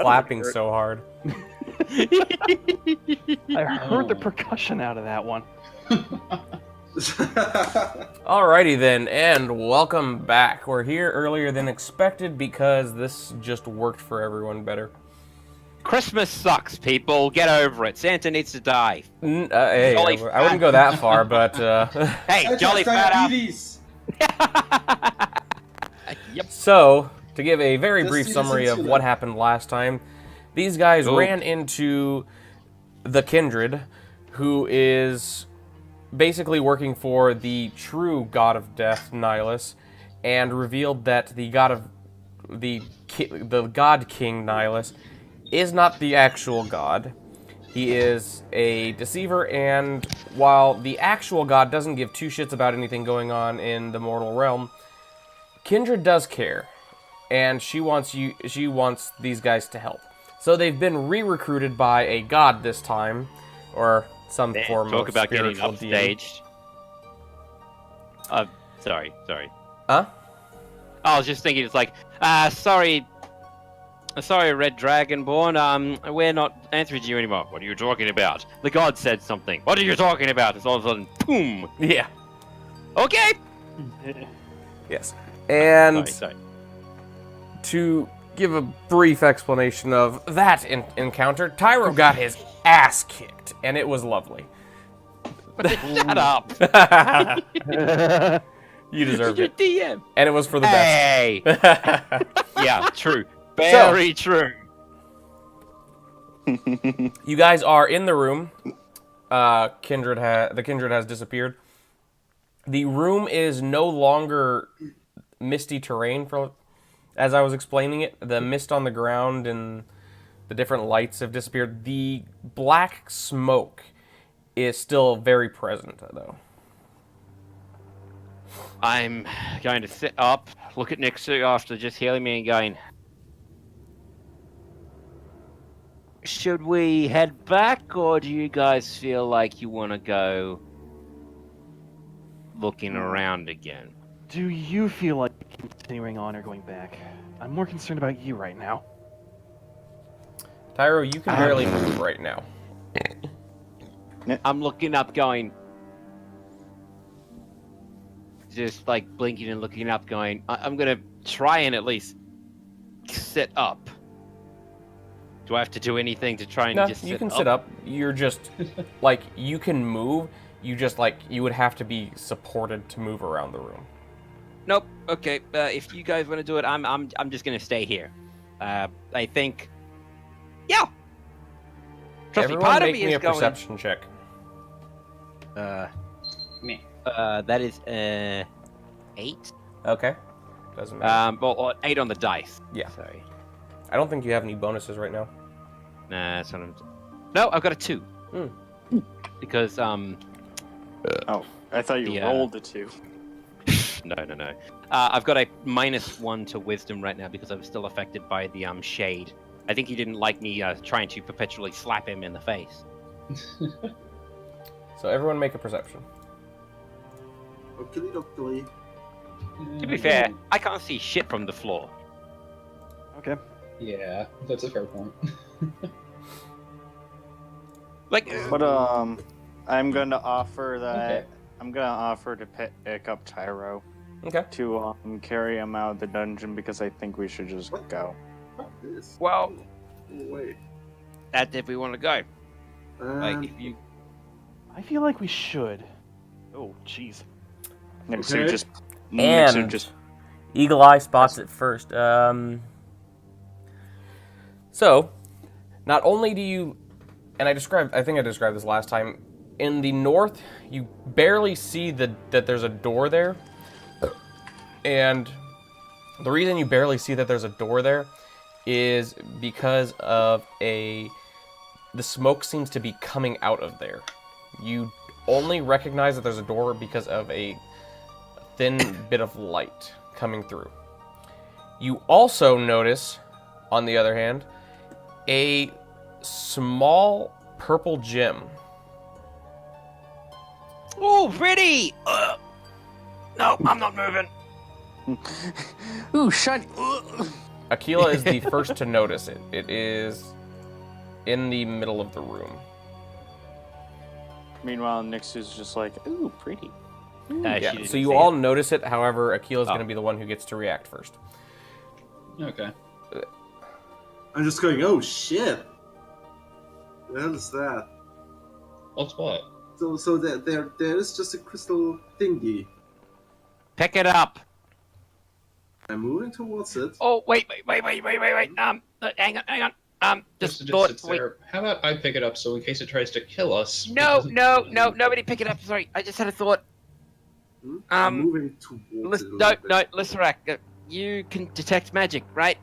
clapping so hard. I heard the percussion out of that one. Alrighty then, and welcome back. We're here earlier than expected because this just worked for everyone better. Christmas sucks, people. Get over it. Santa needs to die. Hey, I wouldn't go that far, but... Hey, jolly fat diabetes. Yep. So, to give a very Just brief see summary this of into what that. happened last time, these guys ran into the Kindred, who is basically working for the true god of death, Nihilus, and revealed that the god king Nihilus is not the actual god. He is a deceiver, and while the actual god doesn't give two shits about anything going on in the mortal realm, Kindred does care, and she wants these guys to help. So they've been re-recruited by a god this time, or some form Talk of about getting spiritual deity. upstaged. Sorry. Huh? I was just thinking, it's like, sorry, Red Dragonborn, we're not answering to you anymore. What are you talking about? The god said something. What are you talking about? It's all of a sudden, boom. Yeah. Okay. Yes. And Sorry. to give a brief explanation of that encounter, Tyro got his ass kicked, and it was lovely. Shut up. You deserved Your it. DM. And it was for the Hey. best. Yeah, true. Very true. You guys are in the room. The Kindred has disappeared. The room is no longer misty terrain. As I was explaining it, the mist on the ground and the different lights have disappeared. The black smoke is still very present, though. I'm going to sit up, look at Nixu after just healing me and going, should we head back, or do you guys feel like you want to go looking around again? Do you feel like continuing on or going back? I'm more concerned about you right now. Tyro, you can barely move right now. I'm looking up going, just like blinking and looking up going, I'm going to try and at least sit up. Do I have to do anything to try and No, just sit you can up? sit up. You're just, like, you can move. You just, like, you would have to be supported to move around the room. Nope. Okay. If you guys want to do it, I'm just gonna stay here. I think. Yeah. Trust me, Everyone part of make me me is a going. perception check. Me. That is 8. Okay. Doesn't matter. Well, 8 on the dice. Yeah. Sorry. I don't think you have any bonuses right now. Nah, that's what I'm. No, I've got a 2. Because Oh, I thought you rolled a 2. No. I've got a -1 to wisdom right now because I'm still affected by the shade. I think he didn't like me trying to perpetually slap him in the face. So everyone make a perception. Oakley. To be fair, I can't see shit from the floor. Okay. Yeah, that's a fair point. Like, But I'm gonna offer that. Okay. I'm gonna offer to pick up Tyro Okay. to carry him out of the dungeon because I think we should just go. Fuck this. well, Wait. that's if we want to go. Like, if you. I feel like we should. Oh, jeez. Next Okay. to just. And Eagle Eye spots it first. So, not only do you, and I think I described this last time. In the north, you barely see that there's a door there, and the reason you barely see that there's a door there is because of the smoke seems to be coming out of there. You only recognize that there's a door because of a thin bit of light coming through. You also notice, on the other hand, a small purple gem. Oh, pretty! No, I'm not moving. Ooh, shiny. Aquila is the first to notice it. It is in the middle of the room. Meanwhile, Nix's just like, ooh, pretty. Yeah, She so didn't you see all it. notice it. However, Aquila's Oh. going to be the one who gets to react first. Okay. I'm just going, oh shit! What is that? What's what? So there is just a crystal thingy. Pick it up. I'm moving towards it. Oh, wait. Hang on. Just thought. Wait. How about I pick it up so in case it tries to kill us? No, it no, doesn't- nobody pick it up. Sorry, I just had a thought. I'm moving towards it. a little bit. Lissarak, you can detect magic, right?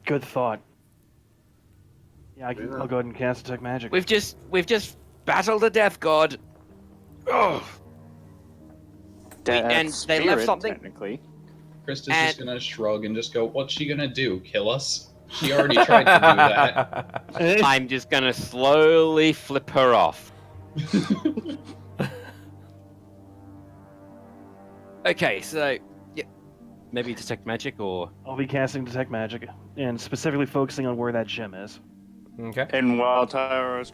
Good thought. Yeah, Yeah. I'll go ahead and cast Detect Magic. We've just battled the Death God. Oh, Death and they spirit, left something- Technically. Krista's And- just gonna shrug and just go, what's she gonna do? Kill us? She already tried to do that. I'm just gonna slowly flip her off. Okay, so yeah, maybe detect magic or I'll be casting Detect Magic and specifically focusing on where that gem is. Okay. And while Tyro's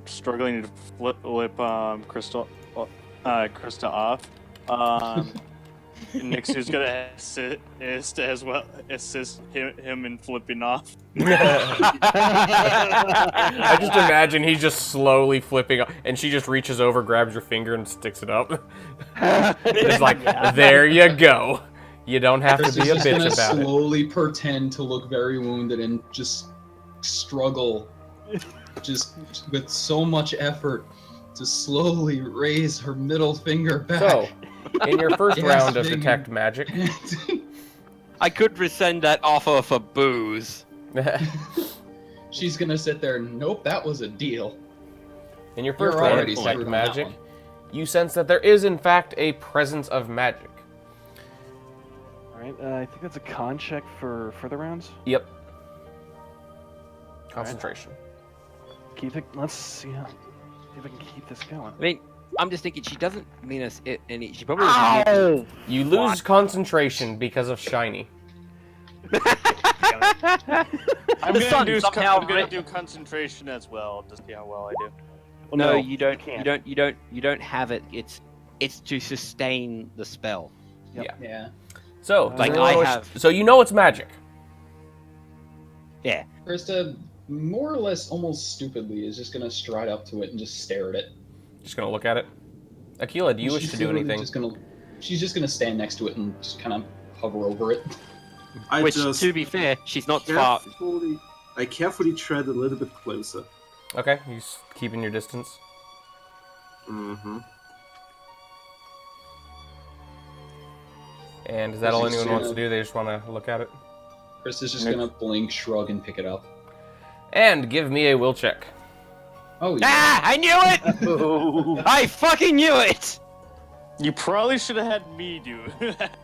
struggling to flip Krista off, Nixu's gonna assist as well, assist him in flipping off. I just imagine he's just slowly flipping up, and she just reaches over, grabs your finger, and sticks it up. It's like, there you go. You don't have to Krista's be a just gonna bitch about it. slowly pretend to look very wounded and just struggle, just with so much effort, to slowly raise her middle finger back. So, in your first Yes, round of big- Detect Magic, I could rescind that offer for booze. She's gonna sit there. Nope, that was a deal. in your You're first round of already Detect screwed on that Magic, one. you sense that there is, in fact, a presence of magic. Alright, I think that's a con check for further rounds. Yep. Concentration. Keep it. Let's see if I can keep this going. I mean, I'm just thinking she doesn't mean us any. She probably doesn't mean. You lose concentration because of shiny. I'm The gonna sun do somehow I'm gonna ri- do concentration as well, just see how well I do. Well, No, you don't. can't. You don't have it. It's to sustain the spell. Yeah. So, Like, does I anyone have- so you know it's magic. Yeah. Krista, more or less, almost stupidly, is just gonna stride up to it and just stare at it. Just gonna look at it. Aquila, do you wish She's to do literally anything? She's just gonna stand next to it and just kind of hover over it. I Which, just to be fair, she's not far. carefully tread a little bit closer. Okay, you keeping your distance. Mm-hmm. And is that all She's anyone wants to gonna- do? They just want to look at it. Krista's just gonna blink, shrug, and pick it up. And give me a will check. Oh yeah. Ah! I knew it. I fucking knew it. You probably should have had me do that.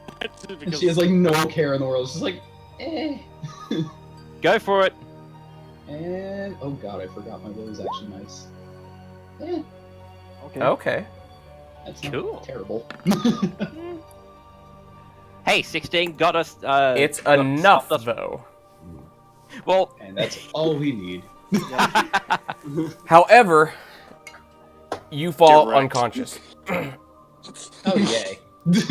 And because she has like no care in the world. She's like, eh. Go for it. And oh god, I forgot my will is actually nice. Eh, Okay. Okay. that's Cool. not terrible. Hey, 16 got us. It's got- enough, stopped us- though. Well, And that's all we need. However, you fall Direct. unconscious. Oh yay.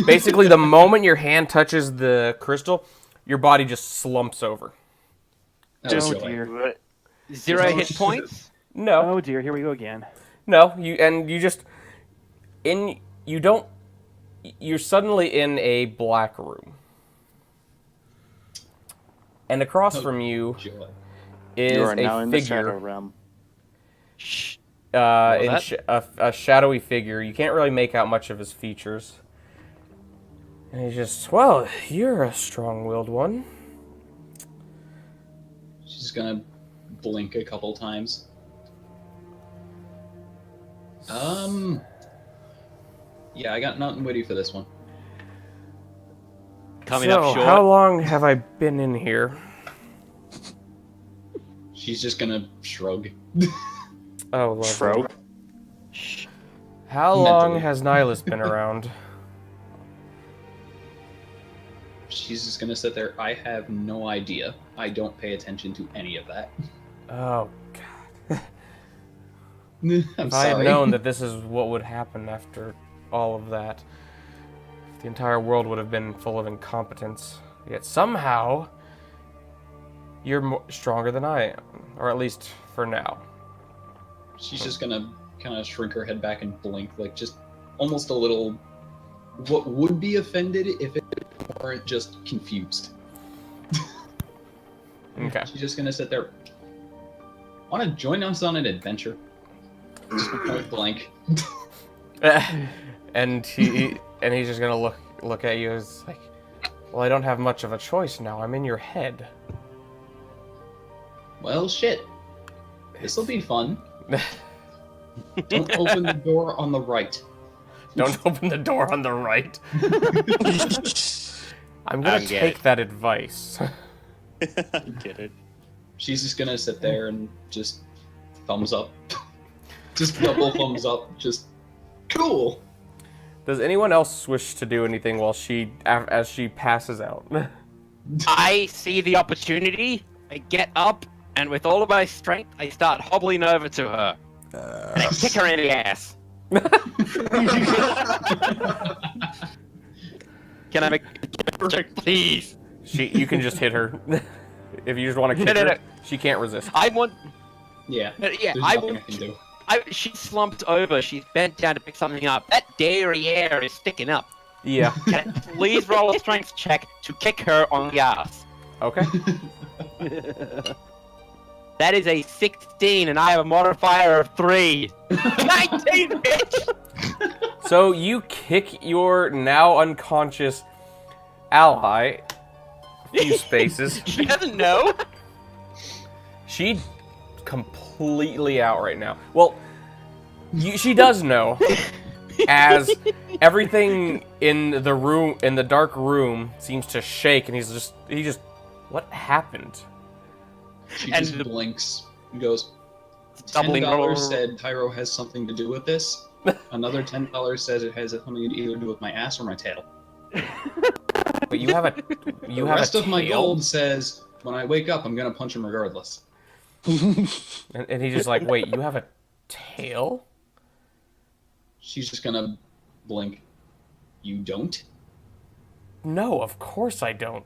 Basically, the moment your hand touches the crystal, your body just slumps over. just Oh, dear. 0 Oh, hit shit. points. No, Oh dear, here we go again. no, you're suddenly in a black room. And across Oh, from you Joy. is you are now a in the shadow figure, realm. Shh. a shadowy figure. You can't really make out much of his features. And he's just, well, you're a strong-willed one. She's gonna blink a couple times. Yeah, I got nothing witty for this one. Coming so, up short. how long have I been in here? She's just gonna shrug. Oh, lovely. Fro. Shh. How long Mentally. has Nihilus been around? She's she's just gonna sit there. I have no idea. I don't pay attention to any of that. Oh, God. I'm If I had sorry. known that this is what would happen after all of that, the entire world would have been full of incompetence. Yet somehow, you're stronger than I am. Or at least for now. She's just gonna kind of shrink her head back and blink, like just almost a little. What would be offended if it weren't just confused? Okay. She's just gonna sit there. Want to join us on an adventure? Just point blank. And he's just gonna look at you as like, well, I don't have much of a choice now. I'm in your head. Well, shit. This'll be fun. Don't open the door on the right. Don't open the door on the right. I'm gonna I get take it. that advice. Get it? She's just gonna sit there and just thumbs up. Just double thumbs up. Just cool. Does anyone else wish to do anything while as she passes out? I see the opportunity. I get up, and with all of my strength, I start hobbling over to her. And I kick her in the ass. Can I make a check, please? You can just hit her. If you just want to kick No. her, she can't resist. I want. Yeah. Yeah, There's I nothing I want. can do. She slumped over. She's bent down to pick something up. That derriere is sticking up. Yeah. Can I please roll a strength check to kick her on the ass? Okay. That is a 16, and I have a modifier of 3. 19, bitch! So you kick your now unconscious ally a few spaces. She doesn't know. She completely out right now. Well, she does know, as everything in the room, in the dark room, seems to shake, and he just, what happened? She And just the- blinks and goes, Doubling $10 roll. said Tyro has something to do with this. Another $10 says it has something to either do with my ass or my tail. But you have a The rest of my gold says when I wake up, I'm gonna punch him regardless. and he's just like, wait, you have a tail? She's just gonna blink. You don't? No, of course I don't.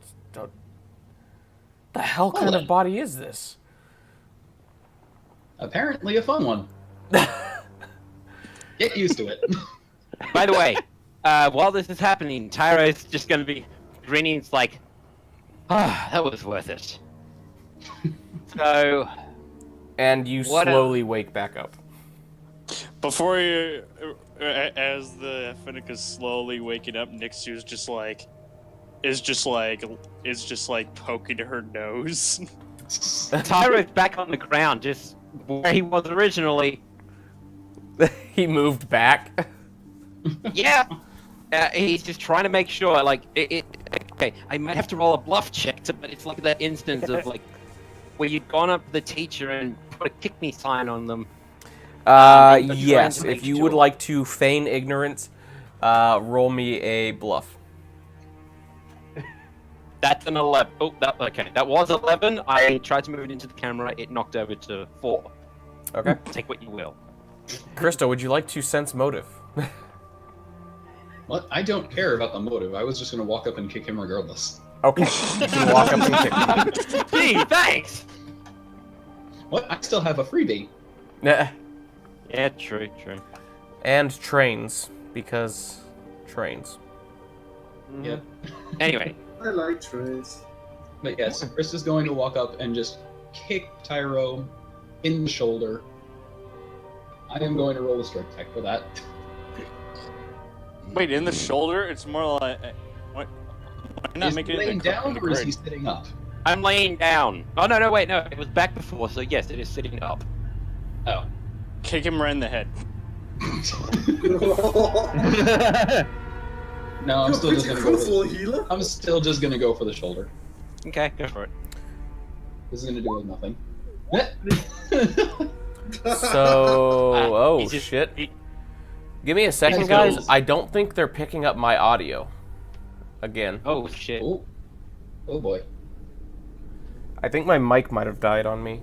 The hell Well kind then. of body is this? Apparently a fun one. Get used to it. By the way, while this is happening, Tyro's just going to be grinning. It's like, that was worth it. So, And you What a- slowly wake back up. Before you, as the Finnick is slowly waking up, Nixu's is just like poking her nose. Tyro's back on the ground, just where he was originally. He moved back. Yeah. He's just trying to make sure, like, okay, I might have to roll a bluff check, but it's like that instance of, like, where you'd gone up to the teacher and put a kick me sign on them. But trying Yes, to make if you would sure. like to feign ignorance, roll me a bluff. That's an 11. Oh, okay. That was 11. I tried to move it into the camera. It knocked over to 4. Okay. Take what you will. Krista, would you like to sense motive? What? I don't care about the motive. I was just gonna walk up and kick him regardless. Okay. You can walk up and kick him. Gee, thanks! What? I still have a freebie. Nah. Yeah, true. And trains, because trains. Yep. Anyway, I like trains. But yes, Chris is going to walk up and just kick Tyro in the shoulder. I am going to roll a strength check for that. Wait, in the shoulder? It's more like why not Is make he it in laying the down or is he grade? sitting up? I'm laying down. Oh, no, wait, no. It was back before, so yes, it is sitting up. Oh. Kick him right in the head. No, I'm still just gonna go. full healer. I'm still just gonna go for the shoulder. Okay, go for it. This is gonna do with nothing. So, He's just- shit. he- Give me a second, Let's guys. go. I don't think they're picking up my audio. Again. Oh, shit. Oh, Oh boy. I think my mic might have died on me.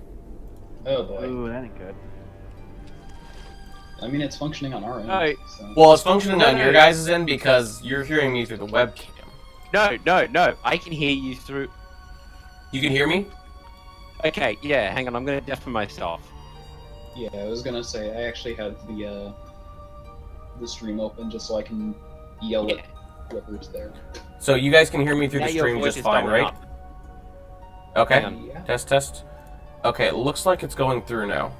Oh boy. Ooh, that ain't good. I mean, it's functioning on our end. No. So. Well, it's functioning on your guys' end because you're hearing me through the webcam. No. I can hear you through. You can hear me? Okay, yeah. Hang on, I'm gonna deafen myself. Yeah, I was gonna say I actually have the stream open just so I can yell Yeah. at whoever's there. So you guys can hear me through Now the your stream voice just is fine, going right? up. Okay. Hang on. Yeah. Test. Okay, it looks like it's going through now.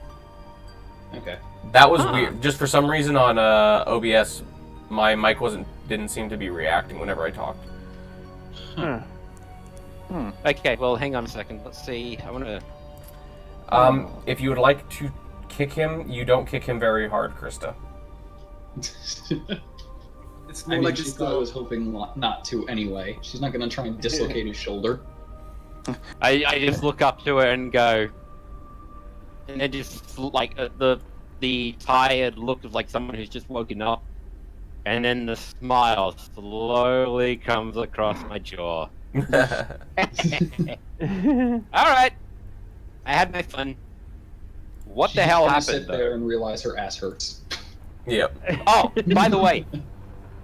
Okay. That was Huh. weird. Just for some reason on OBS, my mic didn't seem to be reacting whenever I talked. Huh. Okay, well, hang on a second. Let's see. I wanna. If you would like to kick him, you don't kick him very hard, Krista. It's I more mean, like she it's probably was hoping not to anyway. She's not gonna try and dislocate his shoulder. I just look up to her and go, and then just like the tired look of like someone who's just woken up, and then the smile slowly comes across my jaw. All right, I had my fun. What She's the just hell gonna happened? sit Though? there and realize her ass hurts. Yep. Oh, by the way,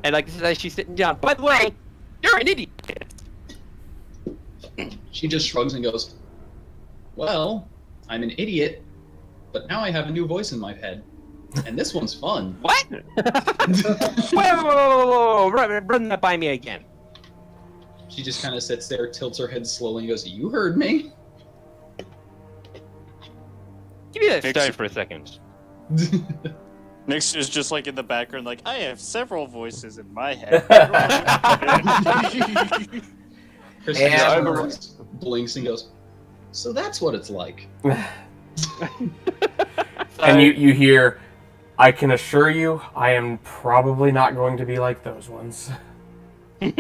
and like as she's sitting down. By the way, you're an idiot. She just shrugs and goes, "Well, I'm an idiot, but now I have a new voice in my head, and this one's fun." What? Whoa, run that by me again. She just kind of sits there, tilts her head slowly, and goes, "You heard me." Give me that Fix stone it. for a second. Nyx is just like in the background, like, I have several voices in my head. Chris And- just turns, blinks and goes, "So that's what it's like." And you hear, I can assure you, I am probably not going to be like those ones. She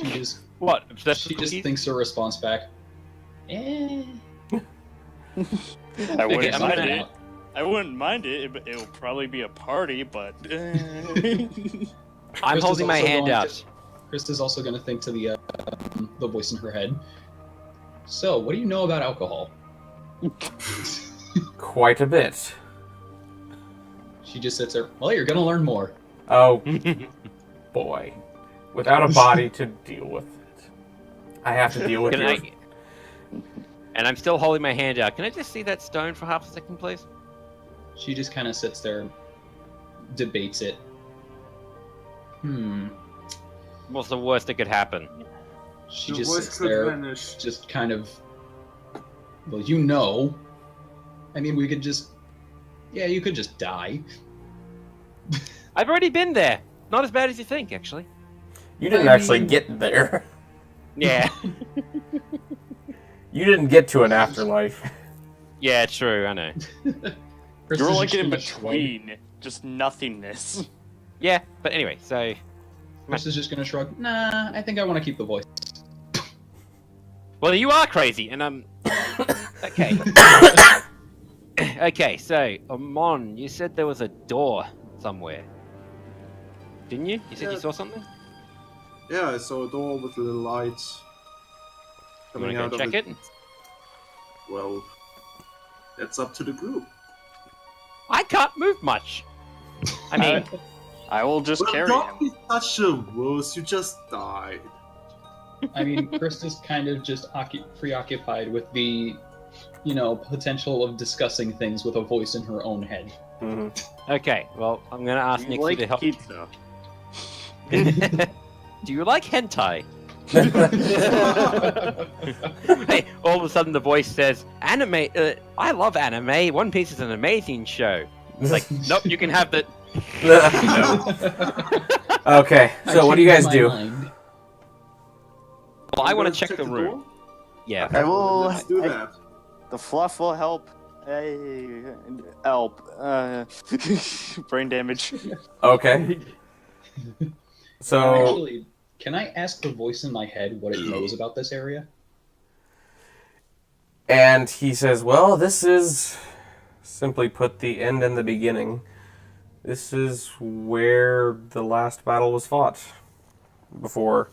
just What? Obsessed she with just cookies? thinks her response back, "Eh." I wouldn't I'm mind gonna- it. I wouldn't mind it. It'll probably be a party, but I'm Krista's holding my also hand going out. to- Krista's also going to think to the voice in her head. "So, what do you know about alcohol?" Quite a bit. She just sits there. "Well, you're going to learn more." Oh, boy. Without a body to deal with it. I have to deal with Can your... I? And I'm still holding my hand out. Can I just see that stone for half a second, please? She just kind of sits there, debates it. What's the worst that could happen? She Your just voice sits could there, vanish. just kind of. Well, you know. I mean, we could just. Yeah, you could just die. I've already been there. Not as bad as you think, actually. You didn't I actually mean- get there. Yeah. You didn't get to an afterlife. Yeah, true. I know. Chris you're is like just in gonna shrug. between, just nothingness. Yeah, but anyway, so Chris is just gonna shrug. "Nah, I think I want to keep the voice." well, you are crazy, and okay. Okay, so Amon, you said there was a door somewhere, didn't you? You said you Yeah. saw something. Yeah, I saw a door with little lights You wanna coming go out of check it? Well, that's up to the group. I can't move much. I mean, I will just Well, carry don't him. be such a wuss. You just died. I mean, Chris is kind of just preoccupied with the, potential of discussing things with a voice in her own head. Mhm. okay. Well, I'm gonna ask You Nixie like to help. pizza. Do you like hentai? Hey, all of a sudden the voice says, "Anime. I love anime. One Piece is an amazing show." It's like, nope, you can have that. Okay, so what do you guys do? Well, I You want to guys check the door? room. Yeah. I will. Let's do I- that. The fluff will help. Help. Brain damage. Okay. So, Actually, can I ask the voice in my head what it knows about this area? and he says, well, this is, simply put, the end and the beginning. This is where the last battle was fought. Before,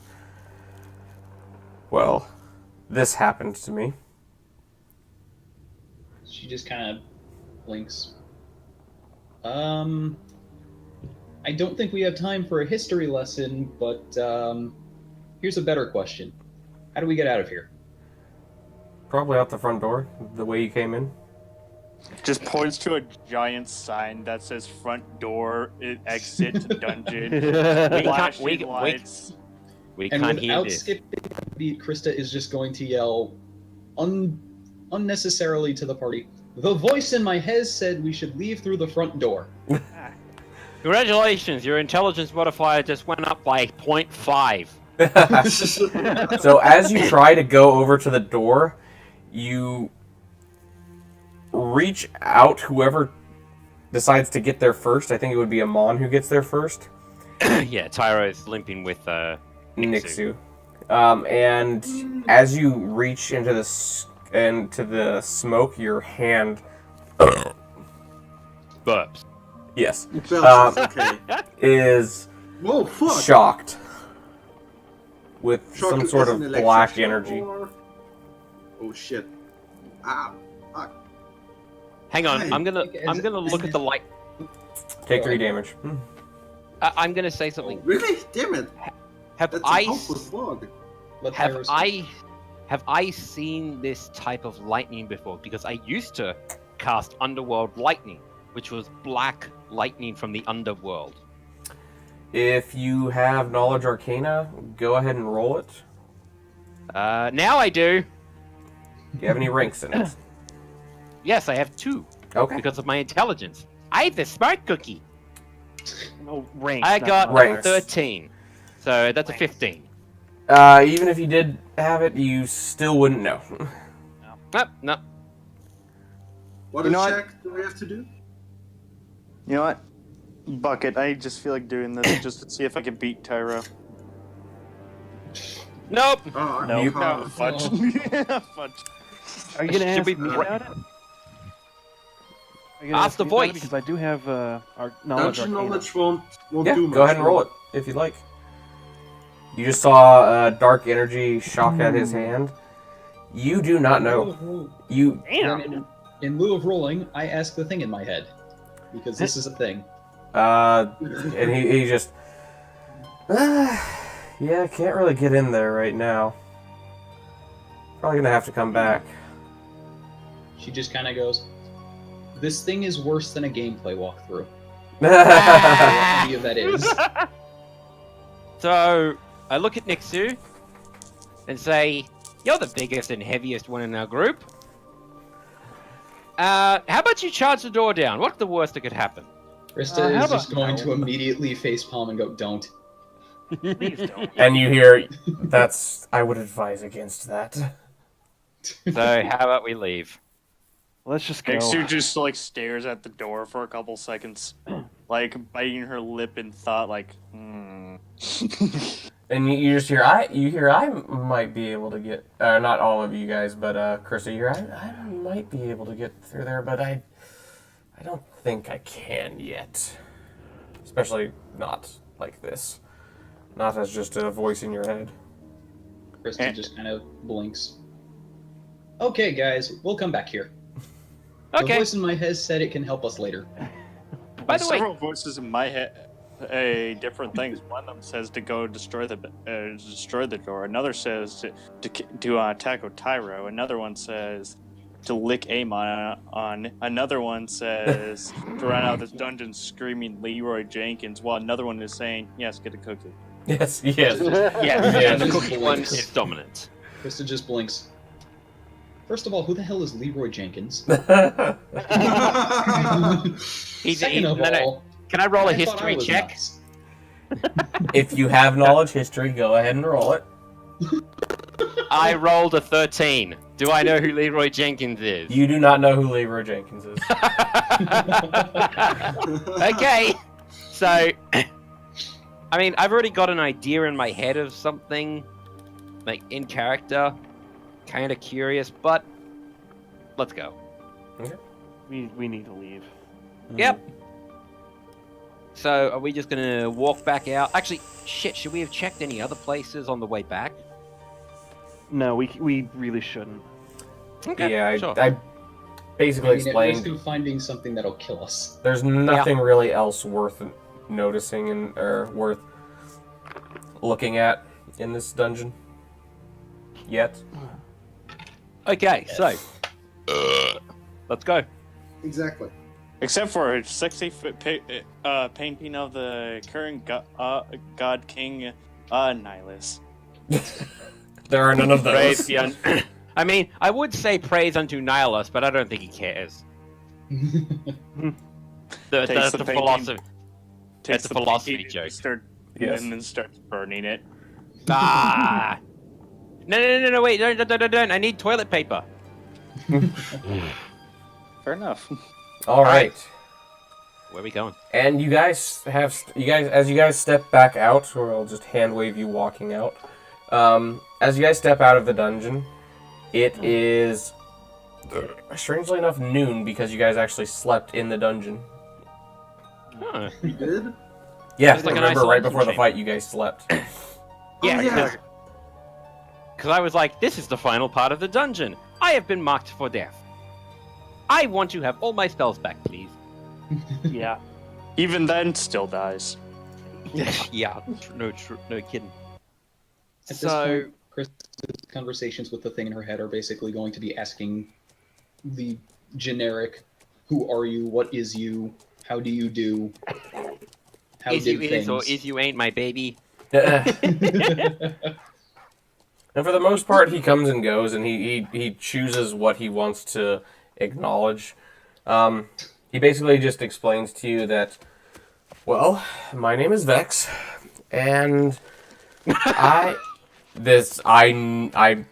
well, this happened to me. She just kind of blinks. I don't think we have time for a history lesson, but here's a better question. How do we get out of here? Probably out the front door, the way you came in. Just points to a giant sign that says "Front Door, Exit Dungeon." Flashing lights. We And can't hear without this. skipping a beat, Krista is just going to yell unnecessarily to the party. The voice in my head said we should leave through the front door. Congratulations, your intelligence modifier just went up by 0.5. So as you try to go over to the door, you reach out. Whoever decides to get there first, I think it would be Amon who gets there first. Yeah, Tyro's limping with Nixu. And as you reach into the smoke, your hand, burps. yes, Bells, okay. is Whoa, fuck! shocked with Shock some as sort an of electric black shock energy. or- Oh shit. Ah, fuck. Hang on, Hey, I'm gonna look at the light. Take 3 damage. I'm gonna say Oh, something. really? Damn it. Have That's a I powerful slug. Let have Tyros- I seen this type of lightning before? Because I used to cast Underworld Lightning, which was black lightning from the underworld. If you have Knowledge Arcana, go ahead and roll it. Now I do. Do you have any ranks in it? Yes, I have 2 Okay. because of my intelligence. I have the smart cookie. No, ranks. I not got modifiers. Ranks. 13, so that's a 15. Even if you did have it, you still wouldn't know. No. What You know what? check do we have to do? You know what? Bucket. I just feel like doing this just to see if I can beat Tyro. Nope. Oh, No. You- No, fudge. Fudge. Are you gonna ask Should me we- about it? Are you gonna Ask the me about it? voice. Because I do have our knowledge. Dungeon arcana. knowledge won't Yeah, do much. go ahead and roll it if you'd like. You just saw dark energy shock at his hand. You do not know. You Damn. In lieu of rolling, I ask the thing in my head. Because this is a thing. and he just yeah, can't really get in there right now. Probably gonna have to come back. She just kind of goes, this thing is worse than a gameplay walkthrough. Ah. Any of that is. So I look at Nixu and say, "You're the biggest and heaviest one in our group. How about you charge the door down? What's the worst that could happen?" Krista how is just about going no? to immediately facepalm and go, don't. Please don't. And you hear, I would advise against that. So how about we leave? Let's just go. Nixu just like stares at the door for a couple seconds, like biting her lip in thought, like, And you just hear, I might be able to get, not all of you guys, but Krista, you hear, I might be able to get through there, but I don't think I can yet. Especially not like this. Not as just a voice in your head. Krista just kind of blinks. Okay, guys, we'll come back here. The Okay. voice in my head said it can help us later. By the way, several voices in my head say different things. One of them says to go destroy the door. Another says to attack Otyro. Another one says to lick Amon on. Another one says to run out of this dungeon screaming Leroy Jenkins. While another one is saying, "Yes, get a cookie." Yes. yeah, and the cookie one Blinks. is dominant. Krista just blinks. First of all, who the hell is Leroy Jenkins? Second of all, Can I roll a I thought I history was check? nuts. If you have knowledge history, go ahead and roll it. I rolled a 13. Do I know who Leroy Jenkins is? You do not know who Leroy Jenkins is. Okay. So, I mean, I've already got an idea in my head of something, like in character. Kind of curious, but let's go. We need to leave. Yep. So, are we just gonna walk back out? Actually, shit, should we have checked any other places on the way back? No, we really shouldn't. Okay, Yeah, sure. I basically I mean, at risk explained of finding something that'll kill us. there's nothing really else worth noticing or worth looking at in this dungeon yet. Okay, so let's go. Exactly. Except for a sexy painting of the current god king, Nihilus. There are none of Praise those. be I mean, I would say praise unto Nihilus, but I don't think he cares. That's the the painting. philosophy. Takes That's a the philosophy painting joke. Yes. And then starts burning it. Ah! No, wait, don't. I need toilet paper. Fair enough. All right. Where are we going? And you guys as you guys step back out, or I'll just hand wave you walking out. As you guys step out of the dungeon, it is strangely enough noon because you guys actually slept in the dungeon. Huh. We did? Yeah, It's like a remember nice right before the chamber. fight you guys slept. Yeah, Oh, yeah. because I was like, this is the final part of the dungeon. I have been marked for death. I want to have all my spells back, please. Yeah. Even then, still dies. Yeah, no kidding. At So, this point, Chris's conversations with the thing in her head are basically going to be asking the generic, "Who are you? What is you? How do you do? How is did you things?" is or is you ain't my baby? And for the most part, he comes and goes, and he chooses what he wants to acknowledge. He basically just explains to you that, well, my name is Vex, and I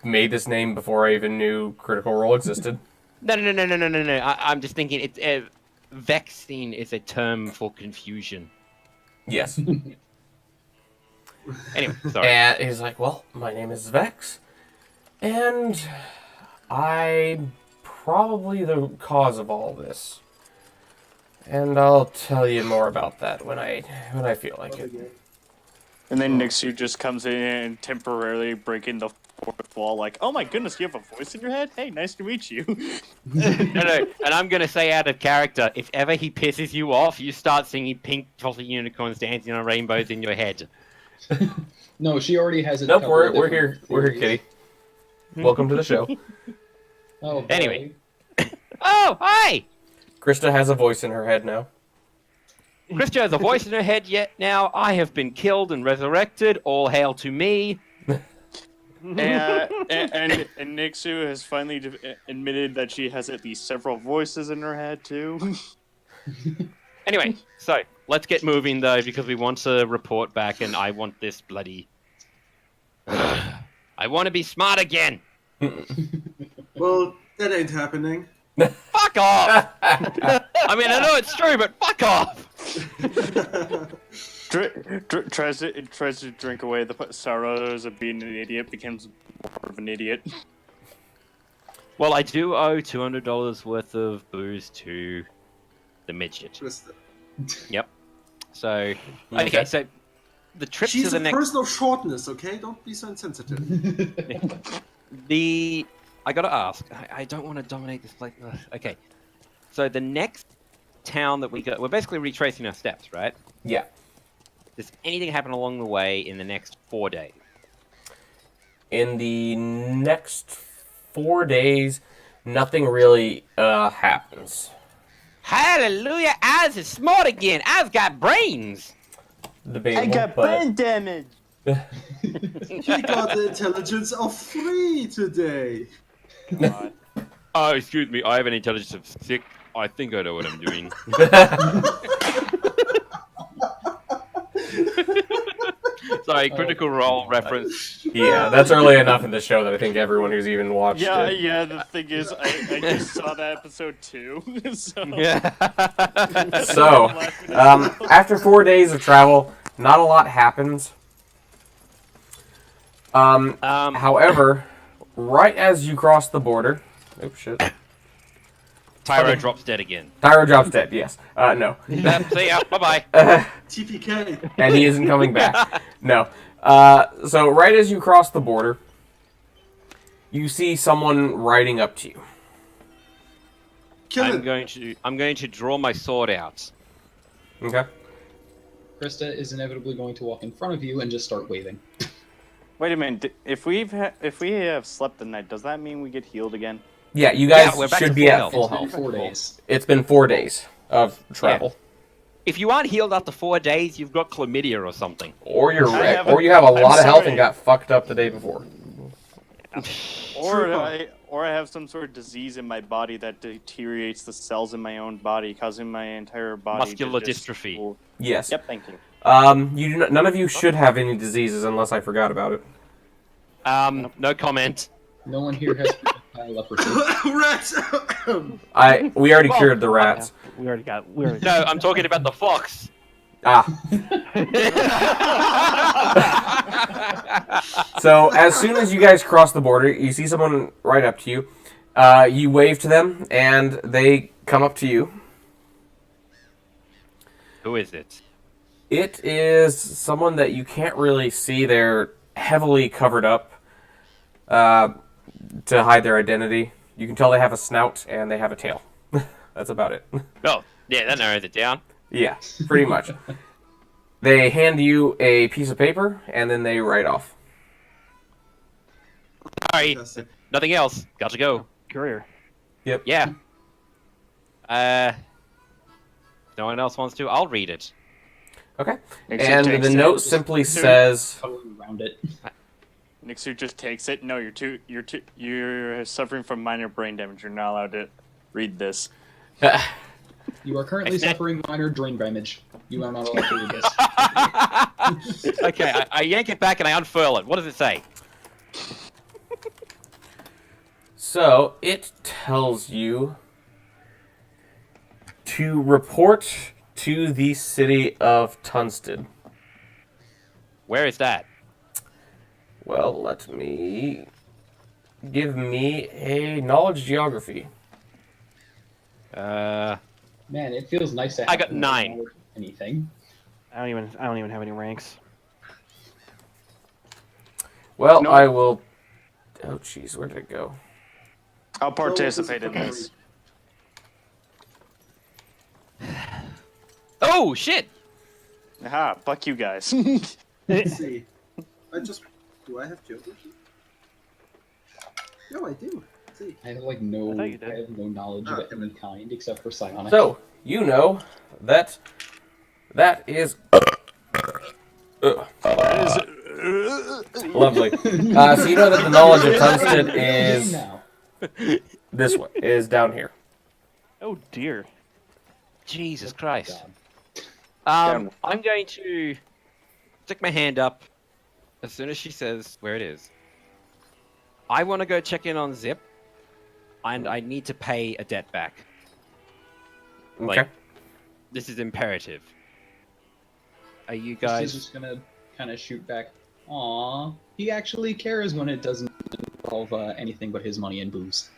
made this name before I even knew Critical Role existed. No. I'm just thinking it's vexing is a term for confusion. Yes. Anyway, sorry. And he's like, well, my name is Vex, and I'm probably the cause of all this. And I'll tell you more about that when I feel like it. And then Nixu just comes in and temporarily breaking the fourth wall, like, "Oh my goodness, you have a voice in your head? Hey, nice to meet you." No, and I'm gonna say out of character, if ever he pisses you off, you start singing pink fluffy unicorns dancing on rainbows in your head. No, she already has a Nope, couple we're of here. different We're here, theories. Kitty. Welcome to the show. Oh, boy. Anyway. Oh, hi! Krista has a voice in her head now. Krista has a voice in her head yet now. I have been killed and resurrected. All hail to me. and Nixu has finally admitted that she has at least several voices in her head too. Anyway, so let's get moving though, because we want to report back, and I want this bloody. I want to be smart again. Well, that ain't happening. Fuck off! I mean, I know it's true, but fuck off! Tries to drink away the sorrows of being an idiot, becomes more of an idiot. Well, I do owe $200 worth of booze to the midget. Krista. Yep. So, okay, so the trip to She's the a next. person of shortness, okay? Don't be so insensitive. I gotta ask. I don't want to dominate this place. Ugh, okay. So the next town that we go, we're basically retracing our steps, right? Yeah. Does anything happen along the way in the next 4 days? In the next 4 days, nothing really happens. Hallelujah! Oz is smart again. Oz got brains. Debatable, but damage. He got the intelligence of 3 today. Oh, excuse me. I have an intelligence of 6. I think I know what I'm doing. Sorry, critical role reference. yeah, that's early enough in the show that I think everyone who's even watched it. Yeah. The thing is, I just saw that episode too. So Yeah. So, after 4 days of travel, not a lot happens. However, right as you cross the border, oh shit, Tyro drops dead again. Tyro drops dead. Yes. No. See ya. Bye-bye. TPK. And he isn't coming back. No. So right as you cross the border, You see someone riding up to you. Kill I'm it. going to draw my sword out. Okay. Krista is inevitably going to walk in front of you and just start waving. Wait a minute. If we have slept the night, does that mean we get healed again? Yeah, you Yeah, guys we're back should to be full at health. full It's been health. 4 days. It's been 4 days of travel. If you aren't healed after 4 days, you've got chlamydia or something. Or you're I wrecked. haven't- Or you have a I'm lot of health sorry. and got fucked up the day before. Or I have some sort of disease in my body that deteriorates the cells in my own body, causing my entire body Muscular to just... dystrophy. Yes. Yep, thank you. You do not, none of you should have any diseases unless I forgot about it. No comment. No one here has leprosy. Rats! We already Well, cured the rats. We already got. We already. No, I'm talking about the fox. Ah. So as soon as you guys cross the border, you see someone right up to you. You wave to them, and they come up to you. Who is it? It is someone that you can't really see. They're heavily covered up to hide their identity. You can tell they have a snout and they have a tail. That's about it. Oh, yeah, that narrows it down. Yeah, pretty much. They hand you a piece of paper, and then they write off. Sorry, nothing else. Got to go. Courier. Yeah. No one else wants to. I'll read it. Okay. Except And takes the it. note simply says... Totally around it. Nixu just takes it. No, you're suffering from minor brain damage. You're not allowed to read this. You are currently It's not- suffering minor brain damage. You are not allowed to read this. Okay, I yank it back and I unfurl it. What does it say? So, it tells you to report to the city of Tunstead. Where is that? Well, let me... Give me a knowledge geography. Man, it feels nice to have I got 9. knowledge of anything. I don't even have any ranks. Well, No. I will... Oh, jeez, where did it go? I'll participate in this. Oh, shit! Aha, fuck you guys. Let's see. Do I have geography? No, I do. Let's see. I have like I thought you did. I have no knowledge Ah, of any kind except for psionics. So, you know that is... Lovely. So you know that the knowledge of Tunstead is now. this one, is down here. Oh dear. Jesus Christ. God. I'm going to stick my hand up as soon as she says where it is. I want to go check in on Zip, and I need to pay a debt back. Okay. Like, this is imperative. Are you She's guys... just gonna kind of shoot back. Aw, he actually cares when it doesn't involve anything but his money and booze.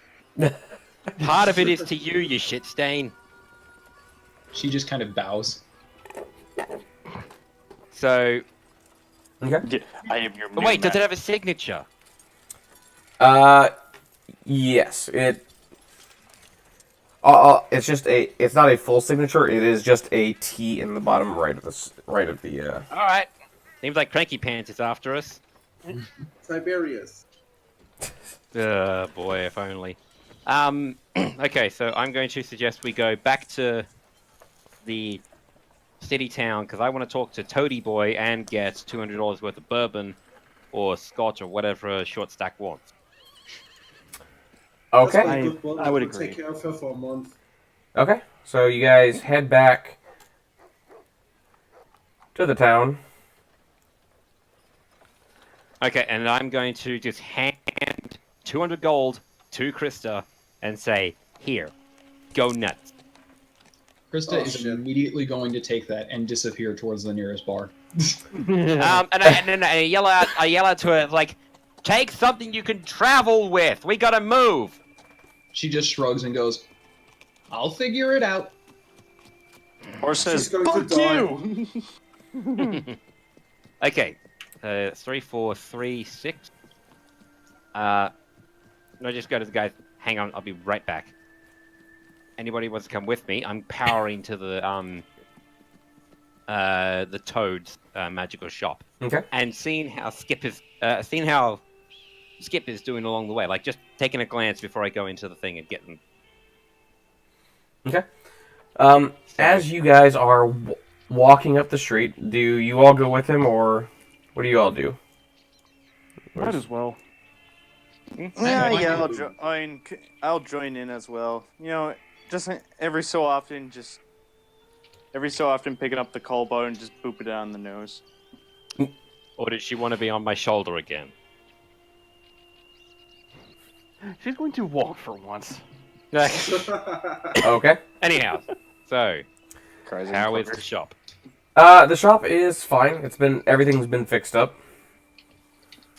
Part of it is to you, you shit stain. She just kind of bows. So... Okay. I am your But wait, does it have a signature? Yes. It's just a. It's not a full signature. It is just a T in the bottom right of the. Alright. Seems like Cranky Pants is after us. Tiberius. Boy, if only. Okay, so I'm going to suggest we go back to the city town, because I want to talk to Toady Boy and get $200 worth of bourbon, or scotch, or whatever Short Stack wants. Okay. That's my good one. I would will agree. Take care of her for a month. Okay. So you guys head back to the town. Okay, and I'm going to just hand 200 gold to Krista and say, here, go nuts. Krista Oh, is shit. immediately going to take that and disappear towards the nearest bar. And I yell out to her, like, take something you can travel with. We gotta move. She just shrugs and goes, I'll figure it out. Or says, She's going to fuck die. you! Okay, 3, 4, 3, 6. I just go to the guys. Hang on, I'll be right back. Anybody wants to come with me? I'm powering to the Toad's magical shop. Okay. And seeing how Skip is doing along the way, like just taking a glance before I go into the thing and get them. Okay. As you guys are walking up the street, do you all go with him, or what do you all do? Might as well. Yeah, I'll join in as well. You know, just every so often picking up the callbow and just boop it on the nose. Or did she want to be on my shoulder again? She's going to walk for once. Okay. Anyhow, so Crazy how is fucker. the shop? The shop is fine. Everything's been fixed up.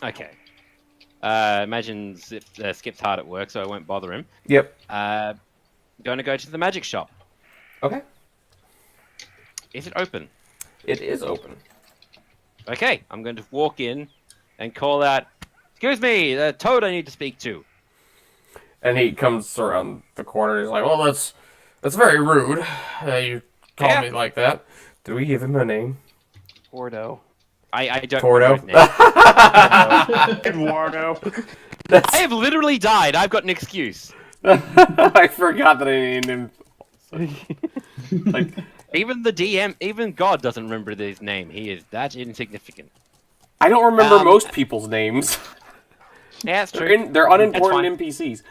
Okay. Imagine Skip's hard at work, so I won't bother him. Yep. Going to go to the magic shop. Okay. Is it open? It is open. Okay, I'm going to walk in and call out, "Excuse me, the Toad I need to speak to." And he comes around the corner. He's like, "Well, that's very rude. You call Yeah. me like that. Did we give him a name? Ordo. I don't Tordo? remember his name. Eduardo. I have literally died. I've got an excuse. I forgot that I named him. Like, Even the DM, even God doesn't remember his name. He is that insignificant. I don't remember Um, most people's names. Yeah, that's true. They're unimportant That's NPCs.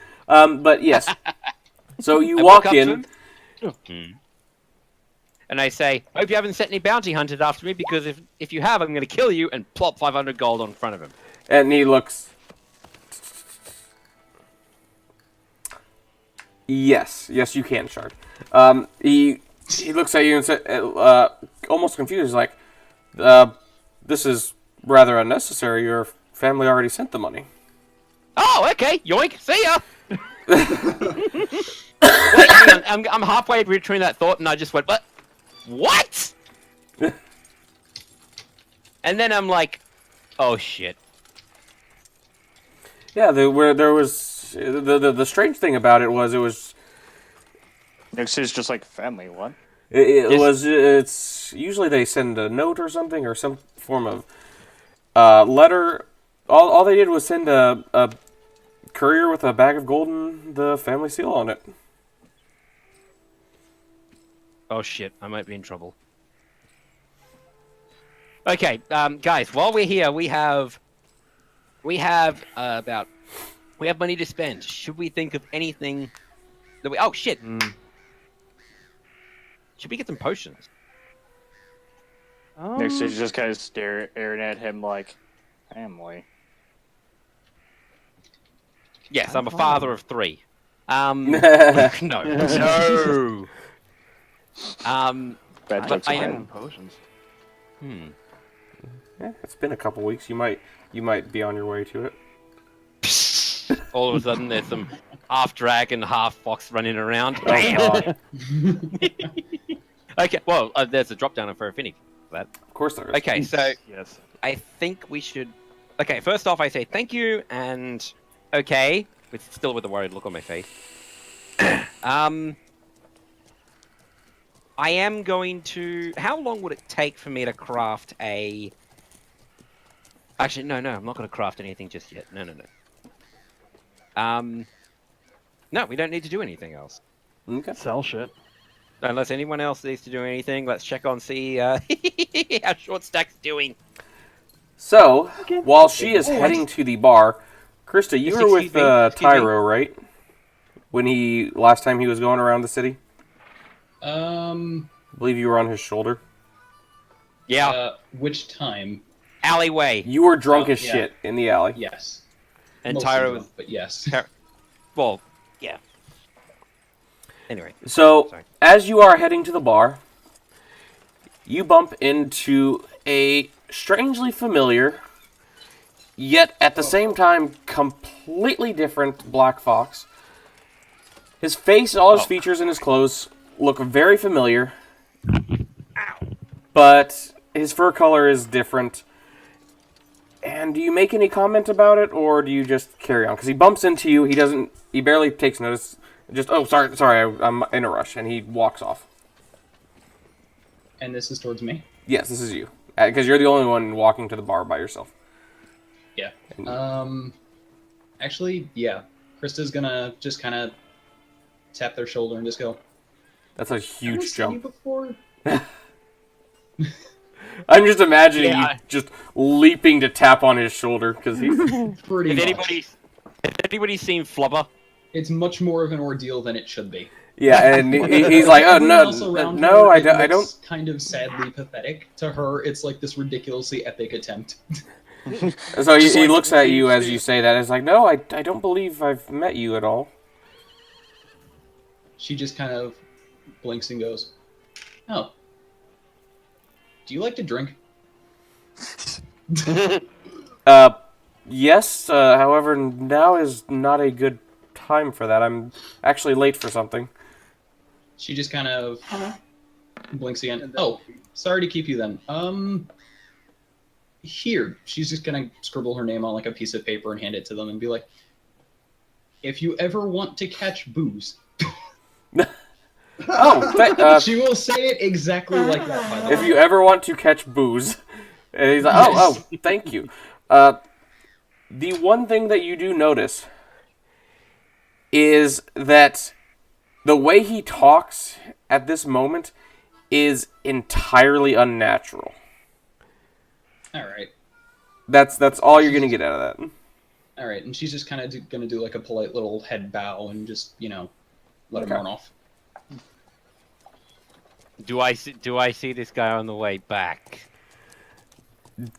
But yes. So you I walk up to in. him, and I say, "Hope you haven't set any bounty hunters after me, because if you have, I'm going to kill you," and plop 500 gold on front of him. And he looks. Yes, you can, Shard. He looks at you and says, almost confused, like, "This is rather unnecessary. Your family already sent the money." Oh, okay. Yoink. See ya. Wait, hang on. I'm halfway between that thought, and I just went, What? And then I'm like, oh shit. Yeah, there was the strange thing about it was Next is just like family. What? it's usually they send a note or something or some form of letter. All they did was send a courier with a bag of gold and the family seal on it. Oh shit, I might be in trouble. Okay, guys, while we're here, we have money to spend. Should we think of anything that we? Oh shit! Should we get some potions? Next is just kind of staring at him like family. Yes, I'm a father of 3. No. No. Bad But jokes I ahead. am- Potions. Yeah, it's been a couple weeks. You might be on your way to it. All of a sudden, there's some half dragon, half fox running around. God. Okay, well, there's a drop down on Fur-ther. That. Of course there is. Okay, so Yes. I think we should. Okay, first off, I say thank you and okay, still with a worried look on my face. I am going to. How long would it take for me to craft a? Actually, no, I'm not going to craft anything just yet. No. No, we don't need to do anything else. Okay. Sell shit. Unless anyone else needs to do anything, let's check on see how Short Stack's doing. So, while she is heading to the bar, Krista, you were with Excuse me. Tyro, right? When last time he was going around the city? I believe you were on his shoulder. Yeah, Which time? alleyway. You were drunk Oh, as yeah. shit in the alley. Yes. And Mostly Tyro drunk, was. but yes. Well, yeah. Anyway. So, Sorry. as you are heading to the bar, you bump into a strangely familiar, yet at the same time completely different black fox. His face, all his features, and his clothes look very familiar, but his fur color is different. And do you make any comment about it, or do you just carry on? Because he bumps into you, he barely takes notice. Just, oh, sorry, I'm in a rush, and he walks off. And this is towards me? Yes, this is you. Because you're the only one walking to the bar by yourself. Yeah. Actually, yeah. Krista's gonna just kind of tap their shoulder and just go, That's a "Have I huge seen you jump. before?" I'm just imagining you just leaping to tap on his shoulder, because he's... Pretty Has much. anybody seen Flubber? It's much more of an ordeal than it should be. Yeah, and he's like, oh, Everyone else around her, I it don't... looks kind of sadly pathetic. To her, it's like this ridiculously epic attempt. So he like looks the at you scene- as you say that, and is like, no, I don't believe I've met you at all. She just kind of blinks and goes, "Oh, do you like to drink?" Yes, however, now is not a good time for that. I'm actually late for something. She just kind of blinks again. Oh, sorry to keep you then. Here. She's just gonna scribble her name on like a piece of paper and hand it to them and be like, "If you ever want to catch booze." Oh, She will say it exactly like that, by the if way. you ever want to catch booze. And he's like, oh, thank you. The one thing that you do notice is that the way he talks at this moment is entirely unnatural. Alright. That's all you're gonna get out of that. Alright, and she's just kind of gonna do like a polite little head bow and just, let him Okay. run off. Do I see this guy on the way back?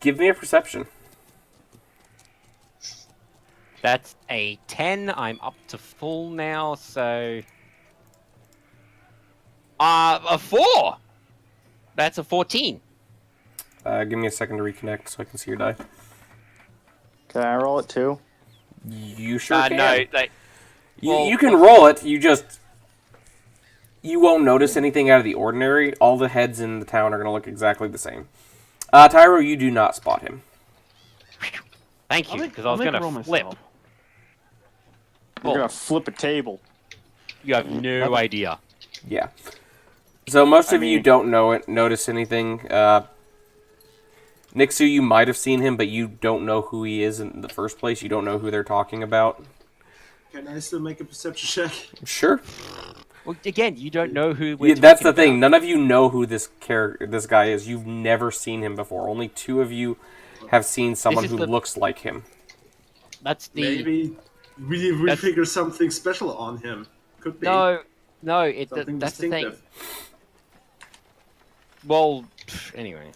Give me a perception. That's a 10. I'm up to full now, so... a 4! That's a 14. Give me a second to reconnect so I can see your die. Can I roll it too? You sure can. No, like... You can roll it, you won't notice anything out of the ordinary. All the heads in the town are going to look exactly the same. Tyro, you do not spot him. Thank you, because I was going to flip. We're gonna flip a table. You have no idea. Yeah. So most of you don't notice anything. Nixu, you might have seen him, but you don't know who he is in the first place. You don't know who they're talking about. Can I still make a perception check? Sure. Well, again, you don't know who Yeah, that's the thing. None of you know who this guy is. You've never seen him before. Only 2 of you have seen someone is who the- looks like him. That's the... Maybe we figure something special on him. Could be. No, Something that's the thing. distinctive. Well, anyway.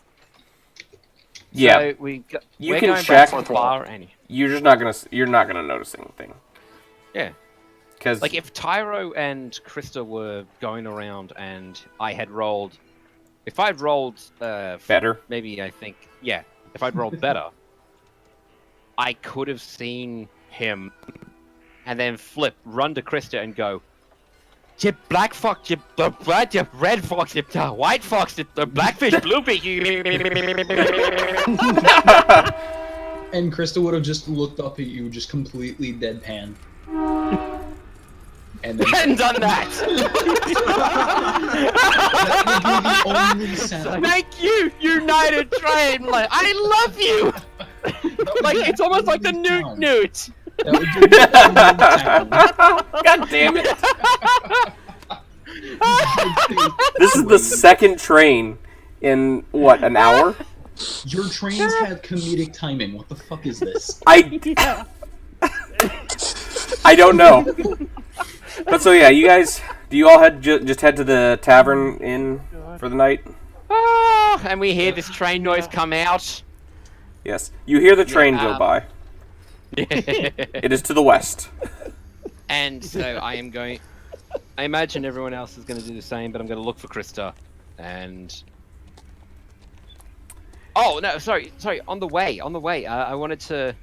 Yeah. So You we're can going check. back to the bar any. You're not gonna notice anything. Yeah. Because Like, if Tyro and Krista were going around and I had rolled... If I'd rolled... better. Maybe, I think... Yeah. If I'd rolled better, I could have seen him and then flip, run to Krista and go, "You black fox, you red, you red fox, you white fox, you blackfish, bluefish." And Krista would have just looked up at you, just completely deadpan. And then And done that. that would be the only sound. Thank you, United Train. Like, I love you. Like, it's almost like the Newt Newt. That would be the only sound. God damn it! This is the second train in what, an hour? Your trains have comedic timing. What the fuck is this? I don't know. But so yeah, you guys, do you all just head to the tavern inn for the night? Oh, and we hear this train noise come out. Yes. You hear the train go by. It is to the west. And so I am going... I imagine everyone else is going to do the same, but I'm going to look for Krista. And... Oh, no, sorry. On the way. I wanted to...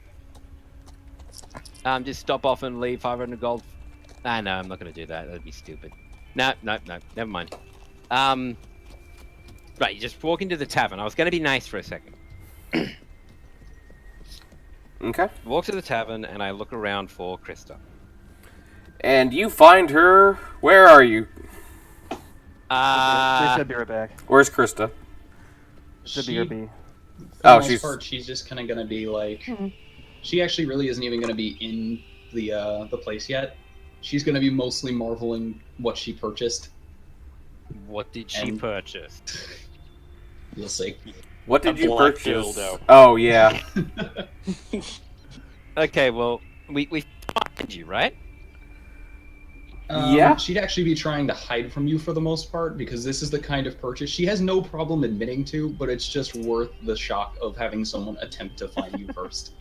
just stop off and leave 500 gold. No, I'm not going to do that. That'd be stupid. No, never mind. Right, you just walk into the tavern. I was going to be nice for a second. Okay. Walk to the tavern, and I look around for Krista. And you find her. Where are you? They Uh, said be right back. Where's Krista? Should She, be RB. for Oh, the most she's- part, she's just kind of gonna be like, she actually really isn't even gonna be in the place yet. She's gonna be mostly marveling what she purchased. what did she And- purchase? You'll see. What did A you black purchase? dildo. Oh, yeah. Okay, well, we find you, right? Yeah? She'd actually be trying to hide from you for the most part because this is the kind of purchase she has no problem admitting to, but it's just worth the shock of having someone attempt to find you first.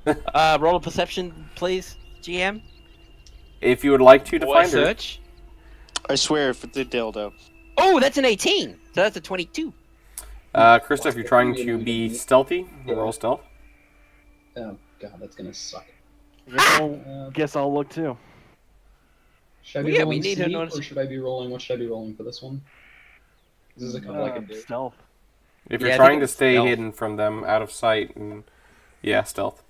Roll a perception, please, GM. If you would like to Or find her. search. I swear, if it's a dildo. Oh, that's an 18. So that's a 22. Krista, if you're trying to be stealthy, roll stealth. Oh god, that's gonna suck. Guess I'll look too. Should I be Yeah, we rolling need her sneak, notice- or should I be rolling? What should I be rolling for this one? This is a couple I can do. Stealth. If Yeah, you're I trying think to it's stay stealth. hidden from them, out of sight, and yeah, stealth.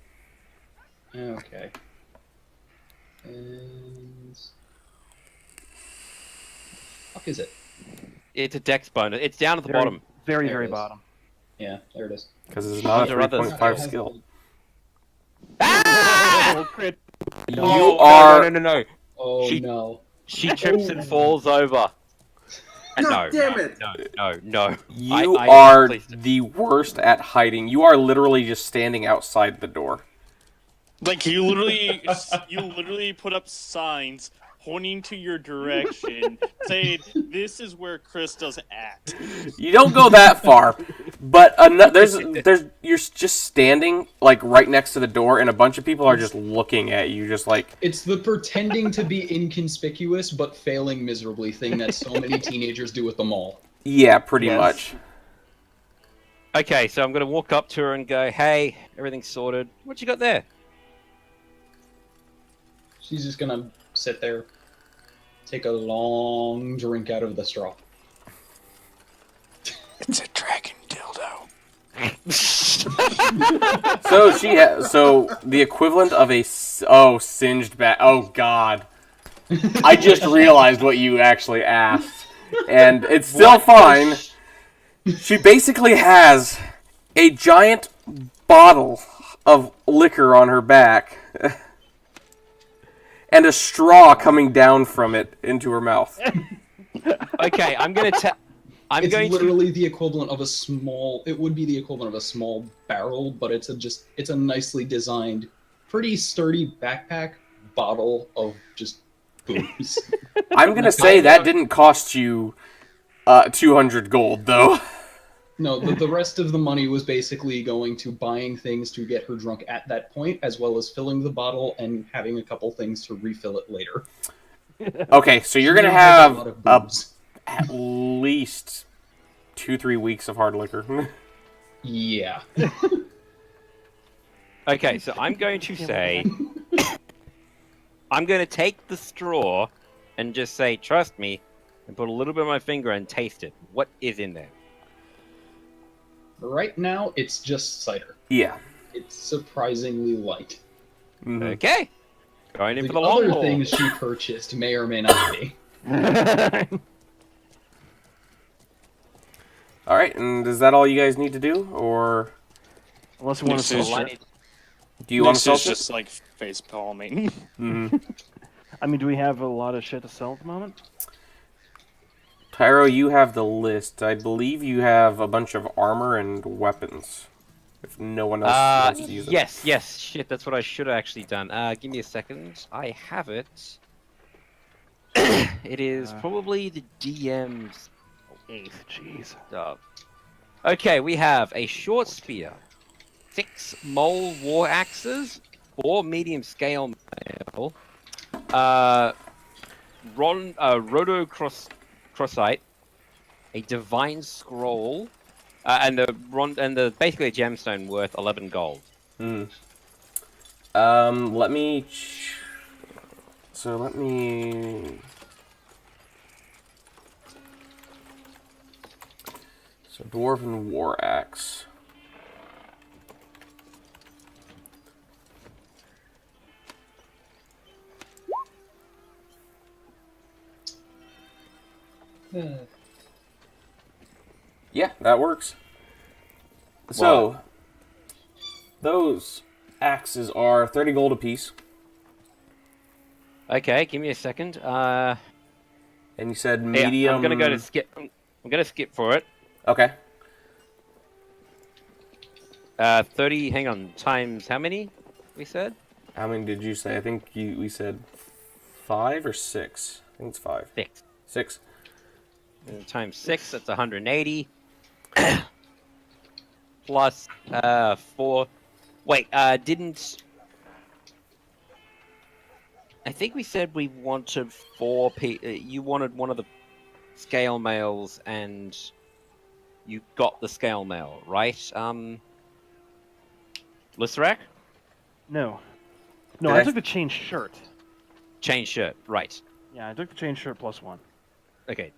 Okay. And fuck is it? It's a dex bonus. It's down at the Very- bottom. Very, There very it is. bottom. Yeah, there it is. Because it's not a Under others. 3.5 skill. Oh, crit. You Oh, are. No. Oh She- no. She trips and falls over. God damn it! No. You I are placed the worst at hiding. You are literally just standing outside the door. Like you literally put up signs pointing to your direction, saying this is where Krista's at. You don't go that far, but there's you're just standing like right next to the door, and a bunch of people are just looking at you, just like It's the pretending to be inconspicuous but failing miserably thing that so many teenagers do at the mall. yeah, pretty Yes. much. Okay, so I'm gonna walk up to her and go, "Hey, everything's sorted. What you got there?" She's just gonna sit there, take a long drink out of the straw. It's a dragon dildo. So the equivalent of a singed bat. Oh God, I just realized what you actually asked, and it's still fine. She basically has a giant bottle of liquor on her back. And a straw coming down from it into her mouth. Okay, I'm gonna tell. I'm It's going to. literally the equivalent of a small. It would be the equivalent of a small barrel, but it's a nicely designed, pretty sturdy backpack bottle of just booze. I'm gonna say that didn't cost you 200 gold, though. No, the rest of the money was basically going to buying things to get her drunk at that point, as well as filling the bottle and having a couple things to refill it later. Okay, so you're She gonna now has have a lot of booze. at least 2-3 weeks of hard liquor. Yeah. Okay, so I'm going to say. I'm going to take the straw and just say, "Trust me," and put a little bit of my finger and taste it. What is in there? Right now, it's just cider. Yeah. It's surprisingly light. Mhm. Okay, going in The for the long other haul. things she purchased may or may not be. All right, and is that all you guys need to do, or Unless we want This to is sell just- it. do you want to This sell is it? just like face palming. Mm-hmm. I mean, do we have a lot of shit to sell at the moment? Tyro, you have the list. I believe you have a bunch of armor and weapons. If no one else wants to use it. Yes. Shit, that's what I should have actually done. Give me a second. I have it. It is probably the DM's Jeez. stuff. Okay, we have a short spear, 6 mole war axes, 4 medium scale mail, roto crossite, a divine scroll, and the basically a gemstone worth 11 gold. Let me. Let me. So dwarven war axe. Yeah, that works. So, those axes are 30 gold apiece. Okay, give me a second. And you said Yeah, medium... I'm gonna go to skip. I'm gonna skip for it. Okay. 30. Hang on. Times how many? We said. How many did you say? I think we said 5 or 6. I think it's 5. 6. 6. Times 6. That's 180. Plus 4. Wait. Didn't. I think we said we wanted 4 you wanted one of the scale mails, and you got the scale mail, right? Lissarak? No. Did I I- took the chain shirt. Chain shirt, right. Yeah, I took the chain shirt plus 1. Okay.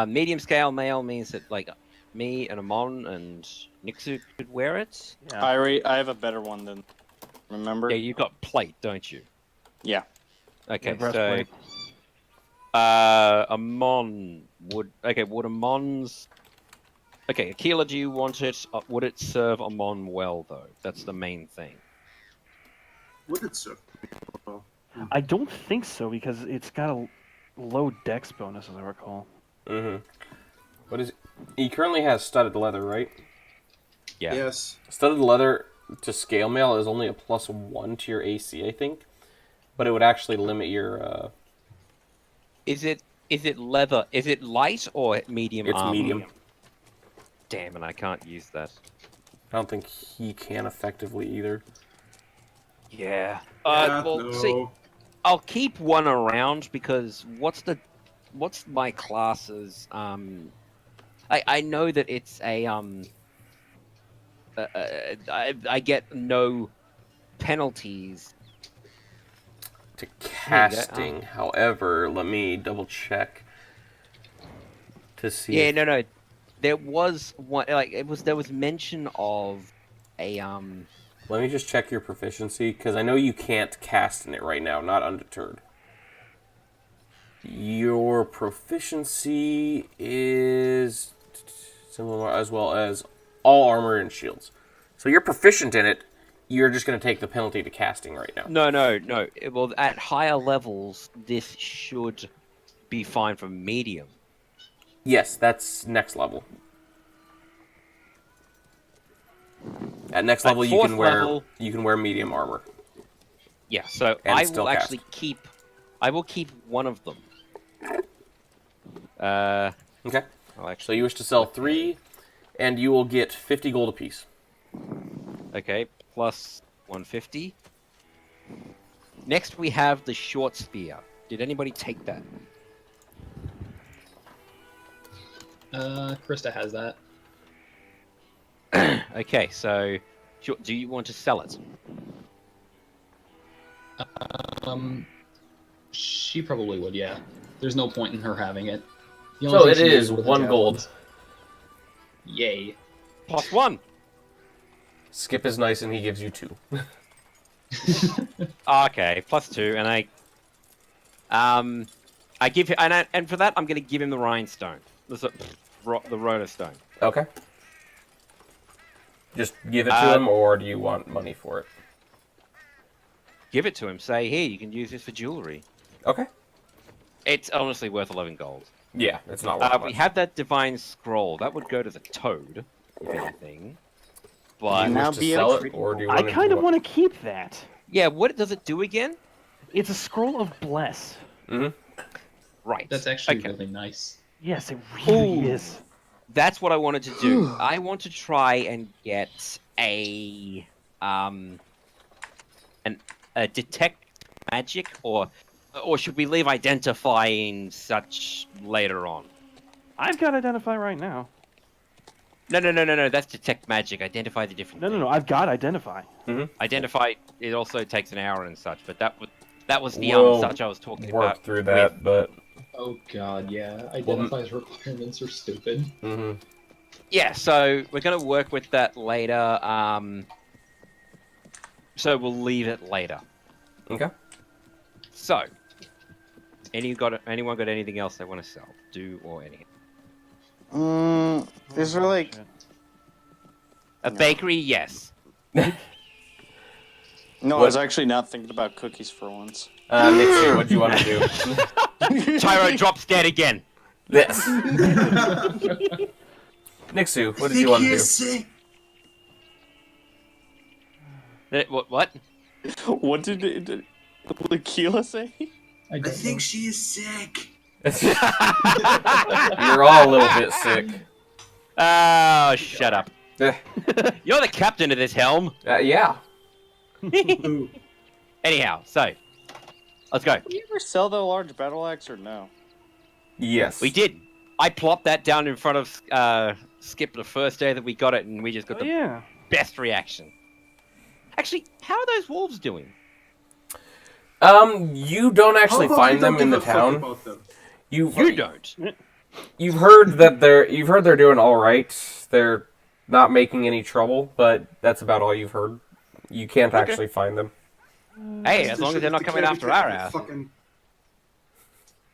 Medium scale mail means that, like, me and Amon and Nixu could wear it. Yeah. I have a better one than. Remember? Yeah, you got plate, don't you? Yeah. Okay, Yeah, so breastplate. Amon would Amon's Akila, do you want it? Would it serve Amon well though? That's the main thing. Would it, sir? Well, I don't think so because it's got a low dex bonus, as I recall. Mm-hmm. What is it? He currently has studded leather, right? Yeah. Yes. Studded leather to scale mail is only a +1 to your AC, I think. But it would actually limit your... Is it leather? Is it light or medium It's armor? medium. Damn it, I can't use that. I don't think he can effectively either. Yeah. Yeah, Well, no. see, I'll keep one around because what's my class's I know that it's a I get no penalties. To casting, however, let me double check to see. Yeah, if- no. There was one there was mention of a Let me just check your proficiency, because I know you can't cast in it right now, not undeterred. Your proficiency is similar as well as all armor and shields. So you're proficient in it, you're just going to take the penalty to casting right now. No. Well, at higher levels, this should be fine for medium. Yes, that's next level. At next At level, you fourth can wear level- medium armor. Yeah, so And I still will cast. actually keep. I will keep one of them. Okay. I'll So actually. you wish to sell 3, and you will get 50 gold apiece. Okay, plus 150. Next, we have the short spear. Did anybody take that? Krista has that. Okay, so do you want to sell it? She probably would, yeah. There's no point in her having it. The So only it thing she is did with 1 the gold. javelins- Yay. Plus 1. Skip is nice, and he gives you 2. Okay, plus 2, and I give him, and for that I'm going to give him the rhinestone, the rotor stone. Okay. Just give it to him, or do you want money for it? Give it to him. Say, here, you can use this for jewelry. Okay. It's honestly worth 11 gold. Yeah, it's not worth We much. have that divine scroll. That would go to the toad, if anything. But Do you Now wish to be sell able it, to- or do you I want to kind do of want to keep that. yeah, what does it do again? It's a scroll of bless. Right. That's actually okay. really nice. Yes, it really Ooh. is. That's what I wanted to do. I want to try and get a detect magic, or should we leave identifying such later on? I've got identify right now. No. That's detect magic. Identify the different. No. I've got identify. Identify. It also takes an hour and such, but that was the We'll such I was talking work about. through that, but... Oh god, yeah. Identify's requirements are stupid. Yeah, so we're gonna work with that later. So we'll leave it later. Okay. So Anyone got anything else they want to sell? Do or anything? Is there like A bakery, yes. no? What? I was actually not thinking about cookies for once. Nixie, what do you want to do? Tyro drops dead again. This. Nixu, what did you want to do? Sick. What? What did Lakila say? I don't know. she is sick. You're all a little bit sick. Oh, shut up. Eh, You're the captain of this helm. yeah. Anyhow, so let's go. Did you ever sell the large battle axe or no? Yes. We did. I plopped that down in front of Skip the first day that we got it, and we just got Oh, the yeah. best reaction. Actually, how are those wolves doing? You don't actually find them in the town. You don't. You've heard that they're doing all right. They're not making any trouble, but that's about all you've heard. You can't actually find them. Hey, as long as they're not coming after our ass.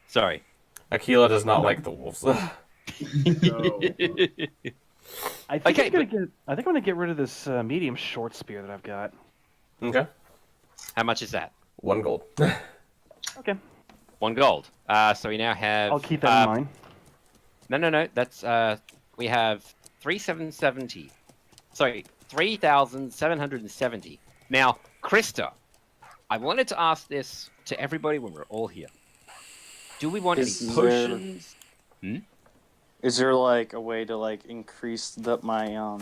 Sorry. Akila does not like the wolves. I think Okay, I'm gonna get rid of this medium short spear that I've got. Okay. How much is that? 1 gold. Okay. 1 gold. So we now have. I'll keep that in mind. No. That's we have 3,770. Sorry, 3,770. Now, Krista, I wanted to ask this to everybody when we're all here. Do we want any potions? Is there like a way to like increase my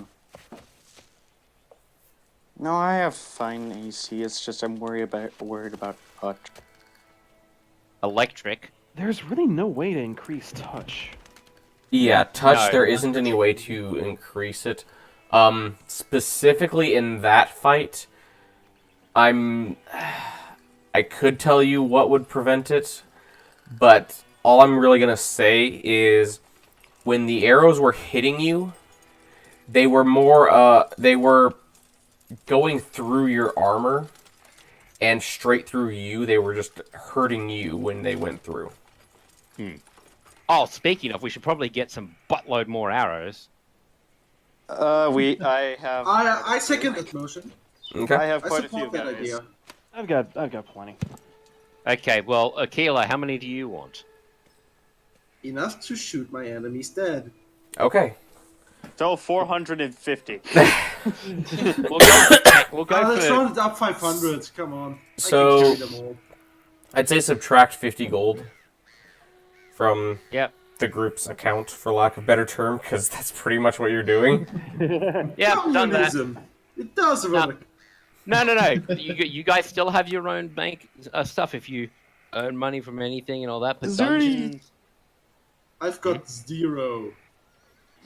No, I have fine AC. It's just I'm worried about touch. Electric. There's really no way to increase touch. Yeah, touch, No. there isn't any way to increase it. Specifically in that fight, I could tell you what would prevent it, but all I'm really going to say is when the arrows were hitting you, they were going through your armor and straight through you. They were just hurting you when they went through. Oh, speaking of, we should probably get some buttload more arrows. I have. I second that motion. Okay. I have I quite a few support that guys. idea. I've got plenty. Okay, well, Akila, how many do you want? Enough to shoot my enemies dead. Okay. So 450. We'll go Let's for. round it up 500. Come on. So- I can carry them all. I'd say subtract 50 gold from Yep. the group's account, for lack of a better term, because that's pretty much what you're doing. Yep, done that. Communism. It does work. No. You guys still have your own bank stuff if you earn money from anything and all that. But Is there any- dungeons. I've got 0.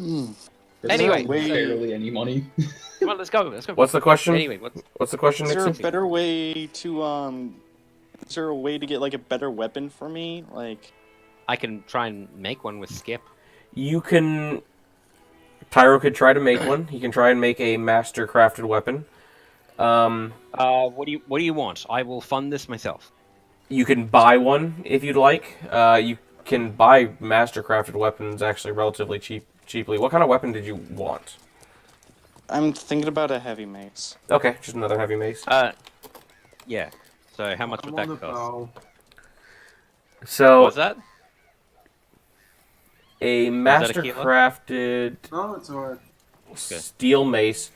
Is Anyway. there barely any money. Come on, let's go. What's the question? Anyway, What's the question, Is there a Nixon? better way to Is there a way to get like a better weapon for me? Like. I can try and make one with Skip. You can... Tyro could try to make one. He can try and make a master-crafted weapon. What do you want? I will fund this myself. You can buy one if you'd like. You can buy master-crafted weapons actually relatively cheaply. What kind of weapon did you want? I'm thinking about a heavy mace. Okay, just another heavy mace. Yeah. So how much I'm would on the that cost? bow. So, What's that? a that a kilo? master-crafted No, it's alright. steel mace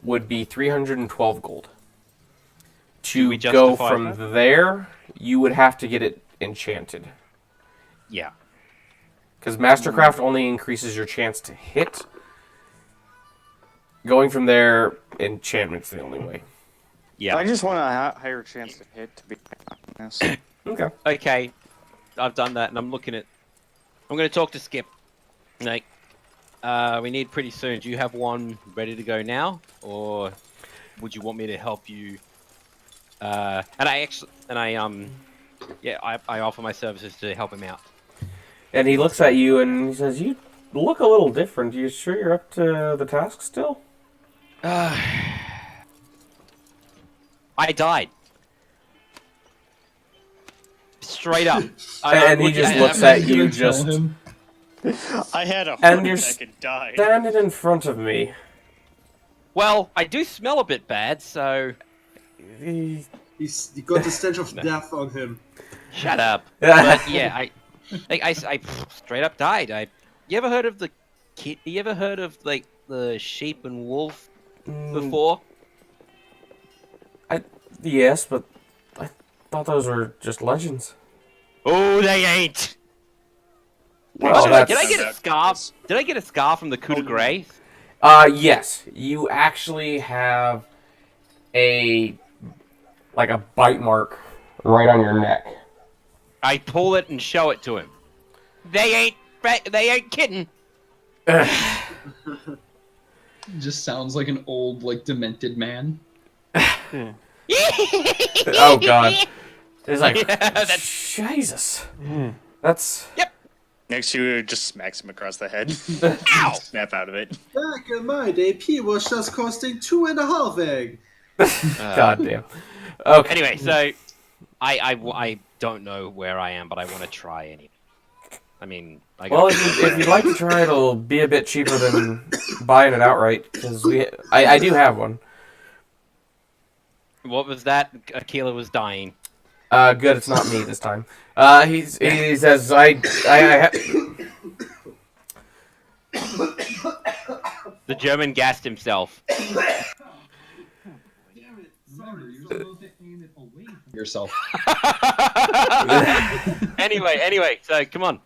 would be 312 gold. Do we To go justify from that? there, you would have to get it enchanted. Yeah. Because Mastercraft only increases your chance to hit. Going from there, enchantment's the only way. Yeah. I just want a higher chance to hit, to be honest. Okay. Okay. I've done that, and I'm going to talk to Skip. Like, we need pretty soon. Do you have one ready to go now, or would you want me to help you? I offer my services to help him out. And he looks at you and he says, "You look a little different. You sure you're up to the task still?" I died. Straight up. And he just looks I at was you, gonna tell just him. I had a And heart you're attack and died. standing in front of me. Well, I do smell a bit bad, so He- He got the stench of death on him. shut up. But yeah, I straight up died. You ever heard of the kid? You ever heard of like the sheep and wolf before? Yes, but I thought those were just legends. Oh, they ain't. Well, Did that's... I get a scarf? Did I get a scarf from the coup de grace? Yes. You actually have a bite mark right on your neck. I pull it and show it to him. They ain't kidding. Just sounds like an old, like, demented man. Oh god. It's like, Yeah, Jesus. That's... Next to you, just smacks him across the head. Ow! Snap out of it. Back in my day, P was just costing 2.5 egg. God damn. Okay. Anyway, so I don't know where I am, but I want to try anyway. I mean, Well, if you'd like to try, it'll be a bit cheaper than buying it outright, because I do have one. What was that? Akila was dying. Good, it's not me this time. He says, The German gassed himself. Remember, you're supposed to aim it away from yourself. Anyway, so come on.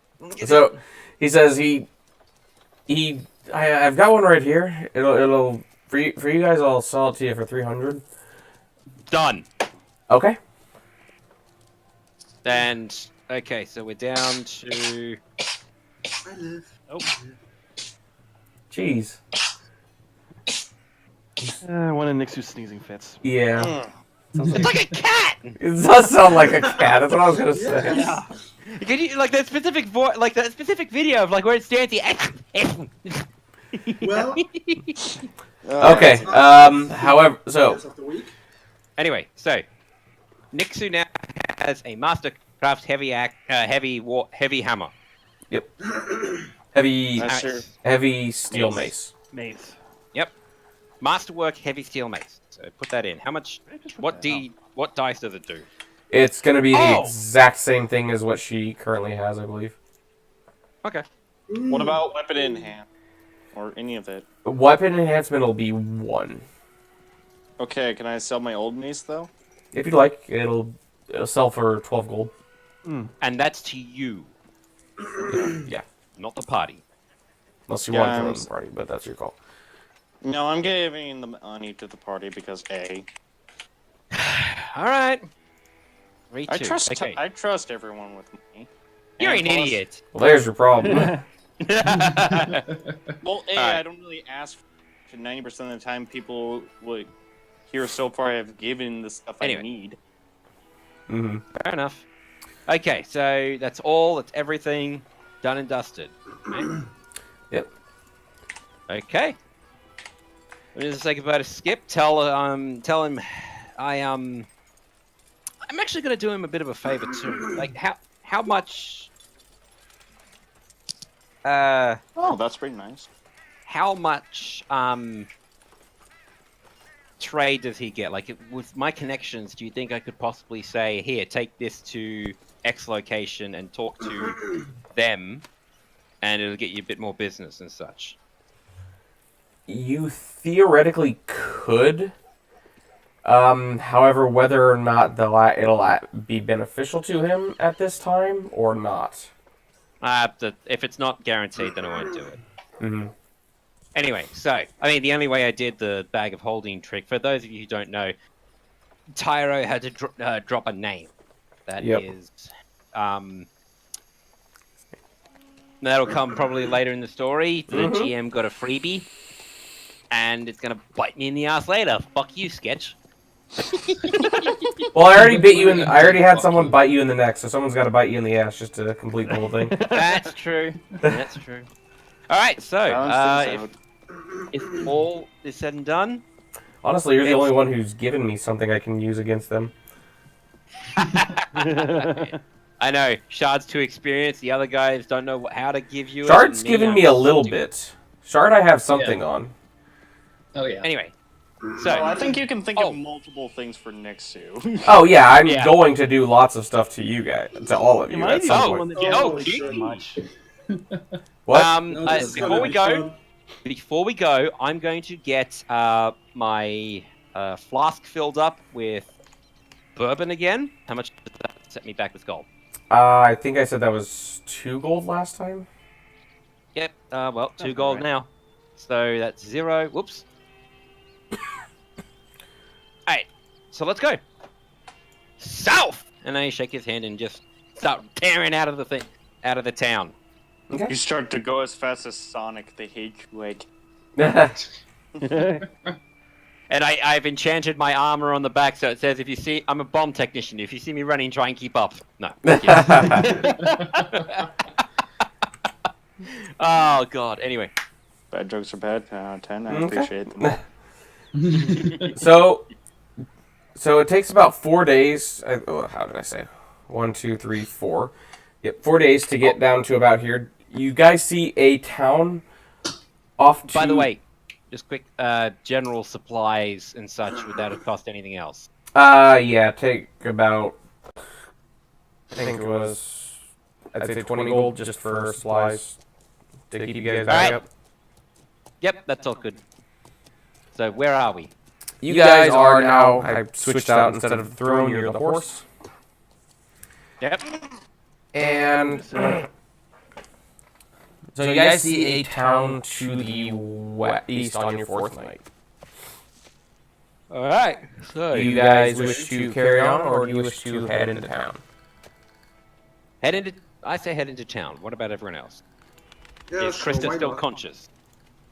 So, he says I've got one right here. It'll for you guys, I'll sell it to you for 300. Done. Okay. And okay, so we're down to. I live. Oh, Jeez. One of Nixu's sneezing fits. Yeah. it's like a cat. It does sound like a cat. That's what I was gonna say. Yeah. Can you like that specific like that specific video of like where it stands? Well, Okay. However, so of the week. Anyway, so Nixu now has a Mastercraft heavy hammer. yep. Heavy That's your- heavy steel mace. Mace. Yep. Masterwork heavy steel mace. So put that in. How much? What dice does it do? It's gonna be the Oh! exact same thing as what she currently has, I believe. Okay. What about weapon in hand? Or any of it? Weapon enhancement will be 1. Okay, can I sell my old mace though? If you'd like, it'll sell for 12 gold. And that's to you, Yeah. not the party. Unless you want to join Guys. the party, but that's your call. No, I'm giving the money to the party because A. All right. Me too. I trust Okay. I trust everyone with money. You're And an plus- idiot. Well, there's your problem. Well, A, Alright. I don't really ask for 90% of the time people would here so far have given the stuff Anyway. I need. hmm Fair enough. Okay, so that's all. That's everything done and dusted. Right? Yep. Okay. Let me just say goodbye to Skip. Tell him I'm actually gonna do him a bit of a favor too. Like how much Oh, that's pretty nice. how much trade does he get? Like with my connections, do you think I could possibly say, here, take this to X location and talk to them, and it'll get you a bit more business and such? You theoretically could. However, whether or not it'll be beneficial to him at this time or not. If it's not guaranteed, then I won't do it. Mm-hmm. Anyway, so, I mean, the only way I did the bag of holding trick, for those of you who don't know, Tyro had to drop a name. That Yep. is, that'll come probably later in the story. The Mhm. GM got a freebie, and it's gonna bite me in the ass later. Fuck you, Sketch. Well, I already bit you in. I already had someone bite you in the neck, so someone's got to bite you in the ass just to complete the whole thing. That's true. That's true. Alright, so, Balance things if all is said and done, Honestly, you're the only one who's given me something I can use against them. I know. Shard's too experienced. The other guys don't know how to give you Shard's it. giving me a little bit. Shard, I have something on. Oh yeah. Anyway, So I so think you can think Oh. of multiple things for Nixu. Oh yeah, I'm Yeah. going to do lots of stuff to you guys, to all of you Am I at the some only point. one that Oh, gets geez. so much? What? No, this is before gonna we be go, fun. I'm going to get my flask filled up with bourbon again. How much does that set me back with gold? I think I said that was 2 gold last time. Yep. Well, 2 That's gold alright. now. So that's 0. Whoops. Alright. So let's go. South! And then he shake his hand and just start tearing out of the thing, out of the town. You start to go as fast as Sonic the Hedgehog. And I've enchanted my armor on the back, so it says if you see, I'm a bomb technician. If you see me running, try and keep up. No. Oh god. Anyway. Bad jokes are bad. 10 out of 10. I Okay. appreciate them all. So it takes about 4 days. How did I say? 1, 2, 3, 4. Yep, 4 days to get down to about here. You guys see a town off to... By the way, just quick, general supplies and such without it cost anything else. Yeah, take about... I think it was... I'd say 20 gold just for supplies to keep you guys Alright. up. Yep, that's all good. So where are we? You guys are now... I switched out instead of the throne, you're the horse. Yep. And... So you guys see a town to the east on your 4th night. Alright. So Do you guys wish to carry on, or do you wish to head into town? I say head into town. What about everyone else? Yeah, Is sure, Krista why still not? conscious?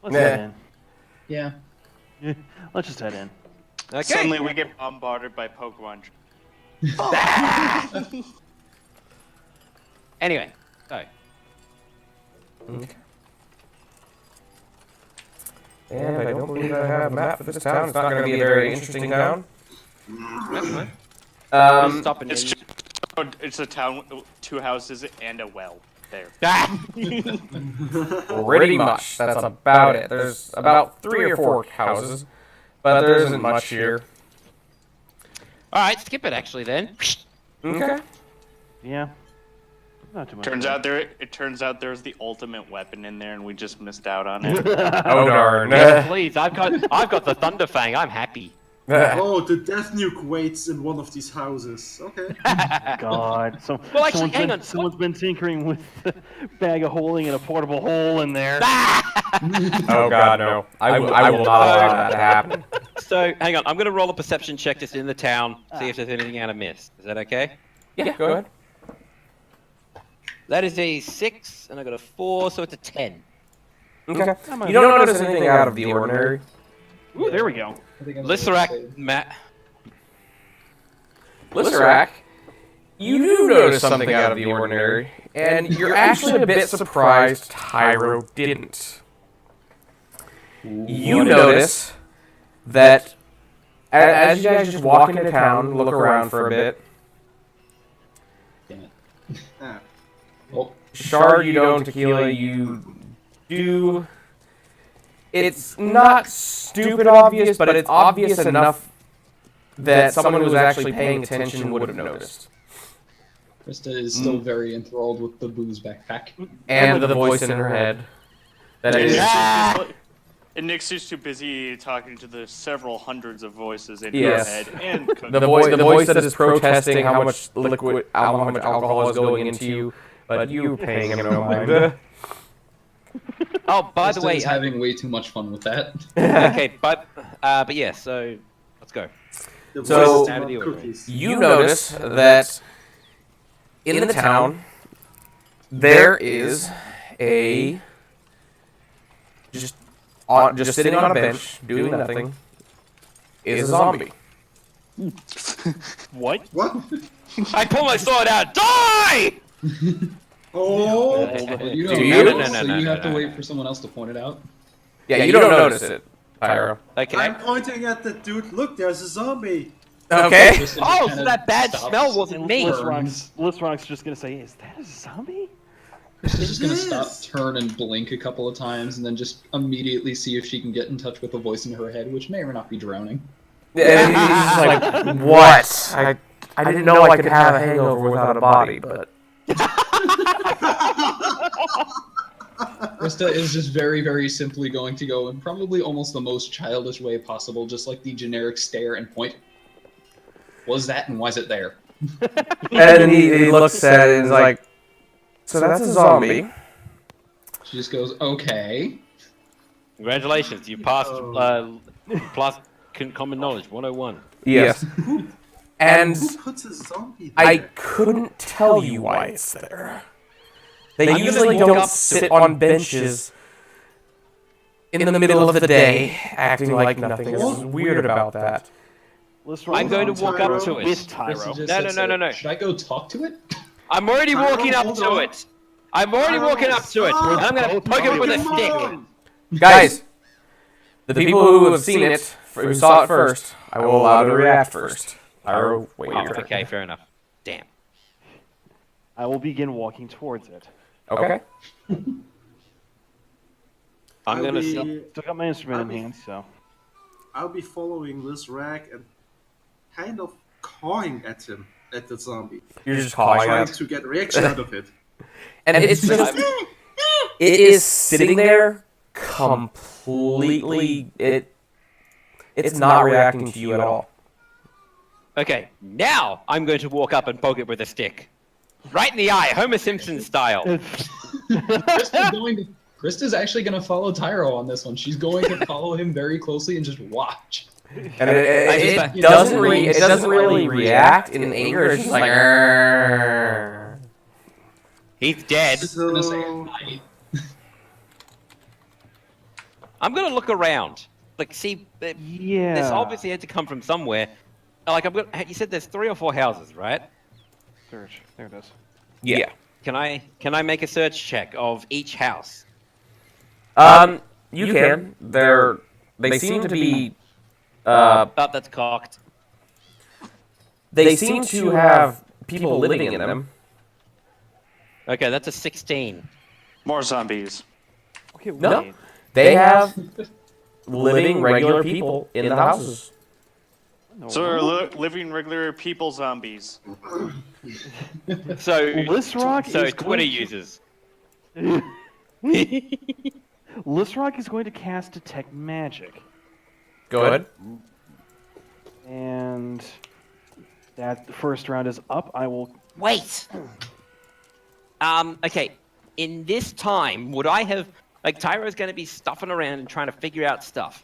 Let's Yeah. head Yeah. in. Let's just head in. Okay. Suddenly we get bombarded by Pokemon. Anyway, so And I don't believe I have a map for this town. It's not going to be a very interesting town. that's fine. Stop and It's just, it's a town with 2 houses and a well. There. Pretty much. That's about it. There's about 3 or 4 houses, but there isn't much here. Alright, skip it actually then. Okay. Yeah. Not too much. Turns out there's the ultimate weapon in there, and we just missed out on it. Oh darn. Yes, please. I've got the Thunder Fang. I'm happy. Oh, the death nuke waits in one of these houses. Okay. God. So, Well, actually, someone's hang been, on. Someone's been tinkering with the bag of holding and a portable hole in there. Oh god, no. I will not allow that to happen. So, hang on. I'm going to roll a perception check just in the town, see if there's anything out of miss. Is that okay? Yeah, go ahead. That is a 6, and I got a 4, so it's a 10. Okay. You don't notice anything out of the ordinary. Ooh, there we go. I think I'm Lissarak, Matt. Lissarak, you do notice something out of the ordinary, and you're actually a bit surprised Tyro didn't. You notice that as you guys just walk into town, look around for a bit, Damn it. Ah. Oh, Shard, you don't, Tequila, you do. It's not stupid obvious, but it's obvious enough that someone who's actually paying attention would have noticed. Krista is still very enthralled with the booze backpack. And the voice in her head. That And is. Nixie's too busy talking to the several hundreds of voices in Yes. her head and The voice that is protesting how much liquid, how much alcohol is going into you, but you paying him no mind. Oh, by the Krista way, is having way too much fun with that. okay, but yeah, so let's go. The So- voices Out of the love ordinary. cookies. You notice that in the town there is a just sitting on a bench doing nothing is a zombie. What? What? I pull my sword out. Die! Oh! You don't Do you? notice, No, so no, you no, have to no. wait for someone else to point it out. Yeah, you don't notice it, Pyro. Okay. I'm pointing at the dude. Look, there's a zombie. Okay. Kristen Oh, kind so of that bad stops. smell wasn't me. Listron's just gonna say, "Is that a zombie?" Kristen's just It gonna is. stop, turn, and blink a couple of times, and then just immediately see if she can get in touch with the voice in her head, which may or not be droning. And he's just like, what? I didn't know I could have a hangover without a body, but... Krista is just very, very simply going to go in probably almost the most childish way possible, just like the generic stare and point. What is that, and why is it there? And then he looks at it and is like, so that's a zombie. She just goes, okay. Congratulations, you passed Oh. plus common knowledge 101. Yes. And Who puts a zombie there? I couldn't tell you why it's there. They I'm usually gonna walk don't up to sit on benches in the middle of the day, acting like nothing is weird about that. Listron, I'm going to walk up to with it. Tyro. Krista just No, says, no. Should I go talk to it? I'm already Tyro, walking up hold to on. it. I'm already walking up to it. And I'm going to poke it with a stick. Guys, the people who have seen it, who saw it first, I will allow to react first. Tyro, wait Oh, your turn. okay, fair enough. Damn. I will begin walking towards it. Okay. I'm going to see. Still got my instrument in hand, so. I'll be following this rack and kind of cawing at him, at the zombie. You're just calling Trying it. to get a reaction out of it. And it's just... It is sitting there completely... It's not reacting to you at all. Okay, now I'm going to walk up and poke it with a stick. Right in the eye, Homer Simpson style. Krista's actually going to follow Tyro on this one. She's going to follow him very closely and just watch. And it doesn't really react in anger. It's just like... "Arrgh." He's dead. I'm gonna say, So, "Hi." I'm going to look around. Like, see, Yeah. this obviously had to come from somewhere. Like, you said there's 3 or 4 houses, right? Search. There it is. Yeah. Can I make a search check of each house? You can. They seem to be... Oh, that's cocked. They seem to have people living in them. Okay, that's a 16. More zombies. Okay, No. wait. They have living regular people in the houses. No. So they're living regular people zombies. So, Lysrock so is Twitter going users. Lysrock is going to cast Detect Magic. Go ahead. And that the first round is up. I will... Wait. Okay. In this time, would I have like Tyro's going to be stuffing around and trying to figure out stuff?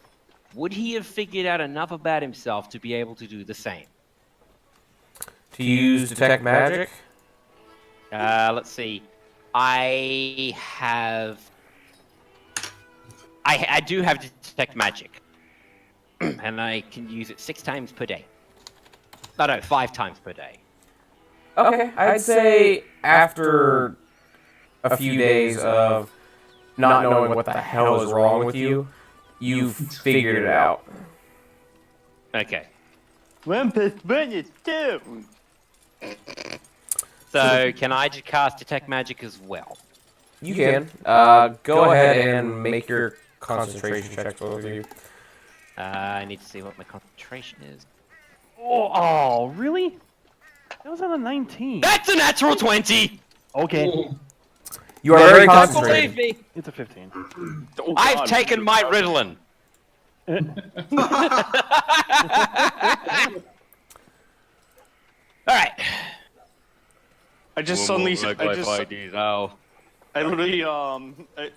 Would he have figured out enough about himself to be able to do the same? To use Detect Magic? Let's see. I do have Detect Magic. And I can use it 6 times per day. No, 5 times per day. Okay, I'd say after a few days of not knowing what the hell is wrong with you, you've figured it out. Okay. 1 + 1 is 2. So, can I just cast Detect Magic as well? You can. Go ahead and make your concentration checks, both of you. I need to see what my concentration is. Oh, really? That was on a 19. That's a natural 20! Okay, Ooh. You are very Don't concentrated. believe me! it's a 15. Oh, I've God. taken my Ritalin. Alright. I just suddenly, Oh. I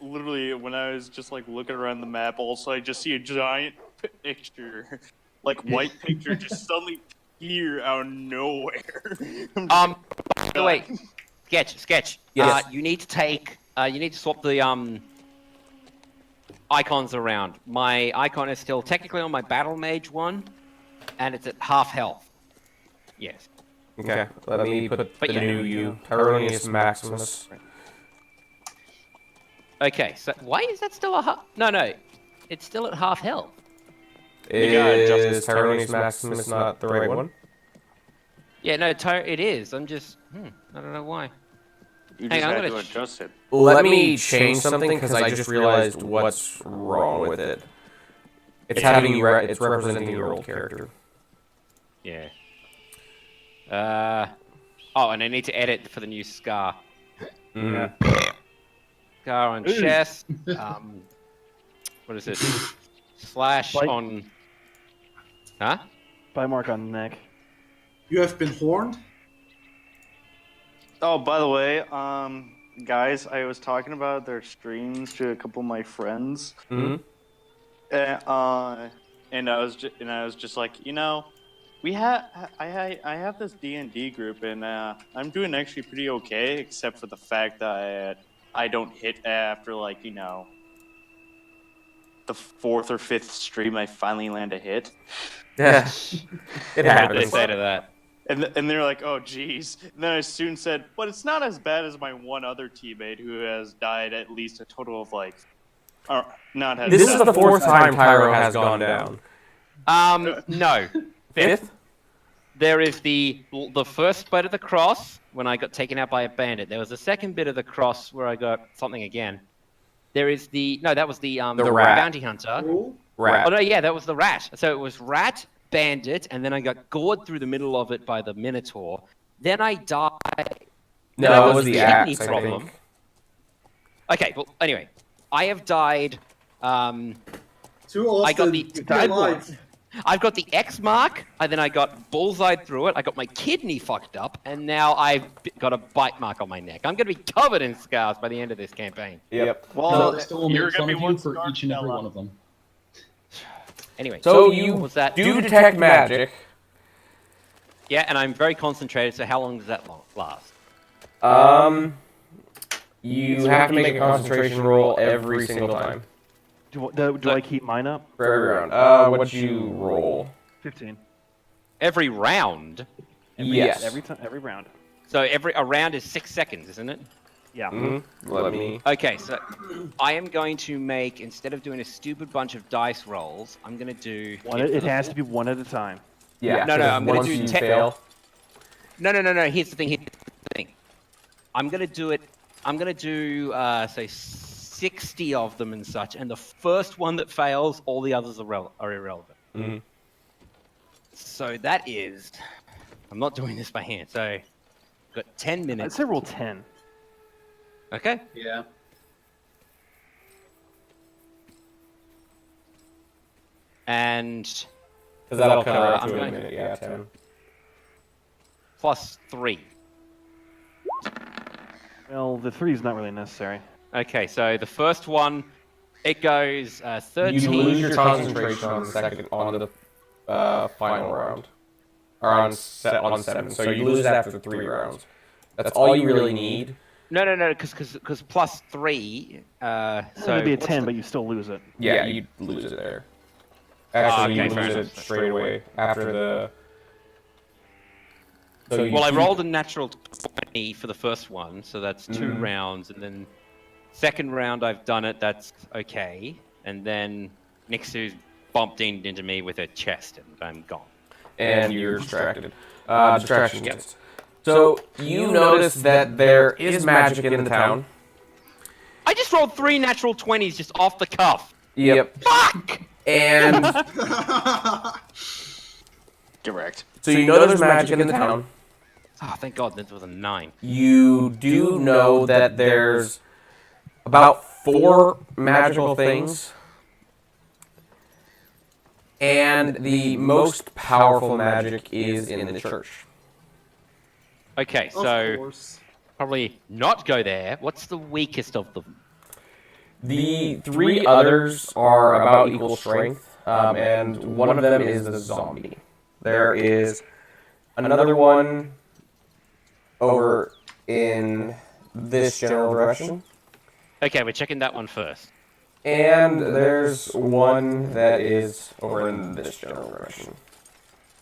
literally, when I was just like looking around the map, also I just see a giant picture, like white picture, just suddenly appear out of nowhere. By the way, sketch. Yes. You need to swap the icons around. My icon is still technically on my battle mage one, and it's at half health. Yes. Okay, let me put But the yeah. new you. Tyronius Maximus. Okay, so why is that still a half? No, it's still at half health. Is Tyronius Maximus not the right one? Yeah, no, it is. I'm just. I don't know why. You Hang just on, I'm had to gonna adjust it. Let me change something because I just realized what's wrong with it. It's having you. It's representing your old character. Yeah. Oh, and I need to edit for the new scar. Mm. Scar on chest. What is it? Slash Like- on. Huh? Bite mark on the neck. You have been horned? Oh, by the way, guys, I was talking about their streams to a couple of my friends, Mm-hmm. and I was just like, I have this D&D group, and I'm doing actually pretty okay, except for the fact that I don't hit after the fourth or fifth stream. I finally land a hit, Yeah, it What did they happens. say to that? and they're like, oh geez. And then I soon said, but it's not as bad as my one other teammate who has died at least a total of not has. This is died. the fourth time Tyro has gone down. No. Fifth? There is the first bit of the cross when I got taken out by a bandit. There was a second bit of the cross where I got something again. There is that was the rat. bounty hunter. Oh, Rat. Oh no, yeah, that was the rat. So it was rat, bandit, and then I got gored through the middle of it by the minotaur. Then I died. No, I it was got the a axe, kidney I problem. think. Okay, well, anyway, I have died. too often. I got the- to be died alive. I've got the X mark, and then I got bullseyed through it. I got my kidney fucked up, and now I've got a bite mark on my neck. I'm going to be covered in scars by the end of this campaign. Yep. Well, No, still you're make gonna fun be of you one for star each and every fella. one of them. Anyway, So what you was that? do detect magic. Yeah, and I'm very concentrated, so how long does that last? You have to make a concentration roll every single time Do I keep mine up? for every round. What'd you roll? 15. Every round? Yes. Every round. So a round is 6 seconds, isn't it? Yeah. Mm-hmm. Let me. Okay, so I am going to make, instead of doing a stupid bunch of dice rolls, I'm going to do... It has to be one at a time. Yeah. No, because I'm gonna once do you 10 fail. No. Here's the thing. I'm gonna do it. I'm gonna do say 60 of them and such, and the first one that fails, all the others are irrelevant. Mm-hmm. So that is. I'm not doing this by hand. So, got 10 I'd minutes. say roll 10. Okay. Yeah. And Because that'll come right I'm to a going- minute. Yeah, 10. plus 3. Well, the 3 is not really necessary. Okay, so the first one, it goes 13. You lose your concentration on the final round, or on 7. So you lose it after 3 rounds. That's all you really need. No, because plus 3. So It'd be a what's 10, the- but you still lose it. Yeah, you lose it there. Actually, okay, you fair lose enough. it straight away after the. So you Well, I rolled a natural 20 for the first one, so that's 2 rounds, and then second round I've done it, that's okay, and then Nixu's bumped into me with her chest, and I'm gone. and you're distracted. Distraction gets. So you notice that there is magic in the town. I just rolled 3 natural 20s just off the cuff. Yep. Fuck! And Correct. so you know there's magic in the town. Oh, thank God, this was a 9. You do know that there's about 4 magical things. And the most powerful magic is in the church. Okay, of so course. probably not go there. What's the weakest of them? The 3 others are about equal strength, and one of them is a zombie. There is another one over in this general direction, Okay, we're checking that one first. and there's one that is over in this general direction.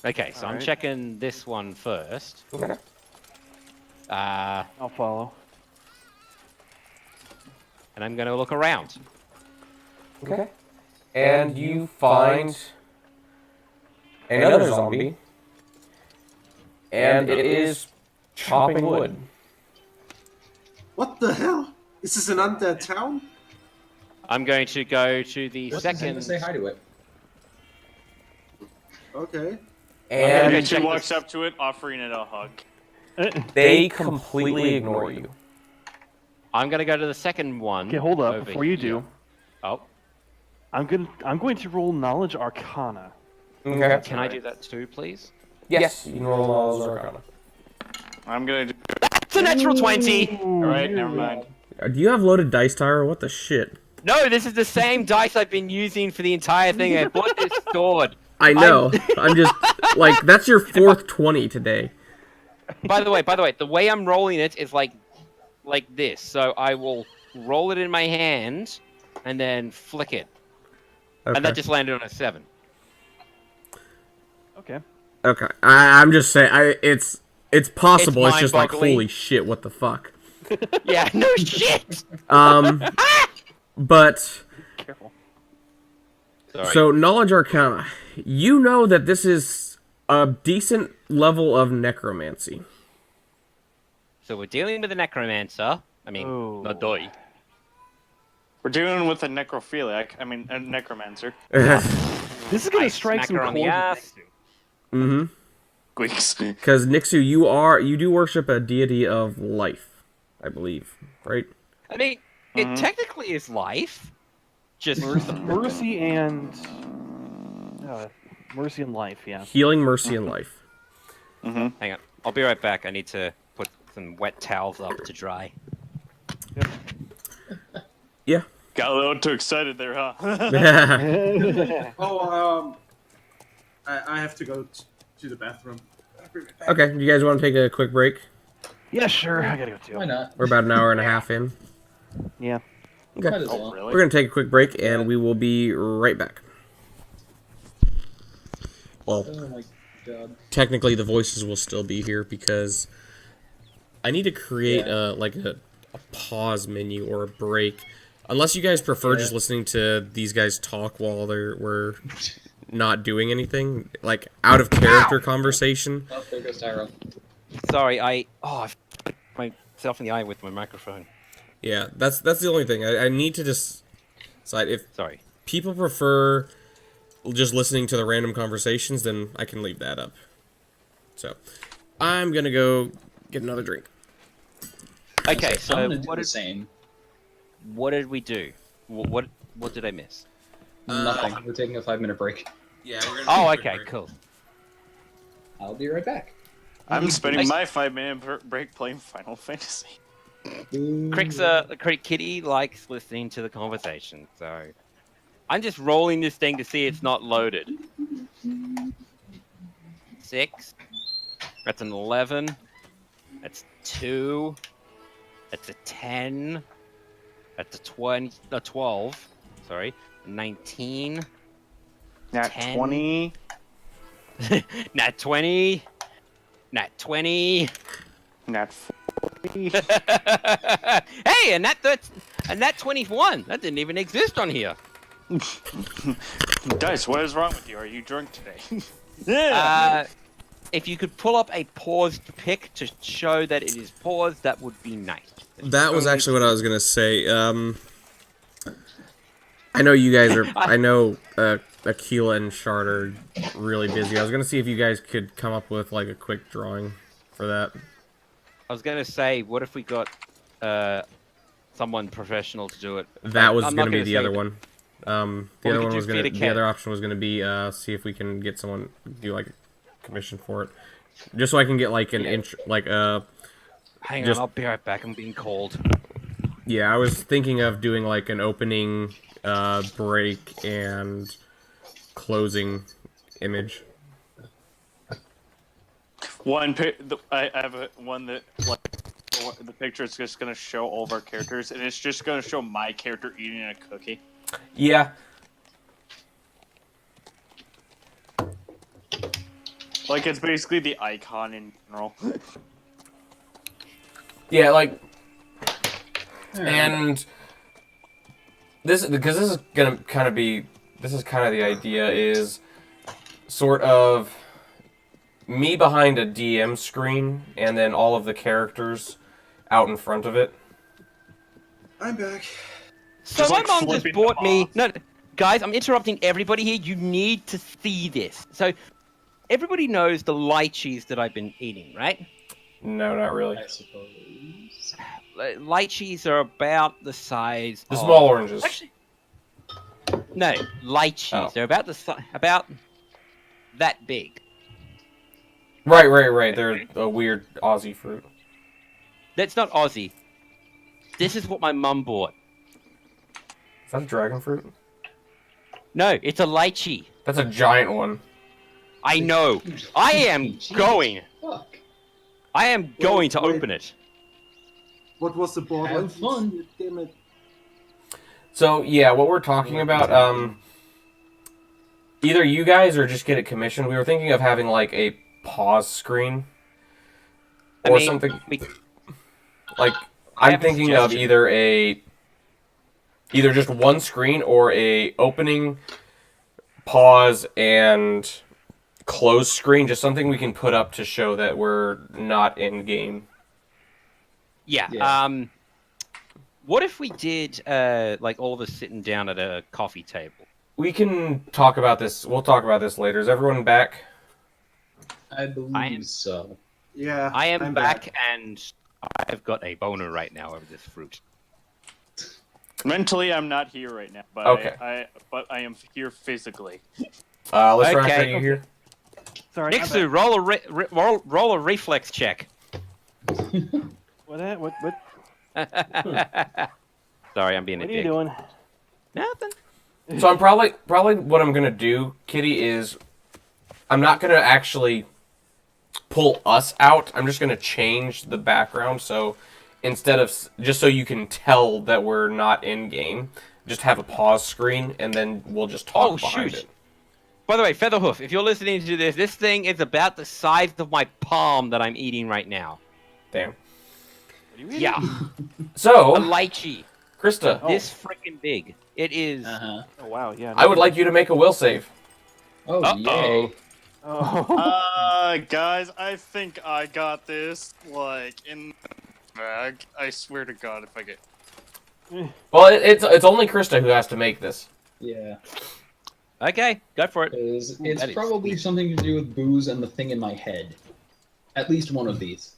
Okay, so I'm Alright. checking this one first. Okay. I'll follow. And I'm going to look around. Okay. And you find another zombie, and it is chopping wood. What the hell? Is this an undead town? I'm going to go to the What's his name second. to say hi to it? Okay. And Okay, Pikachu check walks this. up to it, offering it a hug. they completely ignore you. I'm going to go to the second one. Okay, hold up. over Before you here. do, Oh, I'm going to roll Knowledge Arcana. Okay. can I do that too, please? Yes, you can roll Knowledge Arcana. I'm gonna do. It's a natural 20! Alright, never mind. Do you have loaded dice, Tyra? What the shit? No, this is the same dice I've been using for the entire thing. I bought this sword. I know. I'm just like that's your fourth 20 today. By the way, the way I'm rolling it is like this. So I will roll it in my hand and then flick it. Okay. And that just landed on a 7. Okay. Okay. I'm just saying. It's possible. It's just like mind-boggling. holy shit. What the fuck? Yeah, no shit! But Careful. Sorry. so knowledge arcana. You know that this is a decent level of necromancy. So we're dealing with a necromancer. I mean, Oh. not doi. We're dealing with a necrophiliac. I mean, a necromancer. This is going I to strike smack some her on the chords. ass. Mm-hmm. Squeaks. Because Nixu, you do worship a deity of life, I believe, right? I mean, it technically is life. Just Mercy and mercy and life. Yeah. Healing, mercy, and life. hang on. I'll be right back. I need to put some wet towels up to dry. Yeah. Got a little too excited there, huh? Oh, I have to go to the bathroom. I'll be right back. Okay. You guys want to take a quick break? Yeah, sure. I gotta go too. Why not? We're about an hour and a half in. Yeah. Okay. Might as Oh, well. really? We're gonna take a quick break, and we will be right back. Well, Oh my god. technically, the voices will still be here because I need to create Yeah. a pause menu or a break. Unless you guys prefer just listening to these guys talk while we're not doing anything, like out of character conversation. Oh, there goes Tyra. Sorry, I put myself in the eye with my microphone. Yeah, that's the only thing. I need to just decide if Sorry. people prefer just listening to the random conversations, then I can leave that up. So, I'm gonna go get another drink. Okay, I'm so gonna do the same. what did we do? What did I miss? Nothing. We're taking a 5-minute break. Yeah, we're Oh, okay, cool. I'll be right back. I'm spending my 5-minute break playing Final Fantasy. Crick Kitty likes listening to the conversation, so I'm just rolling this thing to see it's not loaded. 6. That's an 11. That's 2. That's a 10. That's a 12. Sorry, 19. Nat 10. 20. Nat 20. Nat 20. Nat 40. Hey, and that 21. That didn't even exist on here. Dice, what is wrong with you? Are you drunk today? Yeah. If you could pull up a paused pic to show that it is paused, that would be nice. That was actually what I was gonna say. I know you guys are. I know Akila and Shard are really busy. I was gonna see if you guys could come up with like a quick drawing for that. I was going to say, what if we got someone professional to do it? That was I'm not gonna be gonna the say other that- one. The Or we other could one do was gonna. Feed a The Cat. other option was gonna be see if we can get someone do like a commission for it, just so I can get like an inch, like Hang just- on, I'll be right back. I'm being called. Yeah, I was thinking of doing like an opening, break, and closing image. I have one that like the picture is just gonna show all of our characters, and it's just gonna show my character eating a cookie. Yeah. Like it's basically the icon in general. Yeah, like, and this, because this is gonna kind of be, this is kind of the idea is, sort of me behind a DM screen, and then all of the characters out in front of it. I'm back. So Just, my like, mom just flipping bought them me. off. No, guys, I'm interrupting everybody here. You need to see this. So everybody knows the lychees that I've been eating, right? No, not really. I suppose. Lychees are about the size. The of... small oranges. Actually, no, lychees. Oh. They're about about that big. Right. They're a weird Aussie fruit. That's not Aussie. This is what my mum bought. Is that a dragon fruit? No, it's a lychee. That's a giant one. I know. I am Jeez. going. Fuck. I am going to wait. open it. What was the board? Have fun. Damn it. So, yeah, what we're talking about, either you guys or just get it commissioned. We were thinking of having, like, a pause screen. I Or mean, something. we- Like, I I'm have a thinking of suggestion. either just one screen or a opening, pause, and close screen. Just something we can put up to show that we're not in game. Yeah. Yeah. What if we did like all of us sitting down at a coffee table? We can talk about this. We'll talk about this later. Is everyone back? I believe I am- so. Yeah. I am I'm back, and I've got a boner right now over this fruit. Mentally, I'm not here right now, but Okay. but I am here physically. Let's Okay. are you here? Sorry. I'm Nixu, roll a reflex check. back. What Sorry, I'm being a are you dick. doing? Nothing. So I'm probably what I'm gonna do, Kitty, is I'm not gonna actually pull us out. I'm just gonna change the background. So instead of just so you can tell that we're not in game, just have a pause screen, and then we'll just talk Oh, behind shoot. it. By the way, Featherhoof, if you're listening to this thing is about the size of my palm that I'm eating right now. Damn. Yeah, So, a lychee. Krista, This freaking big. It is. Uh-huh. Oh wow, yeah. I would like you to make a will save. Oh, Uh-oh. yay. Oh. Guys, I think I got this, like, in the bag. I swear to God, if I get... Well, it's only Krista who has to make this. Yeah. Okay, go for it. It's that is probably sweet. something to do with booze and the thing in my head. At least one of these.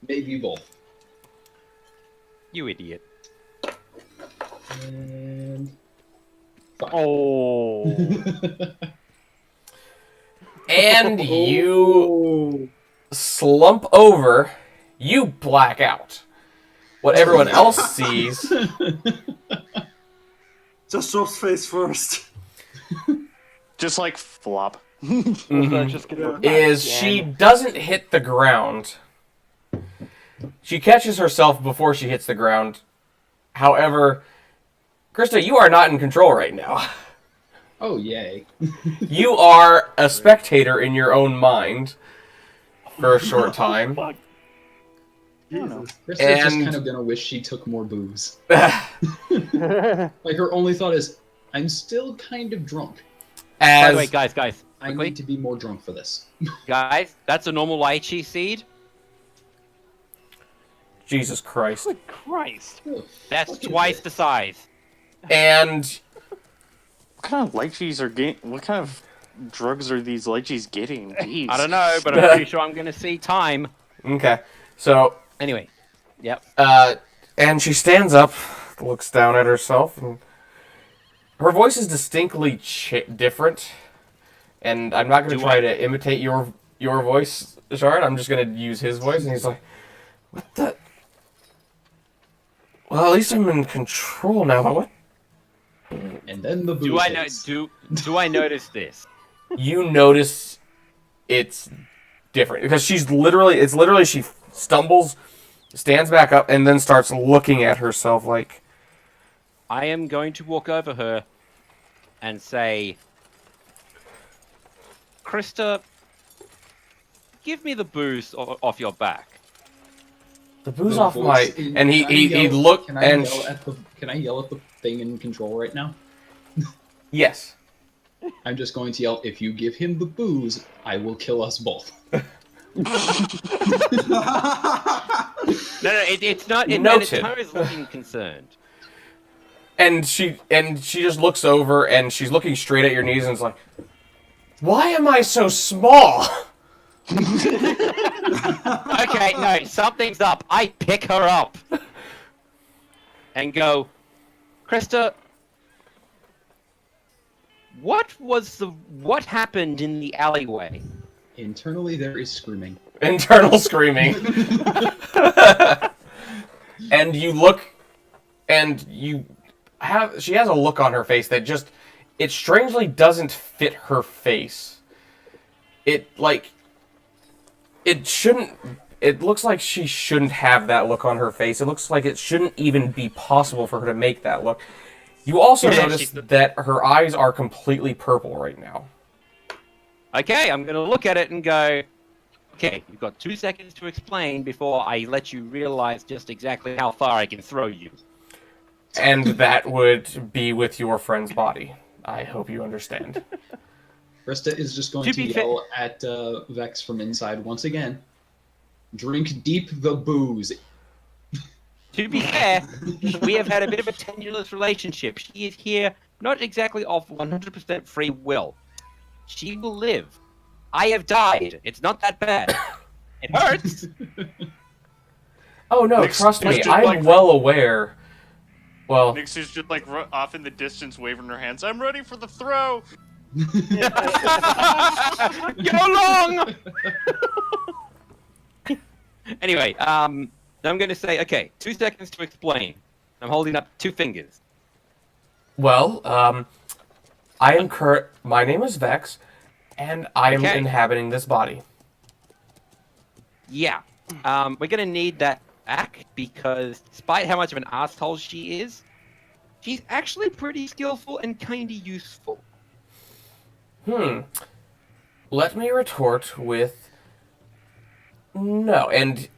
Maybe both. You idiot. And... Fine. Oh. And you slump over, you black out. What everyone else sees Just Rob's face first. Just, like, flop. Just gonna is she doesn't hit the ground. She catches herself before she hits the ground. However, Krista, you are not in control right now. Oh, yay. You are a spectator in your own mind for a short time. Fuck. Jesus. Krista's just And- kind of gonna wish she took more booze. As Like, her only thought is, I'm still kind of drunk. By the way, guys, I quickly, need to be more drunk for this. guys, that's a normal lychee seed. Jesus Christ. Good Christ. Oh, That's fuck is twice it? the size. And What kind of lychees are getting... What kind of drugs are these lychees getting? Jeez. I don't know, but I'm pretty sure I'm gonna see time. okay, so Anyway, yep. and she stands up, looks down at herself, and her voice is distinctly different. And I'm not going to try to imitate your voice, Shard. I'm just going to use his voice. And he's like, "What the? Well, at least I'm in control now. But what? And then the booze Do I know? hits. Do I notice this? You notice it's different because it's literally she stumbles, stands back up, and then starts looking at herself like, I am going to walk over her and say, Krista, give me the booze off your back. the booze The off my. voice in- And he Can I looked yell and at the Can I yell at the thing in control right now? yes. I'm just going to yell, if you give him the booze, I will kill us both. No, it's not. Noted. Tyro's looking concerned. And she just looks over and she's looking straight at your knees and is like, "Why am I so small?" Okay, no, something's up. I pick her up and go, Krista, what happened in the alleyway? Internally, there is screaming. Internal screaming. And you look, and she has a look on her face that just, it strangely doesn't fit her face. It looks like she shouldn't have that look on her face. It looks like it shouldn't even be possible for her to make that look. You also notice that her eyes are completely purple right now. Okay, I'm going to look at it and go, okay, you've got 2 seconds to explain before I let you realize just exactly how far I can throw you. And that would be with your friend's body. I hope you understand. Krista is just going to yell at Vex from inside once again. Drink deep the booze. To be fair, we have had a bit of a tenuous relationship. She is here not exactly of 100% free will. She will live. I have died. It's not that bad. It hurts. Oh no, trust me, I'm well aware. Well, Nixie's just like off in the distance waving her hands. I'm ready for the throw! Go long! Anyway, I'm going to say, okay, 2 seconds to explain. I'm holding up 2 fingers. well, my name is Vex, and I am inhabiting this body. Yeah. We're going to need that back because despite how much of an asshole she is, she's actually pretty skillful and kind of useful. Let me retort with no. And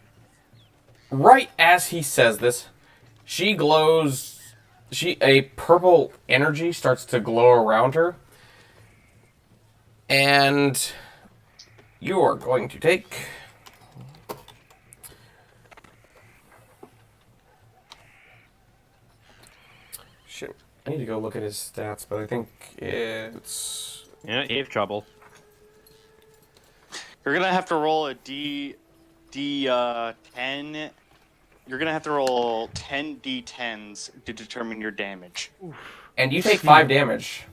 right as he says this, she glows. A purple energy starts to glow around her. And you are going to take shit. I need to go look at his stats, but I think it's Yeah, you have trouble. You're gonna have to roll a D10. You're gonna have to roll 10 D10s to determine your damage. and you take 5 damage.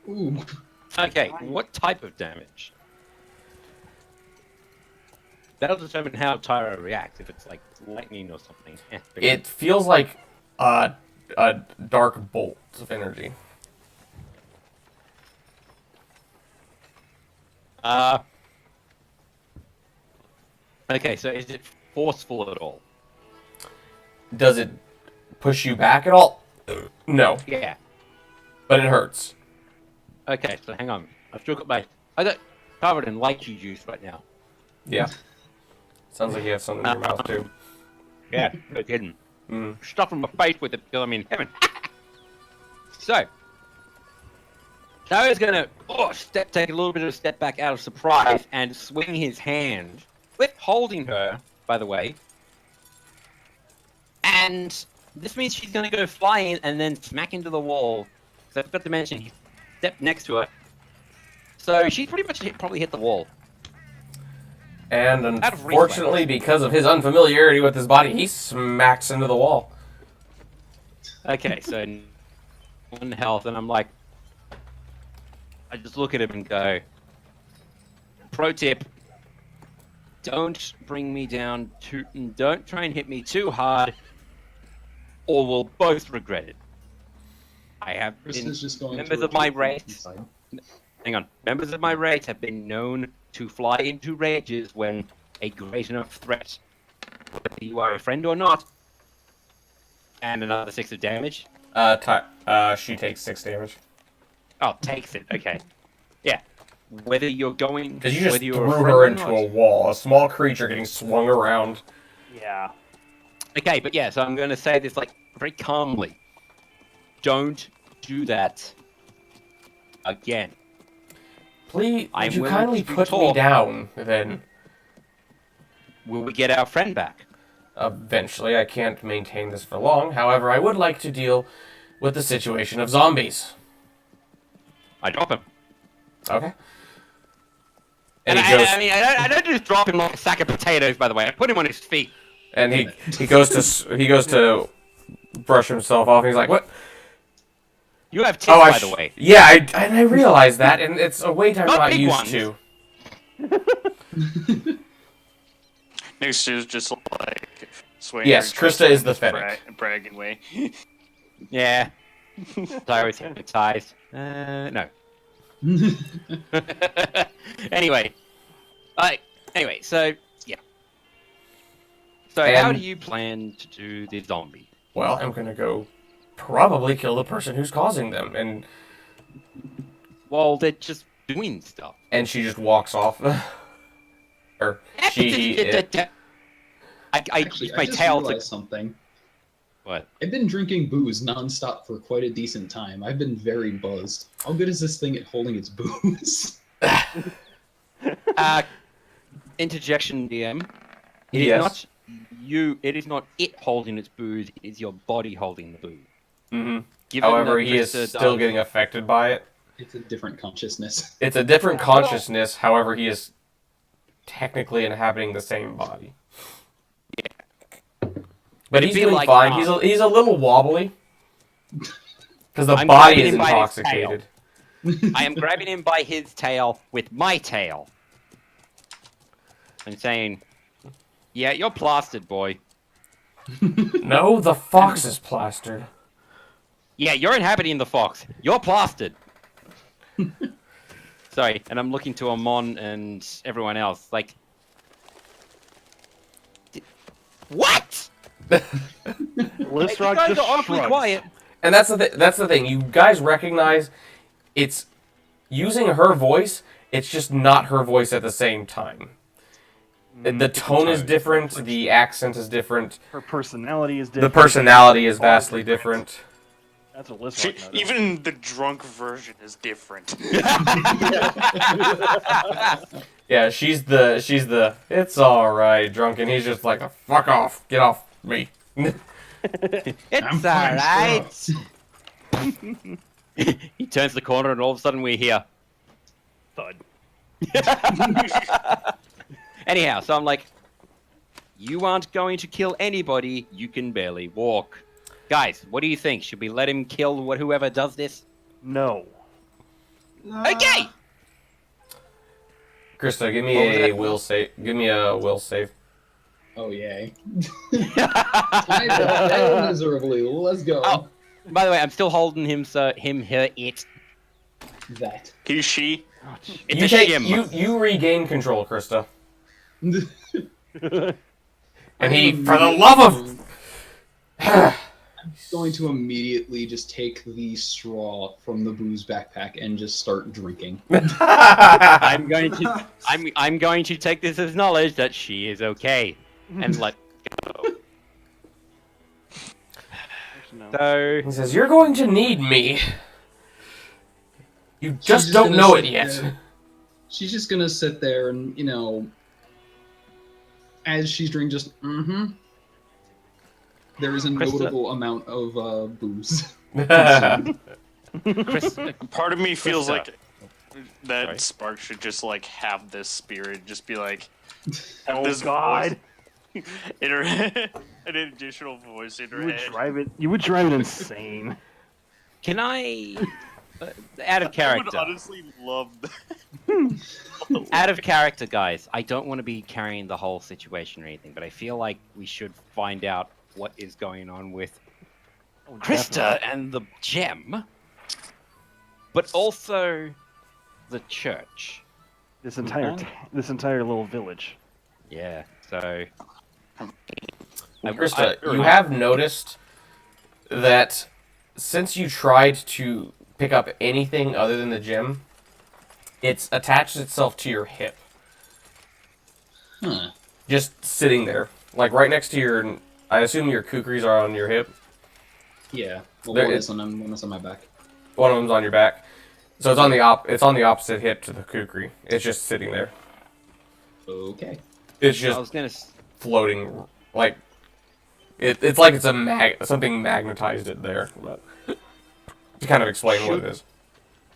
Ooh. Okay, what type of damage? That'll determine how Tyro reacts, if it's like lightning or something. It feels like a dark bolt of energy. Okay, so is it forceful at all? Does it push you back at all? No, Yeah. but it hurts. Okay, so hang on. I've still got I got covered in lychee juice right now. Yeah. Sounds like you have something in your mouth too. Yeah, no kidding. Mm. Stuffing my face with it because I'm in heaven. So, Tyro's gonna take a little bit of a step back out of surprise and swing his hand, with holding her, by the way. And this means she's gonna go flying and then smack into the wall. So I forgot to mention he stepped next to her. So she pretty much probably hit the wall. And unfortunately, because of his unfamiliarity with his body, he smacks into the wall. Okay, so 1 health, and I'm like, I just look at him and go, pro tip, don't bring me down don't try and hit me too hard, or we'll both regret it. I have been, members of my race, members of my race have been known to fly into rages when a great enough threat, whether you are a friend or not, and another 6 of damage. She takes 6 damage. Oh, takes it. Okay. Yeah. Whether you're going, Because you just whether you're threw a friend her or into not. a wall, a small creature getting swung around. Yeah. Okay, but yeah, so I'm going to say this like very calmly. Don't do that. again. Please, I'm would you willing kindly to put me talk. down, then? Will we get our friend back? Eventually, I can't maintain this for long. However, I would like to deal with the situation of zombies. I drop him. Okay. And And he goes, I don't just drop him like a sack of potatoes, by the way. I put him on his feet. and he goes to brush himself off. And he's like, "What? You have tits, Oh, by the way. yeah, I realize that, and it's a weight I'm Not not big used ones. to." Next is just like swaying. Yes, her Krista is the just fennec. bragging way. Yeah. I was hypnotized. No. Anyway. Anyway, so, yeah. So, how And- do you plan to do the zombie? Well, I'm gonna go probably kill the person who's causing them, Well, they're just doing stuff. and she just walks off. Or she. I Actually, use my I just tail realized to... something. What? I've been drinking booze nonstop for quite a decent time. I've been very buzzed. How good is this thing at holding its booze? Interjection, DM. It Yes. is not you. It is not it holding its booze. It is your body holding the booze. hmm Given However, that he is Krista still does- getting affected by it. It's a different consciousness. It's a different consciousness. However, he is technically inhabiting the same body. But It'd he's be doing like, fine. He's a little wobbly because the I'm body grabbing is him by his intoxicated. I am grabbing him by his tail with my tail. I'm saying, yeah, you're plastered, boy. No, the fox is plastered. Yeah, you're inhabiting the fox. You're plastered. Sorry, and I'm looking to Amon and everyone else. Like, what? Lysrock You guys just are awfully shrugs. quiet. And that's the thing. You guys recognize it's using her voice. It's just not her voice at the same time. The tone is different. The accent is different. Her personality is The different. personality is vastly different. That's what She, Lysrock noticed. even the drunk version is different. Yeah, she's the it's all right drunk, and he's just like, fuck off, get off me. It's fine, alright. He turns the corner and all of a sudden we're here. Thud. Anyhow, so I'm like, you aren't going to kill anybody, you can barely walk. Guys, what do you think? Should we let him kill whoever does this? No. Okay! Krista, give me What was a that? will save. Give me a will save. Oh yay! I failed miserably. Let's go. Oh. By the way, I'm still holding him, so him, her, it. That. He, she. It's You a take shim. you regain control, Krista. And I'm he, for the love of, going to immediately just take the straw from the booze backpack and just start drinking. I'm going to I'm going to take this as knowledge that she is okay. And let go. No. So he says, "You're going to need me. You She's just don't gonna know sit it yet." there- She's just gonna sit there and, as she's drinking, just There is a Krista- notable amount of booze. Chris, Part of me feels Krista. like that Sorry. Spark should just like have this spirit, just be like, Oh this God! voice in her head, an additional voice in her You would head. drive it. You would drive it insane. can I out of I would character. honestly love that. Out of character, guys. I don't want to be carrying the whole situation or anything, but I feel like we should find out what is going on with Oh, Krista and the gem, but also the church. This entire this entire little village. Yeah. So. Krista, you have noticed that since you tried to pick up anything other than the gem, it's attached itself to your hip. Huh. Just sitting there. Like right next to your... I assume your kukris are on your hip. Yeah. Well, There one is- is on my back. One of them's on your back. So it's on the opposite hip to the kukri. It's just sitting there. Okay. It's I was just gonna. floating, like it's like it's something magnetized it there. But to kind of explain what it is.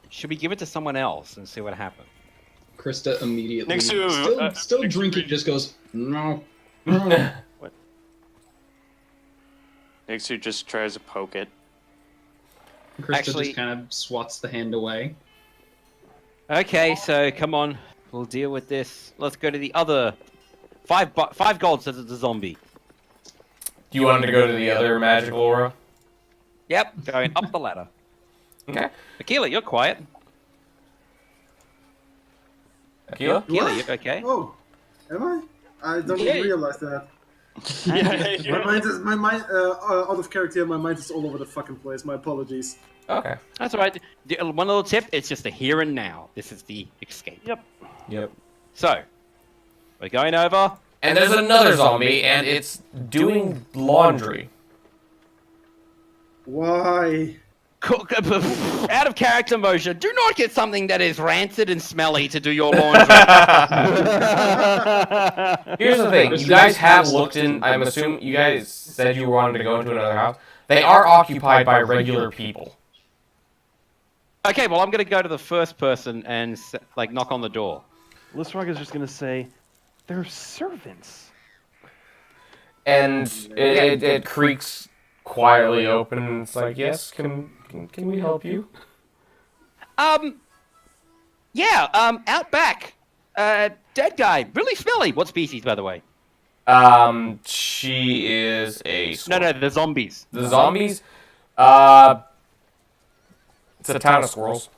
Should we give it to someone else and see what happens? Krista immediately, Next to, still next to drinking, me. just goes, no. Nixu just tries to poke it. Krista Actually- just kind of swats the hand away. Okay, so come on, we'll deal with this. Let's go to the other five gold says it's a zombie. Do you want him to go to the other magical aura? Yep, going up the ladder. Okay. Akila, you're quiet. Akila? Akila, you okay? Oh, am I? I don't Yeah. even realize that. Yeah, My mind, out of character. My mind is all over the fucking place. My apologies. Okay. That's all right. One little tip: it's just the here and now. This is the escape. Yep. So, we're going over. And there's another zombie, and it's doing laundry. Why? Out of character motion. Do not get something that is rancid and smelly to do your laundry. Here's the thing, you guys have looked in, I'm assuming you guys said you wanted to go into another house. They are occupied by regular people. Okay, well, I'm gonna go to the first person and like knock on the door. Lisrog is just gonna say, they're servants. And it creaks quietly open, and it's like, yes, can we help you? Yeah, out back. Dead guy, really smelly. What species, by the way? She is a... No, the zombies. The zombies? It's a town of squirrels.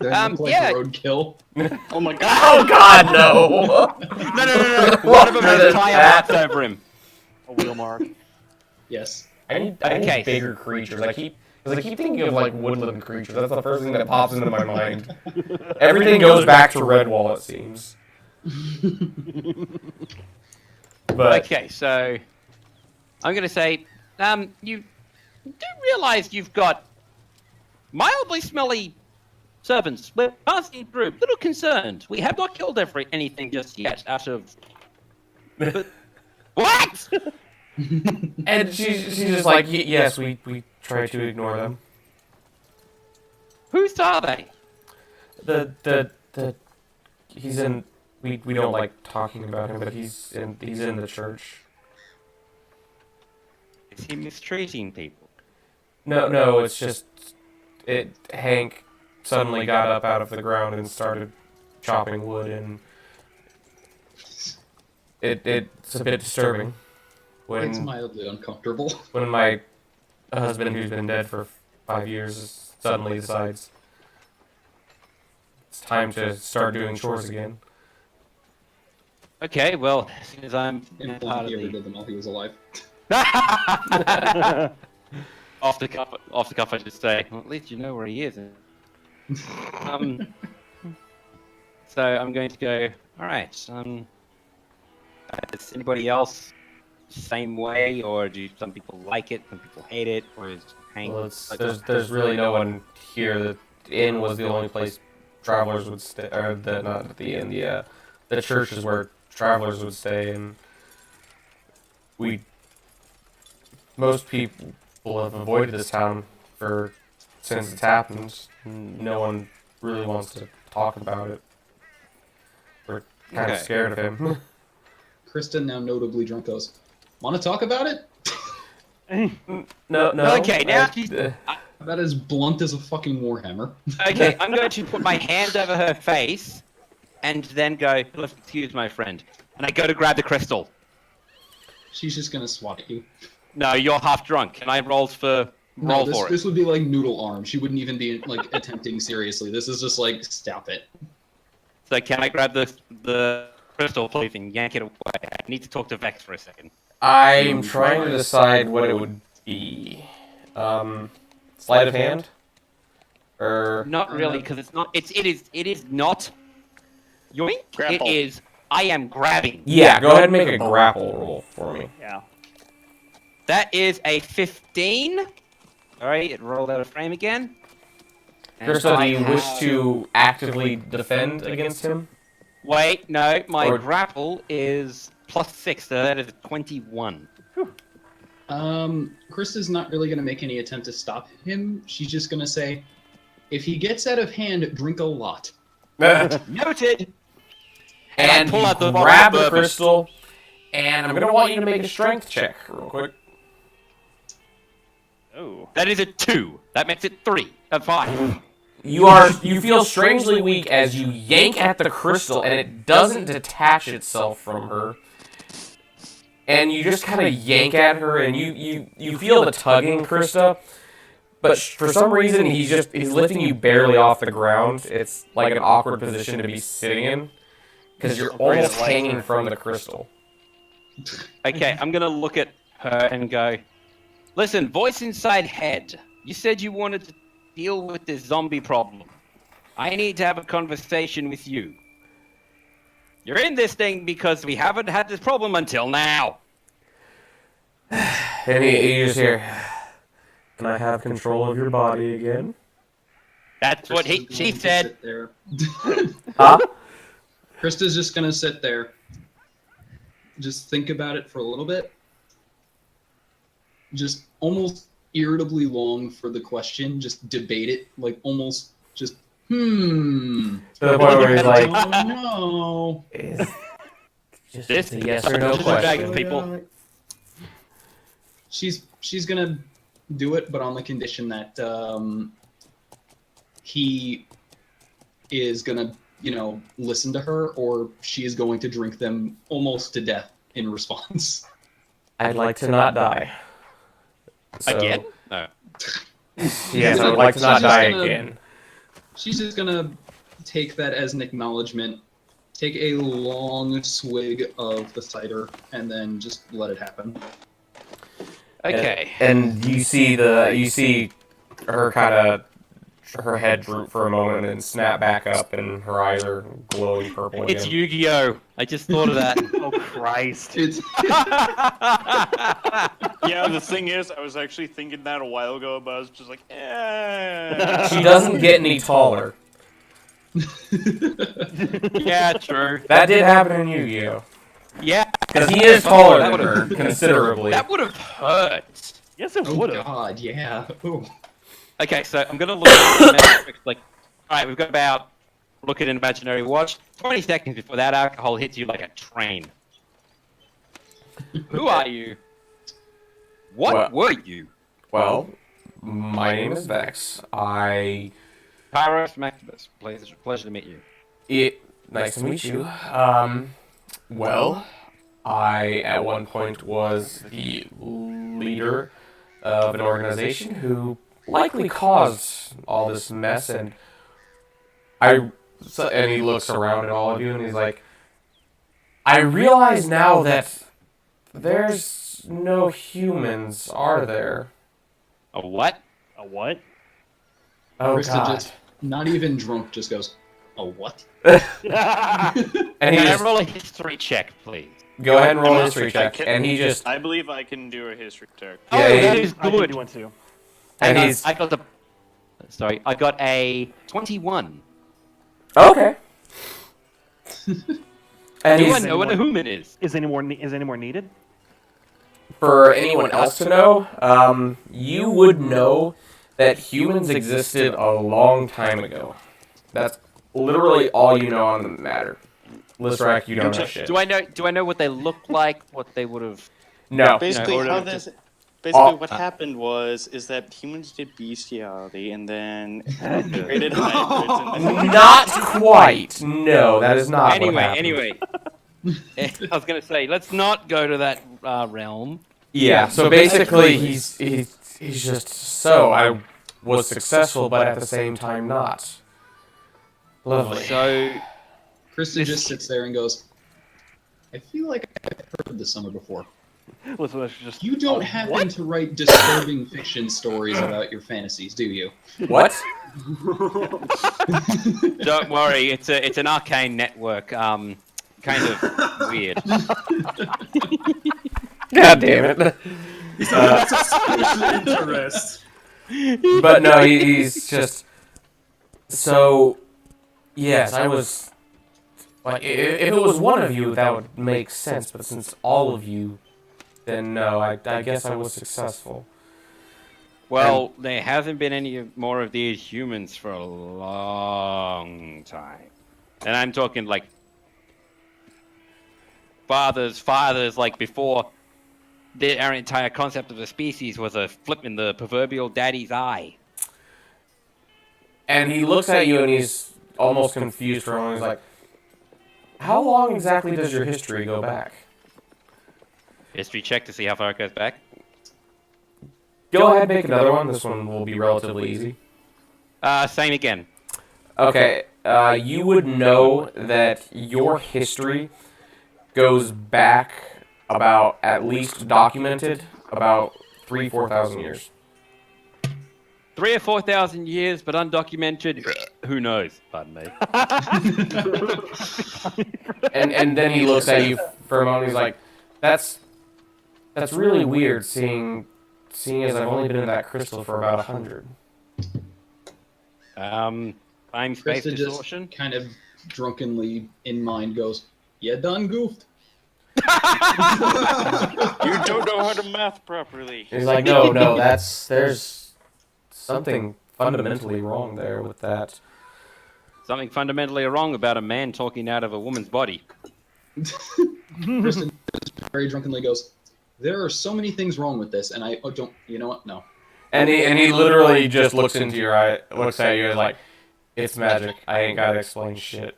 That looked like yeah. roadkill. Oh my god. Oh god, no! No. One of them has tire marks over him. A wheel mark. Yes. I need Okay. bigger creatures. I keep thinking of like woodland creatures. That's the first thing that pops into my mind. Everything goes back to Redwall, it seems. But Okay, so I'm gonna say, you do realize you've got mildly smelly servants. We're passing through. Little concerned. We have not killed anything just yet. Out of but, what? and she's just like, yes, we try to ignore them. Whose are they? The he's in. We don't like talking about him, but he's in the church. Is he mistreating people? No, it's just Hank suddenly got up out of the ground and started chopping wood, and it's a bit disturbing It's when mildly uncomfortable. my husband, who's been dead for 5 years, suddenly decides it's time to start doing chores again. Okay, well, as soon as I'm And part he of ever the did them while he was alive. off the cuff, I should say. Well, at least you know where he is. So I'm going to go. All right. Is anybody else same way, or do some people like it, some people hate it, or is Hank? Well, there's really no one here. The inn was the only place travelers would stay, or not the inn. The church is where travelers would stay, and most people have avoided this town since it's happened. No one really wants to talk about it. We're kind of Okay. scared of him. Kristen, now notably drunk, goes, want to talk about it? No. Okay, now she's- That is blunt as a fucking warhammer. Okay, I'm going to put my hand over her face, and then go. "Let's excuse my friend," and I go to grab the crystal. She's just gonna swat at you. No, you're half drunk, and I rolled for No, for it. this would be like noodle arm. She wouldn't even be like attempting seriously. This is just like, stop it. So can I grab the crystal, please, and yank it away? I need to talk to Vex for a second. I'm trying to decide what it would be. Sleight of hand? Or Not really, because it's not. It is not. Yoink! Grapple. It is. I am grabbing. yeah, go ahead and make a grapple roll for me. Yeah. That is a 15. Sorry, it rolled out of frame again. And Krista, do I you wish have- to actively defend against him? Wait, no, my Or- grapple is +6, so that is a 21. Krista's not really gonna make any attempt to stop him. She's just gonna say, if he gets out of hand, drink a lot. Noted! And I pull you out the grab bottle the of crystal, and I'm gonna want you to make a strength check real quick. Oh. That is a 2. That makes it 3. 5. You feel strangely weak as you yank at the crystal, and it doesn't detach itself from her. And you just kind of yank at her, and you feel the tugging, Krista. But for some reason, he's lifting you barely off the ground. It's like an awkward position to be sitting in, because you're almost hanging from the crystal. Okay, I'm gonna look at her and go, listen, voice inside head. You said you wanted to deal with this zombie problem. I need to have a conversation with you. You're in this thing because we haven't had this problem until now. And you just hear, "Can I have control of your body again?" That's what Krista's she going to said. sit there. Huh? Krista's just gonna sit there. Just think about it for a little bit. Just almost irritably long for the question. Just debate it, like almost just To the point where he's like, oh no. "Is just This a yes or no just a bag question?" of people. She's gonna do it, but on the condition that he is gonna, listen to her, or she is going to drink them almost to death in response. I'd like to not die. So- Again? No. Yes, I would like to not She's just die gonna- again. She's just gonna take that as an acknowledgement, take a long swig of the cider, and then just let it happen. Okay. And you see her kind of her head droop for a moment and snap back up, and her eyes are glowing purple It's again. Yu-Gi-Oh! I just thought of that. Oh Christ! It's Yeah, the thing is, I was actually thinking that a while ago, but I was just like, eh. She doesn't get any taller. Yeah, true. That did happen in Yu-Gi-Oh! Yeah. Because he is taller That than her, would've- considerably. That would have hurt. Yes, it oh would have. god, yeah. Oh. Okay, so I'm gonna look at the metrics. Like, all right, we've got about look at an imaginary watch. 20 seconds before that alcohol hits you like a train. Who are you? What were you? Well, my name is Vex. Pyros Maximus. Pleasure to meet you. Nice to meet you. Well, I at one point was the leader of an organization who likely caused all this mess, and and he looks around at all of you and he's like, I realize now that there's no humans, are there? A what? A what? Oh Krista god. just, not even drunk, just goes, oh, what? And he Can I just, roll a history check, please? go ahead and roll a history I check, can- and he just, I believe I can do a history check. Oh, Yeah, that he- is I can good. do one too. and Hang on, he's, I got the. Sorry, I got a 21. okay. And Do I he's, know what a human is? Is any more needed? for anyone else to know, you would know that humans existed a long time ago. That's literally all you know on the matter. Listrak, you don't know shit. Do I know what they look like? What they would have? No. Basically, or how just- this. Basically, Oh. what happened is that humans did bestiality and then created hybrids. And then Not quite. No, that is not what happened. Anyway. I was gonna say, let's not go to that realm. Yeah, so basically he's just so I was successful but at the same time not. Lovely. So Krista just sits there and goes, I feel like I've heard this somewhere before. Let's just. You don't happen to write disturbing fiction stories about your fantasies, do you? What? don't worry, it's an arcane network. Kind of weird. God damn it. That's a special interest. But no, he's just so. Yes, I was. Like, if it was one of you, that would make sense. But since all of you, then no. I guess I was successful. Well, there hasn't been any more of these humans for a long time. And I'm talking like fathers, like before our entire concept of the species was a flip in the proverbial daddy's eye. And he looks at you and he's almost confused for a moment. He's like, how long exactly does your history go back? History check to see how far it goes back. Go ahead, make another one. This one will be relatively easy. Same again. Okay, you would know that your history goes back about, at least documented, about 4,000 years. 3,000 or 4,000 years, but undocumented. Who knows? Pardon me. And then he looks at you for a moment. He's like, "That's really weird. Seeing as I've only been in that crystal for about 100." Time space Krista distortion. just kind of drunkenly in mind goes, "You done goofed." You don't know how to math properly. He's like, "No, there's something fundamentally wrong there with that." Something fundamentally wrong about a man talking out of a woman's body. Kristen just very drunkenly goes, "There are so many things wrong with this, and I don't. You know what? No." And he literally just looks into your eye, looks at you, and like, "It's magic. I ain't gotta explain shit."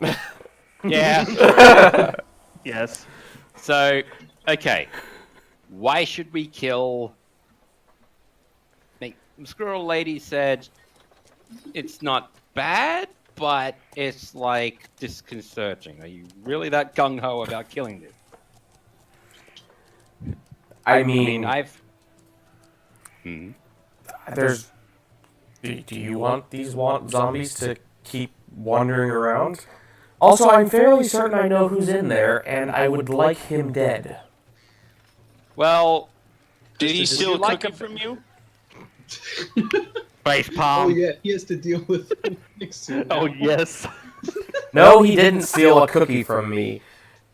Yeah. Yes. So, okay. Why should we kill... Squirrel Lady said it's not bad, but it's, like, disconcerting. Are you really that gung-ho about killing this? I mean, I've... there's. Do you want these zombies to keep wandering around? Also, I'm fairly certain I know who's in there, and I would like him dead. Well... Did he steal a like cookie a- from you? Face Oh palm. yeah, he has to deal with. Oh yes. No, he didn't steal a cookie from me.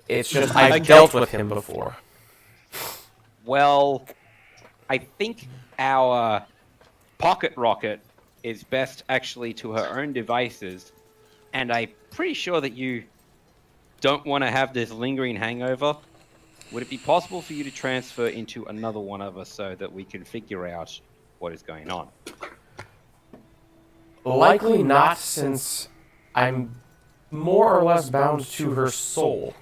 It's just I've dealt with him before. Well, I think our pocket rocket is best actually to her own devices, and I'm pretty sure that you don't want to have this lingering hangover. Would it be possible for you to transfer into another one of us so that we can figure out what is going on? Likely not, since I'm more or less bound to her soul.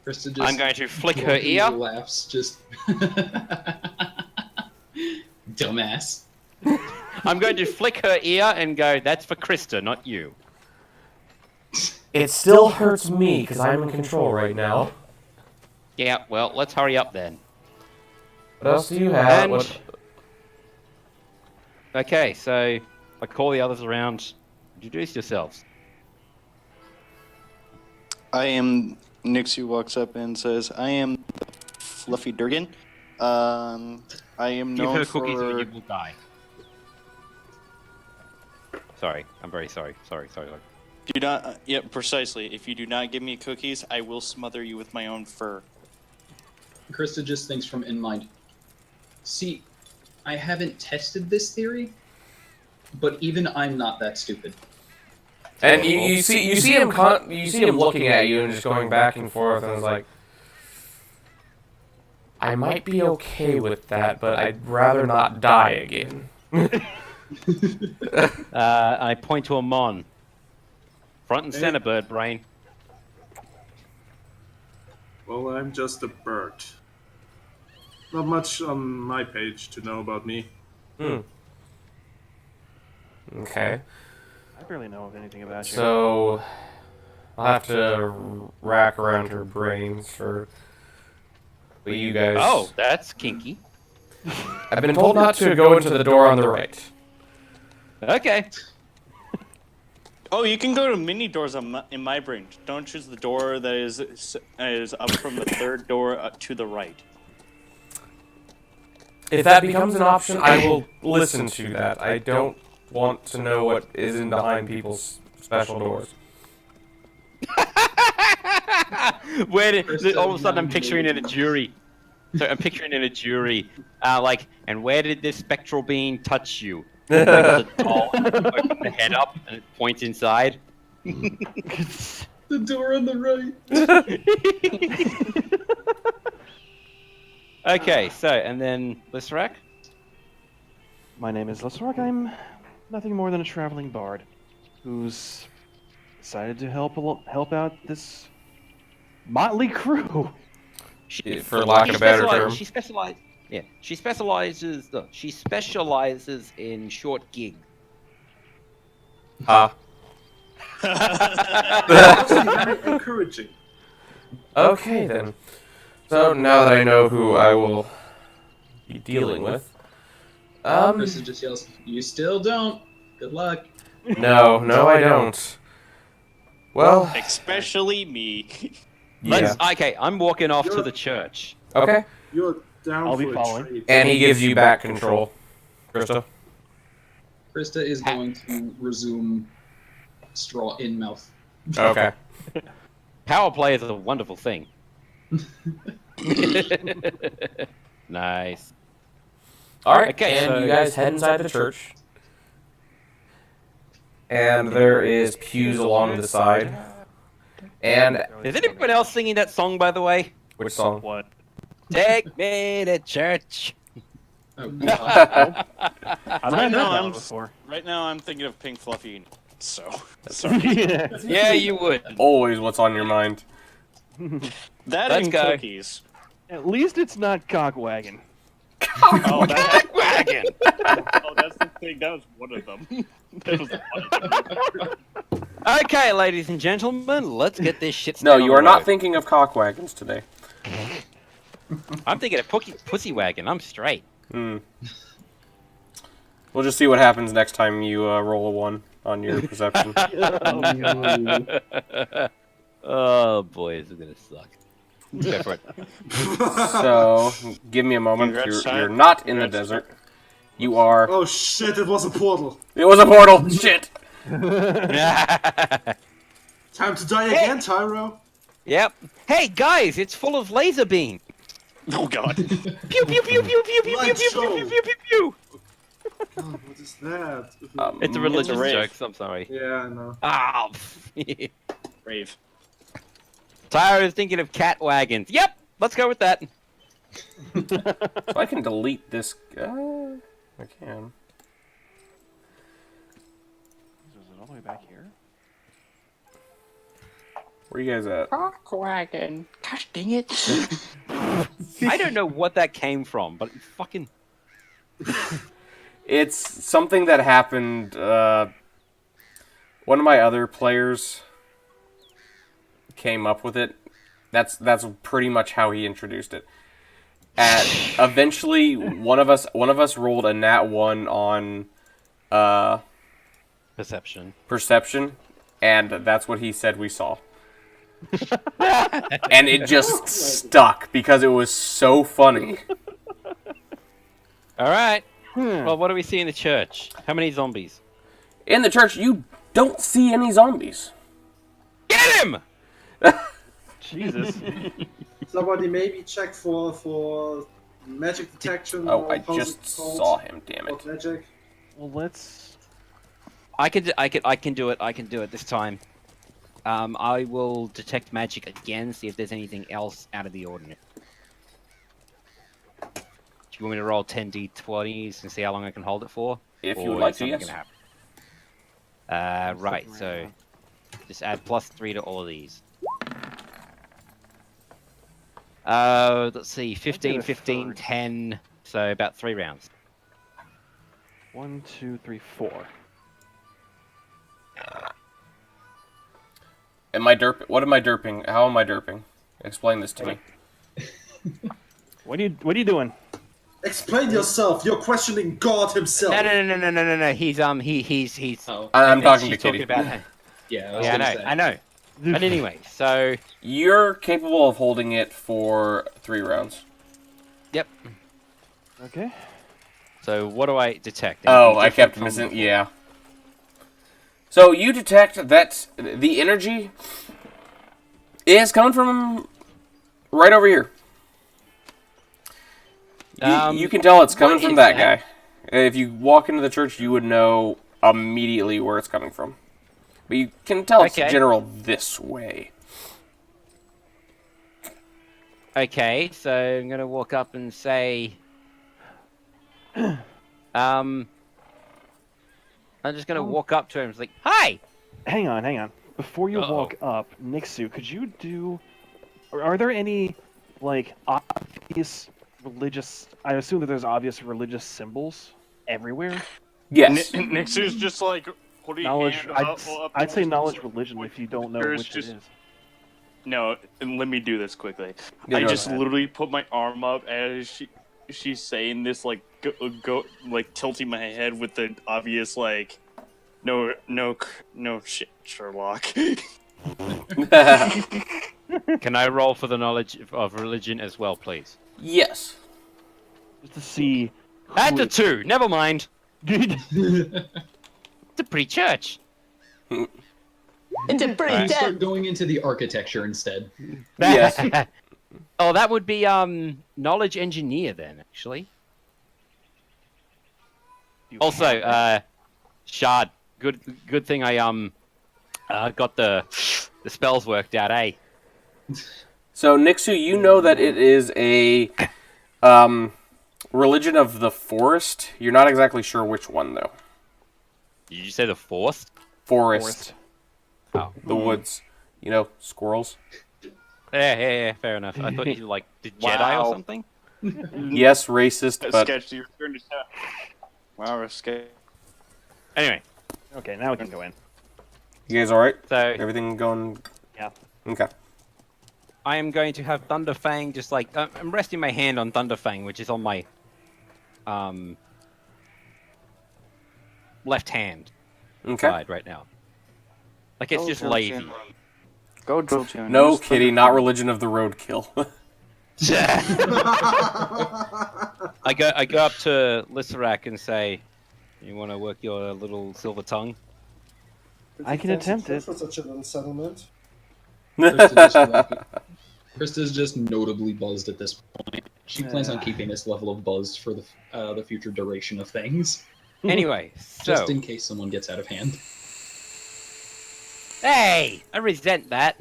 Krista just I'm going to flick her drunkenly ear. laughs, just dumbass. I'm going to flick her ear and go, that's for Krista, not you. It still hurts me because I'm in control right now. Yeah, well, let's hurry up then. What else do you have? And- What... Okay, so I call the others around. Introduce yourselves. I am. Nixie walks up and says, "I am Fluffy Durgan. I am Give known her cookies or for." you will die. Sorry, I'm very sorry. Sorry. Do not. Yeah, precisely. If you do not give me cookies, I will smother you with my own fur. Krista just thinks from in mind. See, I haven't tested this theory, but even I'm not that stupid. And you see him looking at you and just going back and forth, and it's like, I might be okay with that, but I'd rather not die again. I point to a mon. Front and center, bird brain. Well, I'm just a bird. Not much on my page to know about me. Okay. I barely know of anything about you. So, I'll have to rack around her brains for what you guys... Oh, that's kinky. I've been told not to go into the door on the right. Okay. Oh, you can go to mini doors in my brain. Don't choose the door that is up from the third door to the right. If that becomes an option, I will listen to that. I don't want to know what is in behind people's special doors. Where did Krista all of a sudden I'm picturing in a nominated. jury. So I'm picturing in a jury, like, and where did this spectral being touch you? Like there's a doll, and you open the head up and it points inside. The door on the right. Okay, so and then Lissrak. My name is Lesrock. I'm nothing more than a traveling bard who's decided to help out this motley crew. For lack of a better term. She specializes. Yeah, she specializes. Look, she specializes in short gigs. Ha. Actually, very encouraging. Okay, then. So, now that I know who I will be dealing with... Krista just yells, "You still don't. Good luck." No, I don't. Well, Especially me. yeah. Okay, I'm walking off to the church. Okay. You're down I'll be for following. a trade. And he gives you back control. Krista? Krista is going to resume straw in mouth. Okay. Power play is a wonderful thing. Nice. Alright, Okay, and so- you guys head inside the church. And there is pews along the side. And... Is anyone else singing that song, by the way? Which song? What? Take me to church. Oh, God. I've Right heard now, that I'm before. right now I'm thinking of Pink Fluffy. So sorry. Yeah. Yeah, you would. Always what's on your mind. That Let's and go. cookies. At least it's not cockwagon. Oh, Wagon. oh, that's the thing. That was one of them. That was one of them. Okay, ladies and gentlemen, let's get this shit No, started you on are the not road. thinking of cock wagons today. I'm thinking of pussy wagon. I'm straight. Hmm. We'll just see what happens next time you roll a 1 on your perception. Oh boy, this is gonna suck. Go for it. So, give me a moment. Congrats, You're Simon. not in the Congrats. desert. You are... Oh shit, it was a portal. It was a portal! Shit! Time to die again, Tyro. Yep. Hey guys, it's full of laser beam. Oh God. Pew pew pew pew pew pew pew Light pew show. pew pew pew pew. God, what is that? It's a religious rave. joke. So I'm sorry. Yeah, I know. Ah. Brave. Tyra is thinking of cat wagons. Yep. Let's go with that. So I can delete this... I can. Is it all the way back here? Where you guys at? Wagon. Gosh dang it. I don't know what that came from, but it fucking. It's something that happened, one of my other players came up with it. That's pretty much how he introduced it. Eventually, one of us rolled a nat 1 on, Perception. perception, and that's what he said we saw. And it just stuck because it was so funny. All right. Well, what do we see in the church? How many zombies? In the church, you don't see any zombies. Get him! Jesus. Somebody maybe check for magic detection. Oh, or I how's just it called? saw him. Damn What it. magic? Well, let's. I can do it. I can do it this time. I will detect magic again, see if there's anything else out of the ordinary. Do you want me to roll 10d20s and see how long I can hold it for? If you Or would like is to, something yes. gonna happen? Right, so just add +3 to all of these. Let's see, 15, a 15, third. 10, so about 3 rounds. 1, 2, 3, 4. Am I derp? What am I derping? How am I derping? Explain this to me. What are you doing? Explain yourself. You're questioning God himself. No. He's Oh, I'm talking to she's talking Kitty. about. yeah, I was Yeah, gonna say. I know. But anyway, so You're capable of holding it for 3 rounds. yep. Okay. So what do I detect? Oh, Anything I kept different missing. from Yeah. So you detect that the energy is coming from right over here. You can tell it's coming what from is that that? guy. If you walk into the church, you would know immediately where it's coming from. But you can tell it's Okay. general this way. Okay, so I'm gonna walk up and say, I'm just gonna walk up to him and like, "Hi." Hang on. Before you walk up, Nixu, could you do? Are there any like obvious religious? I assume that there's obvious religious symbols everywhere. Yes. Nixu's just like putting Knowledge. hand I'd, up I'd say just knowledge like- religion if you don't know There's which just- it is. No, and let me do this quickly. Yeah, I go just ahead. literally put my arm up as she's saying this, like go like tilting my head with the obvious like, no shit, Sherlock. Can I roll for the knowledge of religion as well, please? Yes. Just to see. That's who a 2. Never mind. It's a pretty church. It's a pretty Right. Start going into the architecture instead. Yes. Oh, that would be knowledge engineer then, actually. Also, Shard, good thing I got the spells worked out, eh? So, Nixu, you know that it is a religion of the forest. You're not exactly sure which one, though. Did you say the forest? Forest. Oh. The woods. You know, squirrels. Yeah, fair enough. I thought you like the Jedi Wow. or something. Yes, racist, but Sketch, you return to town. Wow, sketch. Anyway, Okay, now we can go in. you guys all right? so Everything going? Yeah. Okay. I am going to have Thunderfang just like I'm resting my hand on Thunderfang, which is on my left hand Okay. side right now. Like it's just lazy. Go, Jojo. No, kitty, not religion of the roadkill. I go up to Lissarak and say, "You want to work your little silver tongue?" I can attempt it. For such a little settlement. Krista's just notably buzzed at this point. She plans on keeping this level of buzz for the future duration of things, Anyway, so just in case someone gets out of hand. hey, I resent that.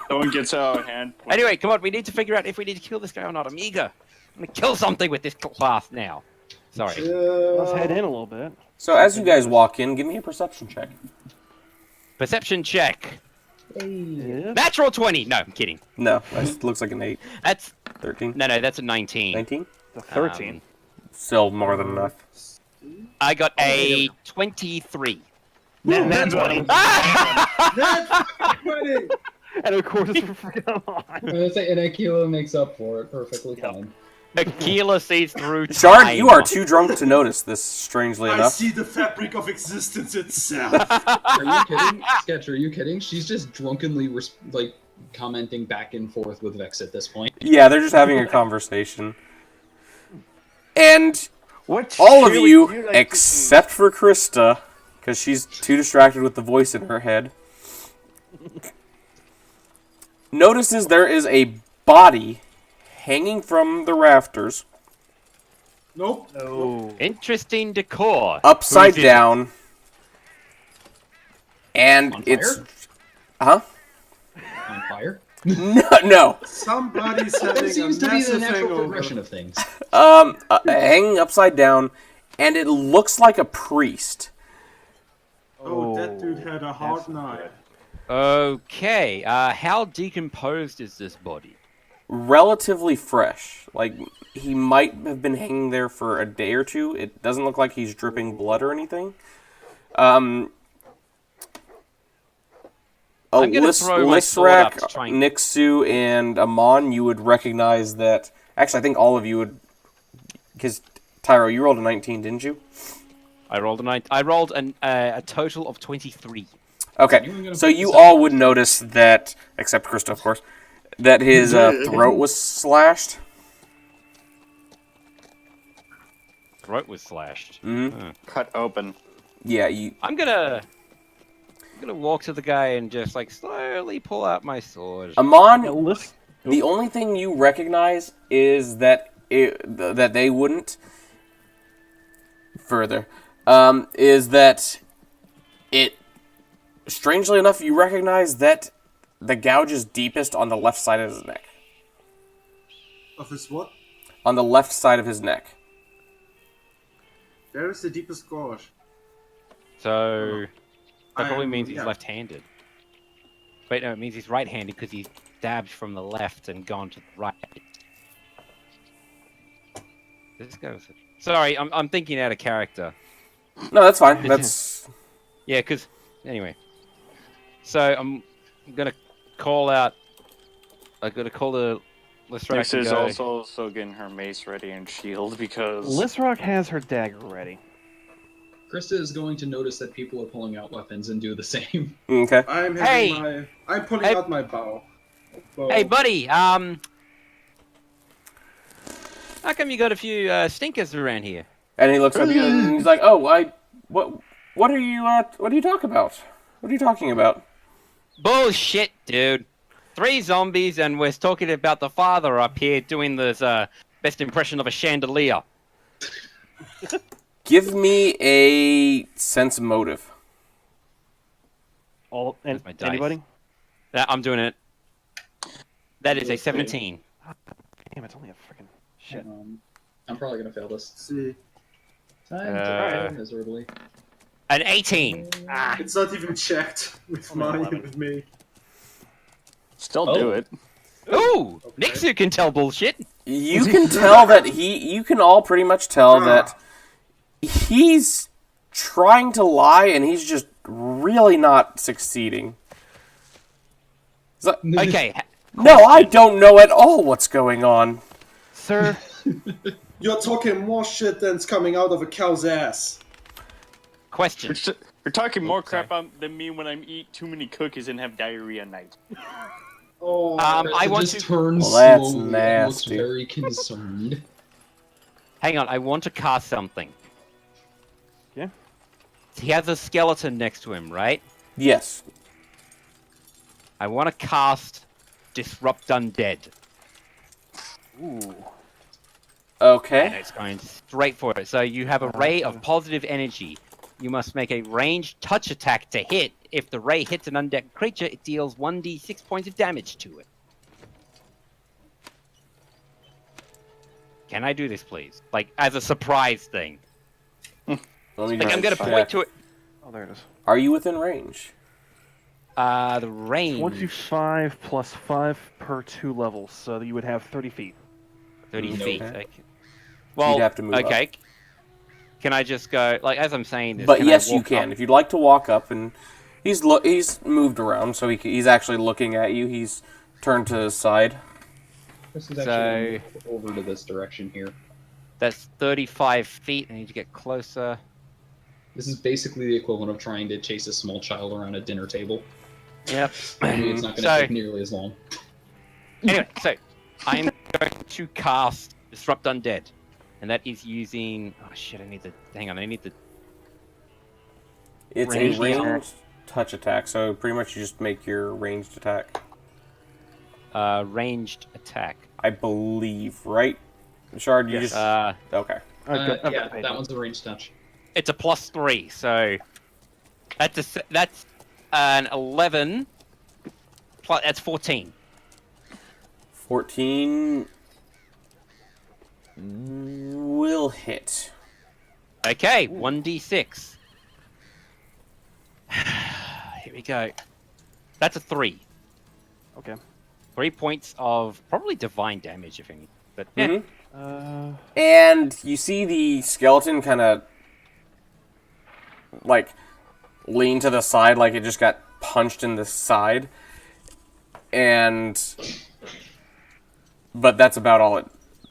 Someone gets out of hand. Anyway, come on, we need to figure out if we need to kill this guy or not. Amiga, I'm gonna kill something with this class now. Sorry. Let's head in a little bit. So as you guys walk in, give me a perception check. Perception check. Yeah. Natural 20. No, I'm kidding. No, that looks like an 8. That's 13? no, that's a 19. 19? The 13. Still more than enough. I got a 23. That's 20. Ah! That's 20! And of course, we're freaking on. And Aquila makes up for it perfectly fine. Aquila sees through time. Shard, you are too drunk to notice this, strangely I enough. see the fabric of existence itself. Are you kidding? Sketch, are you kidding? She's just drunkenly commenting back and forth with Vex at this point. Yeah, they're just having a conversation. And What all of cheer would you, like to except for Krista, because she's too distracted with the voice in her head, notices there is a body hanging from the rafters, Nope. Oh. Interesting decor. upside Who's it? down, and On it's... fire? Huh? On fire? No. Somebody's That having a seems to be the massive natural hangover. progression of things. Hanging upside down, and it looks like a priest. Oh, that dude had a hard That's night. Okay. How decomposed is this body? Relatively fresh. Like, he might have been hanging there for a day or two. It doesn't look like he's dripping blood or anything. I'm gonna throw my sword up to try and- Nixu, and Amon, you would recognize that... Actually, I think all of you would... Because, Tyro, you rolled a 19, didn't you? I rolled a 9. I rolled a total of 23. Okay, Anyone gonna so put you this all up? would notice that, except Krista, of course, that his throat was slashed. throat was slashed. Mhm. Cut open. Yeah, you. I'm gonna walk to the guy and just like slowly pull out my sword. Amon, Now, listen. the only thing you recognize is that that they wouldn't. Fur-ther, is that it. Strangely enough, you recognize that the gouge is deepest on the left side of his neck. Of his what? On the left side of his neck. There is the deepest gorge. So that probably means he's yeah. left-handed. Wait, no, it means he's right-handed because he's stabbed from the left and gone to the right. This goes. Sorry, I'm thinking out of character. No, that's fine. That's Yeah, because anyway. So I'm gonna call out. I'm gonna call the. Let's try Nyx to is go. also getting her mace ready and shield because Lisrock has her dagger ready. Krista is going to notice that people are pulling out weapons and do the same. okay. I'm Hey! having I'm pulling Hey! out my bow. Hey, buddy. How come you got a few stinkers around here? And he looks at you and he's like, "Oh, what are you talking about? What are you talking about?" Bullshit, dude. 3 zombies, and we're talking about the father up here doing this best impression of a chandelier. Give me a sense motive. All and Where's my dice? anybody? I'm doing it. That is a 17. Damn, it's only a freaking shit. I'm probably gonna fail this. See, Time to fail miserably. An 18. it's not even checked with Only mine 11. with me. still Oh. do it. Ooh, Okay. Nixu can tell bullshit. You can tell that you can all pretty much tell that he's trying to lie and he's just really not succeeding. It's like, Okay, no, I don't know at all what's going on. Sir, You're talking more shit than's coming out of a cow's ass. question. You're talking more sorry. crap than me when I eat too many cookies and have diarrhea at night. Oh, I Krista want just to... turns Well, that's slowly and looks nasty. very concerned. Hang on, I want to cast something. Yeah? He has a skeleton next to him, right? Yes. I want to cast Disrupt Undead. ooh, And Okay. it's going straight for it. So you have a ray of positive energy. You must make a ranged touch attack to hit. If the ray hits an undead creature, it deals 1d6 points of damage to it. Can I do this, please? Like, as a surprise thing. Let me Like, just I'm gonna check. point to it. oh there it is. Are you within range? The range. 25 plus 5 per 2 levels, so you would have 30 feet. 30 Okay. feet. Okay. Well, You'd have to move up. okay. Can I just go, like, as I'm saying this, But can I yes, you walk can. up? If you'd like to walk up, and he's moved around, so he's actually looking at you. He's turned to his side. This is So- actually over to this direction here. That's 35 feet. I need to get closer. This is basically the equivalent of trying to chase a small child around a dinner table. Yep. Maybe it's not going to So- take nearly as long. Anyway, so I'm going to cast Disrupt Undead, and that is using. Oh shit! I need the. Hang on, I need the. It's Ranged a ranged touch attack, so pretty much you just make your ranged attack. Ranged attack. I believe, right? Shard, you just okay. I've got the Yeah, page. that one's a ranged touch. It's a +3, so that's an 11. Plus, that's 14. 14 will hit. Okay, 1d6. Here we go. That's a 3. Okay. 3 points of probably divine damage, if any. But yeah. Mhm. And you see the skeleton kind of like lean to the side, like it just got punched in the side, but that's about all it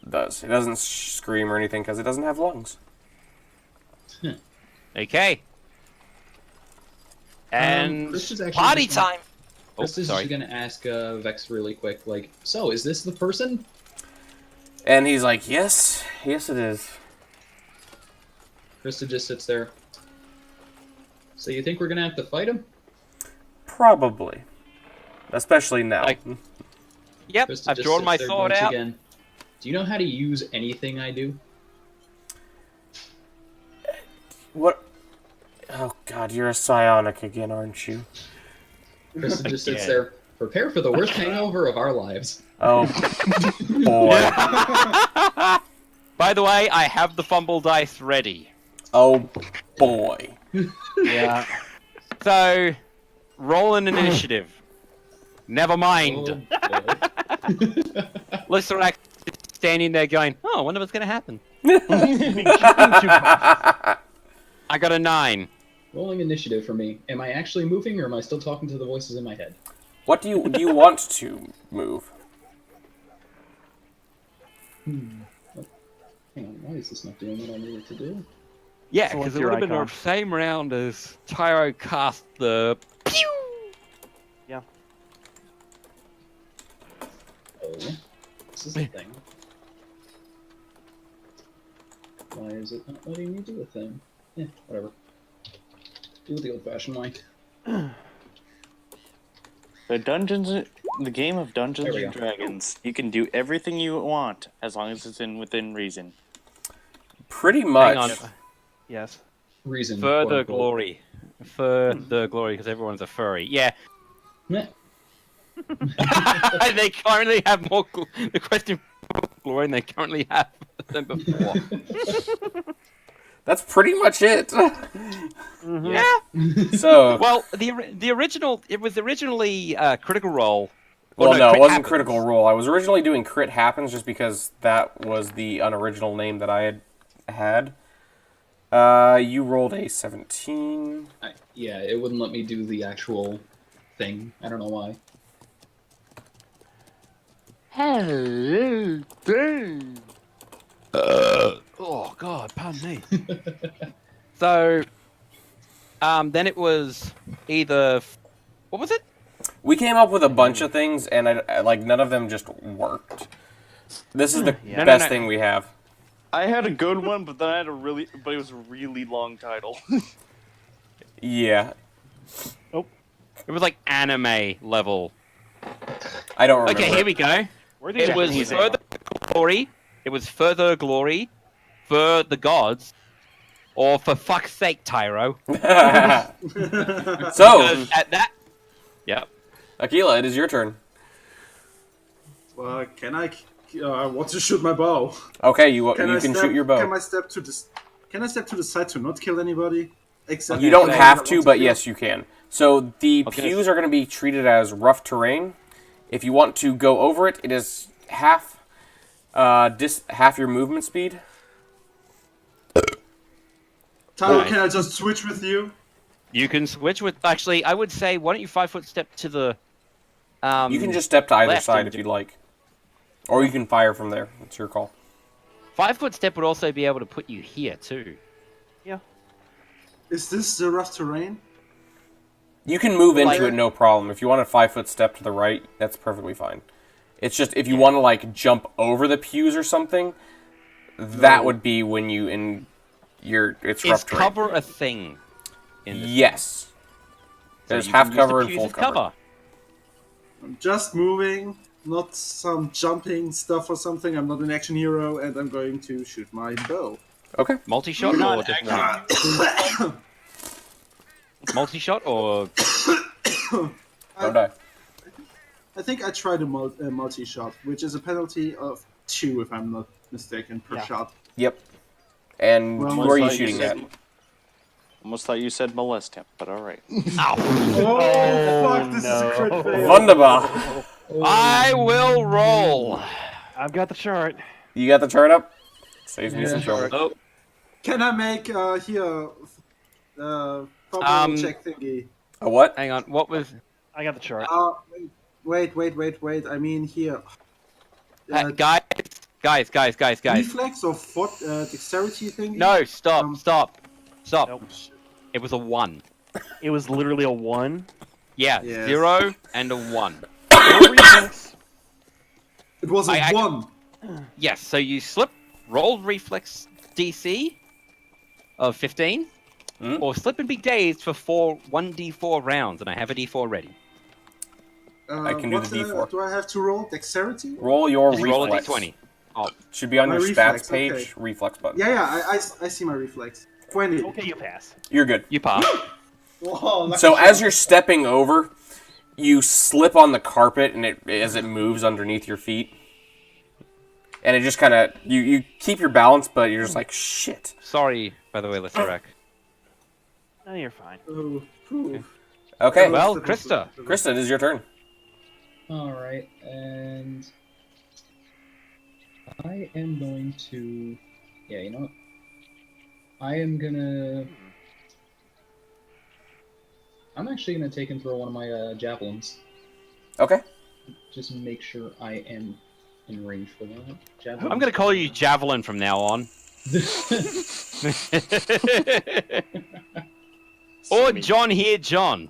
does. It doesn't scream or anything because it doesn't have lungs. Okay. And Chris is actually party just gonna- time. Oh, Chris is sorry. just going to ask Vex really quick, like, so is this the person? And he's like, yes, it is. Krista just sits there. So you think we're gonna have to fight him? Probably. Especially now. Yep, Krista I've just drawn sits my there sword once out. again. Do you know how to use anything I do? What? Oh god, you're a psionic again, aren't you? Krista just sits Again. there. Prepare for the worst hangover of our lives. Oh boy. By the way, I have the fumble dice ready. Oh boy. Yeah. So, roll an initiative. Never mind. Oh, boy. Lisserac is standing there going, oh, I wonder what's going to happen. I got a 9. Rolling initiative for me. Am I actually moving, or am I still talking to the voices in my head? What do you want to move? Hang on, why is this not doing what I need it to do? Yeah, Select because it your would have been icon. the same round as Tyro cast the pew. Yeah. Oh, this is a thing. Why is it not letting me do a thing? Yeah, whatever. Do it the old-fashioned way. The game of Dungeons There we and go. Dragons, you can do everything you want as long as it's within reason. Pretty Hang much. on. Yes. Reason. Fur-ther quote-unquote. glory. Fur-ther glory, because everyone's a furry. Yeah. Meh. They currently have more. The question for glory, and they currently have than before. That's pretty much it. Yeah. So, Well, the original, it was originally Critical Role. well, Or no, it Crit wasn't Happens. Critical Role. I was originally doing Crit Happens just because that was the unoriginal name that I had. You rolled a 17. Yeah, it wouldn't let me do the actual thing. I don't know why. Hello, Dave. Oh God, pardon me. So, then it was either what was it? We came up with a bunch of things, and like none of them just worked. This is the Yeah. best No. thing we have. I had a good one, but then I had it was a really long title. Yeah, It was like anime level. I don't remember. Okay, here we go. Where the It was Japanese further glory. It was further glory for the gods, or for fuck's sake, Tyro. So, Because at that, yep. Akila, it is your turn. Can I? I want to shoot my bow. Okay, you I can step, shoot your bow. Can I step to this? Can I step to the side to not kill anybody? Except You don't the have one to, that but wants yes, you can. So the Okay. pews are going to be treated as rough terrain. If you want to go over it, it is half your movement speed. Tyler, Right. can I just switch with you? You can switch with. Actually, I would say, why don't you 5-foot step to the? You can just step to either left side and if you'd like, or you can fire from there. It's your call. 5-foot step would also be able to put you here too. Is this the rough terrain? You can move into Like- it, no problem. If you want a 5-foot step to the right, that's perfectly fine. It's just if you want to like jump over the pews or something, that would be when you it's Is rough terrain. cover a thing? In this? Yes. So There's you half can use the cover and pews full as cover. I'm just moving, not some jumping stuff or something. I'm not an action hero, and I'm going to shoot my bow. Okay. Multi-shot or just one? Multi-shot or Don't die. I think I tried a multi-shot, which is a penalty of 2, if I'm not mistaken, per Yeah. shot. Yep. And Well, where are you Almost thought shooting at? Almost thought you said molest him, but all right. Oh, fuck, this is a crit fail. Wunderbar. I will roll. I've got the chart. You got the chart up? Saves me some Yeah. trouble. Oh, Can I make, here, fumble check thingy? A what? hang on. What was? I got the chart. Wait. I mean, here. Guys. Reflex or foot, dexterity thingy? No, stop. Nope. It was a 1. It was literally a 1. Yeah, Yes. 0 and a 1. Reflex. It was a I 1. Yes, so you slip, rolled reflex DC. of 15, or slip and be dazed for 1d4 rounds, and I have a d4 ready. I can do what, the D4. Do I have to roll? Dexterity? Roll your Just reflex. roll a d20. Oh, Should be on My your reflex, stats page. okay. Reflex button. Yeah, I see my reflex. 20. Okay, you pass. You're good. you pass. Whoa, lucky So shot. as you're stepping over, you slip on the carpet, and as it moves underneath your feet, and it just kind of you keep your balance, but you're just like shit. Sorry, by the way, Lithrak. No, you're fine. Oh, phew. Okay, Well, Krista. Krista, it is your turn. Alright, and I am going to... Yeah, you know what? I'm actually gonna take and throw one of my javelins. Okay. Just make sure I am in range for that. Javelin. I'm gonna call you Javelin from now on. Or John here, John.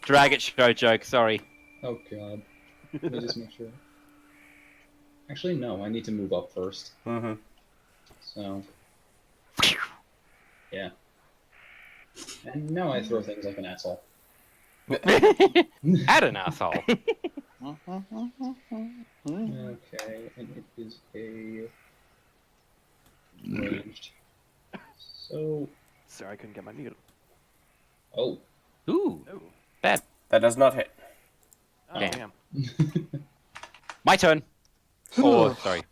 Drag it show joke, sorry. Oh god. Let me just make sure. Actually, no, I need to move up first. Mm-hmm. So. Yeah. And now I throw things like an asshole. Add an asshole. Okay, and it is a ranged. So. Sorry, I couldn't get my mute. Oh. Ooh, Oh, bad. That does not hit. oh Damn. damn. My turn. Oh, sorry.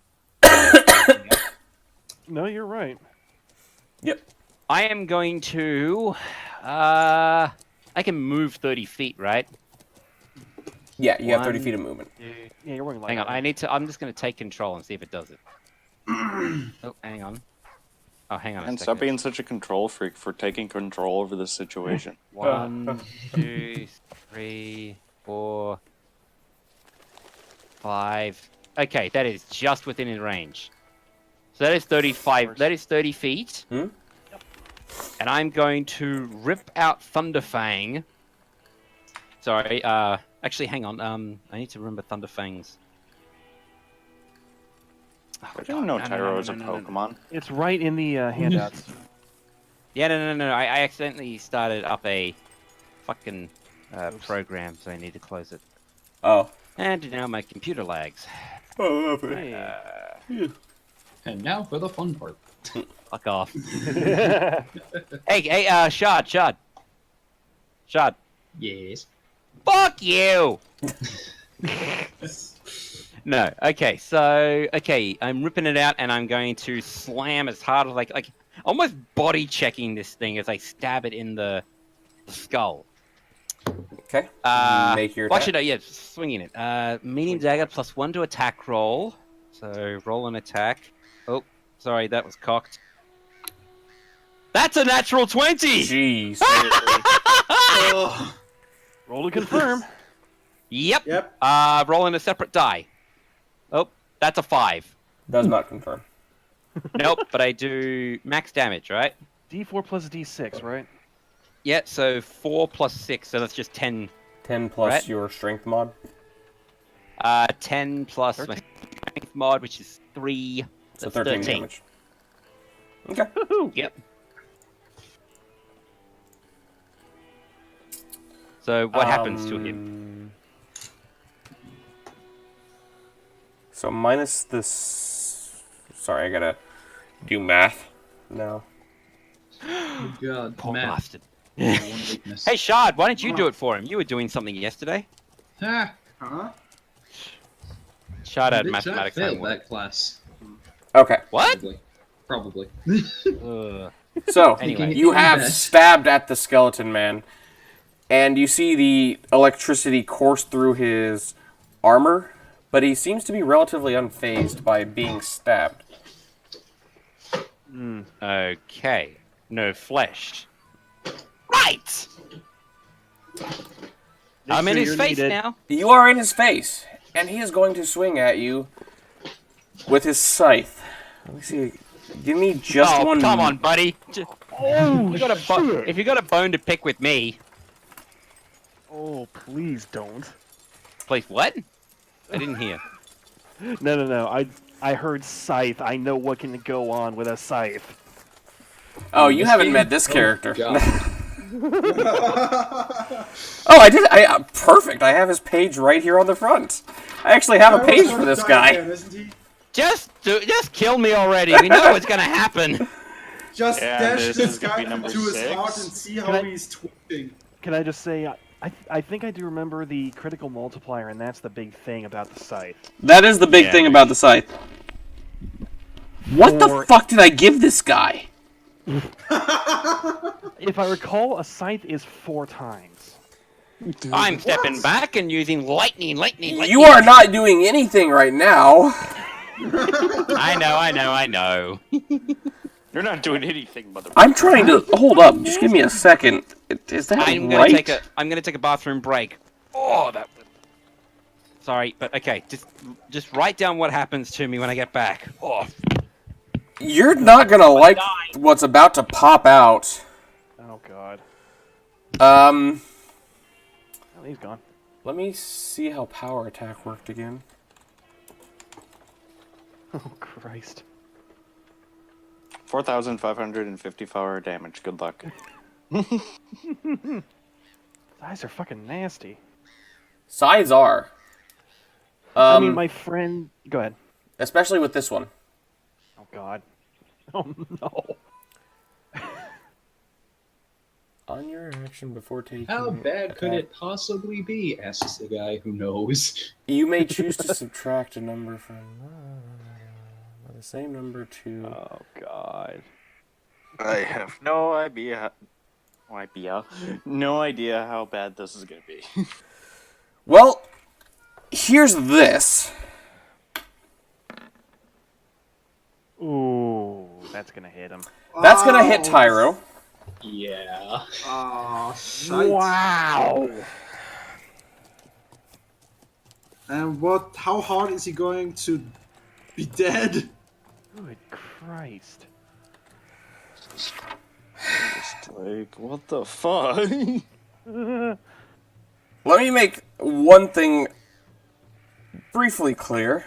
No, you're right. Yep. I am going to. I can move 30 feet, right? Yeah, you have 30 One- feet of movement. Yeah, you're working like Hang on, I need to. I'm just going to take control and see if it does it. Oh, hang on. Oh, hang on. And stop being such a control freak for taking control over this situation. 1, 2, 3, 4, 5. Okay, that is just within his range. So that is 35. That is 30 feet. Hmm? And I'm going to rip out Thunderfang. Sorry. Actually, hang on. I need to remember Thunderfangs. Oh, I didn't know no, Tyro was a no. Pokemon. It's right in the handouts. Yeah, no. I accidentally started up a fucking program, so I need to close it. Oh. And now my computer lags. Oh, Hey. And now for the fun part. Fuck off. Hey, Shard. Yes. Fuck you! No, okay, I'm ripping it out and I'm going to slam as hard as like almost body checking this thing as I stab it in the skull. Okay. Make your Well, attack. actually, no, yeah, swinging it. Medium dagger plus 1 to attack roll. So roll an attack. Oh, sorry, that was cocked. That's a natural 20! Jeez. Oh, Roll to confirm. Yep. yep. Rolling a separate die. Oh, that's a 5. Does not confirm. Nope, but I do max damage, right? D4 plus D6, right? Yeah, so 4 plus 6, so that's just 10. 10 plus Right. your strength mod. 10 plus my 13. strength mod, which is 3. So That's 13 damage. Okay. Yep. So what happens to him? So minus this. Sorry, I gotta do math now. Oh god, Poor Matt. bastard. One weakness. Hey, Shard, why don't you do it for him? You were doing something yesterday. Ah, Huh? Shard had bitch, I mathematics failed homework. that class. Okay. What? Probably. Ugh. So, Anyway. you have Yeah. stabbed at the skeleton man, and you see the electricity course through his armor, but he seems to be relatively unfazed by being stabbed. Okay. No flesh. Right! I'm in sure his you're face needed. now. You are in his face, and he is going to swing at you with his scythe. Let me see. Give me just Oh, one. come on, buddy. If you got a bone to pick with me, Oh, please don't. please, what? I didn't hear. No. I heard scythe. I know what can go on with a scythe. Oh, you haven't met this character. God. Oh, I did. Perfect. I have his page right here on the front. I actually have a page for this guy. Again, isn't he? Just kill me already. We know what's gonna happen. Just Yeah, dash this this is gonna guy be number into his 6. heart and see how Can I- he's twitching. Can I just say, I think I do remember the critical multiplier, and that's the big thing about the scythe. That is the big Yeah. thing about the scythe. What the For- fuck did I give this guy? If I recall, a scythe is 4 times. I'm stepping back and using lightning. You are not doing anything right now. I know. You're not doing anything, mother. I'm trying to hold up. Just give me a second. Is that I'm right? gonna take a bathroom break. Oh, that. Sorry, but okay. Just write down what happens to me when I get back. Oh. You're not gonna like what's about to pop out. Oh god. Oh, He's gone. let me see how power attack worked again. Oh Christ. 4,554 damage. Good luck. Eyes are fucking nasty. Sides are. I mean, my friend. Go ahead. Especially with this one. Oh god. Oh no. On your action before taking. How bad could attack, it possibly be? Asks the guy who knows. You may choose to subtract a number from the same number to. Oh god. I have no idea. No idea how bad this is gonna be. Well, here's this. Ooh, that's gonna hit him. That's gonna hit Tyro. Yeah. Oh, shite. Wow. And what? How hard is he going to be dead? Good Christ. Just like, what the fuck? Let me make one thing briefly clear.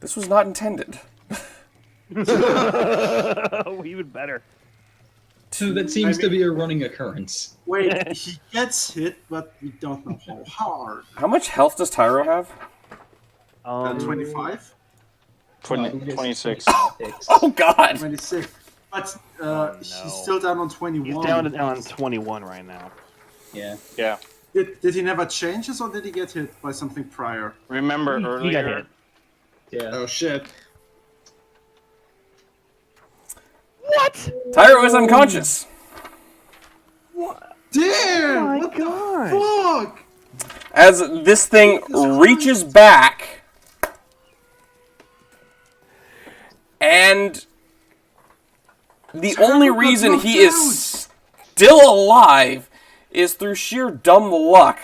This was not intended. Oh, even better. So that seems to be a running occurrence. Wait, he gets hit, but we don't know how hard. How much health does Tyro have? 25? 26. Oh god! 26. But he's no. still down on 21. He's down on 21 right now. Yeah. Yeah. Did he never change this, or did he get hit by something prior? Remember He earlier? got hit. Yeah. Oh shit. What? Tyro is unconscious. Damn! Oh my what god. the fuck? As this thing reaches back and the only reason he is still alive is through sheer dumb luck.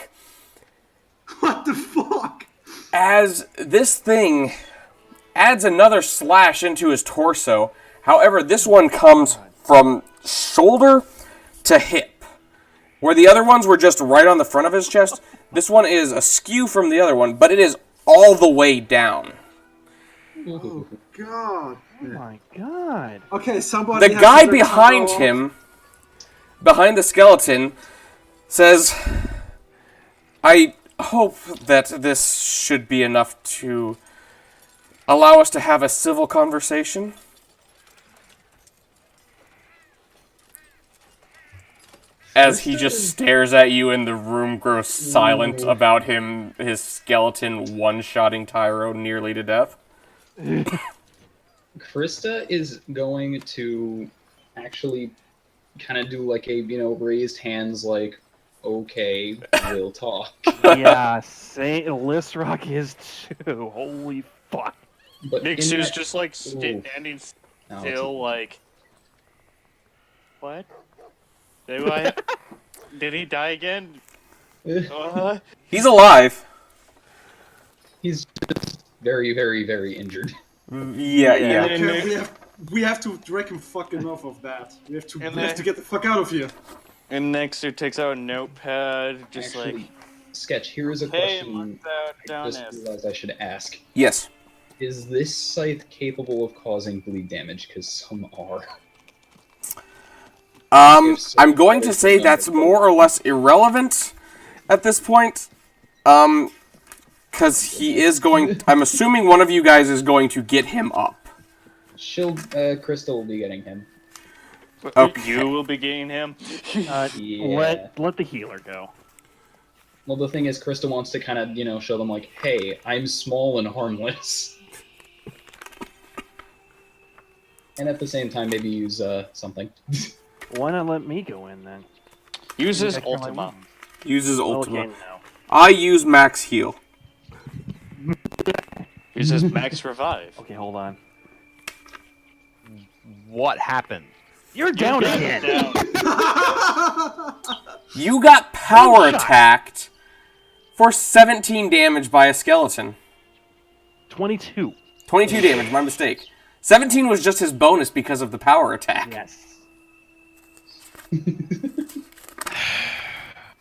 What the fuck? As this thing adds another slash into his torso. However, this one comes from shoulder to hip. Where the other ones were just right on the front of his chest, this one is askew from the other one, but it is all the way down. Oh god. Oh my god. Okay, somebody. The has guy to take behind Tyro him, behind the skeleton, says, I hope that this should be enough to allow us to have a civil conversation. As he just stares at you and the room grows silent about his skeleton one-shotting Tyro nearly to death. Krista is going to actually kind of do like a, raised hands, like, okay, we'll talk. Yeah, Lisrock is too. Holy fuck. But in Nixu's that- just like Ooh. standing No, still, like. What? Did he die again? He's alive. He's just very, very, very injured. Yeah. Okay, we have to drag him fucking off of that. We have to get the fuck out of here. And Nixu takes out a notepad, just Actually, like, Sketch, here is a hey, question mark that I down just as. realized I should ask. Yes. Is this scythe capable of causing bleed damage? Because some are. I'm going to say that's more or less irrelevant at this point. Because he is going... I'm assuming one of you guys is going to get him up. Crystal will be getting him. Okay. You will be getting him. Yeah. Let the healer go. Well, the thing is, Crystal wants to kind of, show them, like, hey, I'm small and harmless. And at the same time, maybe use, something. Why not let me go in then? Use his Take care of my ultima. wounds. Uses Well, ultimate. again, no. I use max heal. Use his max revive. Okay, hold on. What happened? You're down again. You got power attacked for 17 damage by a skeleton. 22. 22 damage, my mistake. 17 was just his bonus because of the power attack. Yes.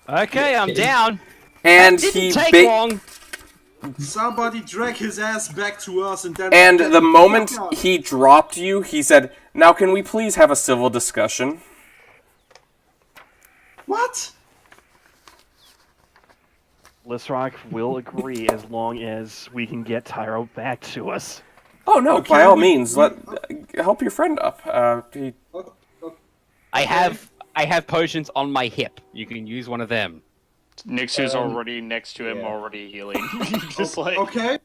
Okay, I'm down. And Didn't he take ba- long. Somebody drag his ass back to us and then... And the moment he dropped you, he said, "Now can we please have a civil discussion?" What? Lisrock will agree as long as we can get Tyro back to us. Oh no, Okay, by all we- means, help your friend up. I have potions on my hip. You can use one of them. Nixu's already next to him, yeah. already healing. Just like... Okay,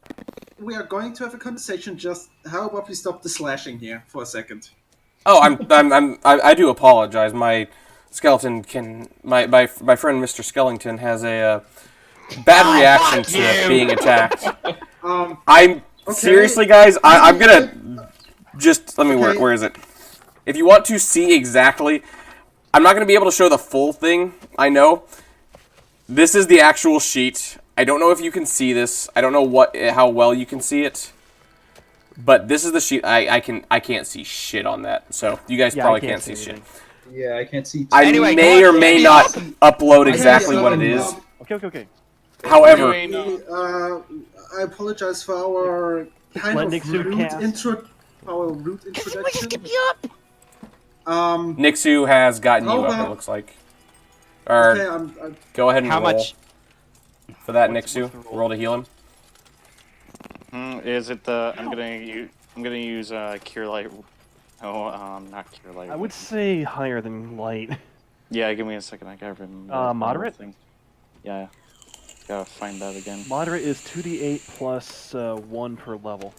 we are going to have a conversation. Just how about we stop the slashing here for a second? Oh, I do apologize. My skeleton my friend Mr. Skellington has a bad reaction to being attacked. I'm seriously, guys. I'm gonna just let me Okay. where is it? If you want to see exactly, I'm not gonna be able to show the full thing. I know. This is the actual sheet. I don't know if you can see this. I don't know how well you can see it. But this is the sheet. I can't see shit on that. So you guys Yeah, probably I can't see shit. anything. Yeah, I can't see. I Anyway, may go or on, may Andy. not upload exactly Okay, what it is. Okay. However, I apologize for our kind Let of Nixu rude cast. introduction. Nixu has gotten you Oh, up, wow. it looks like. Or Okay, I'm go ahead and How roll much? for that, What's Nixu. the roll? Roll to heal him. Is it the... I'm gonna use Cure Light... Oh, not Cure Light. I would say higher than light. Yeah, give me a second. I gotta remember. Moderate? Thing. Yeah. Gotta find that again. Moderate is 2d8 plus 1 per level.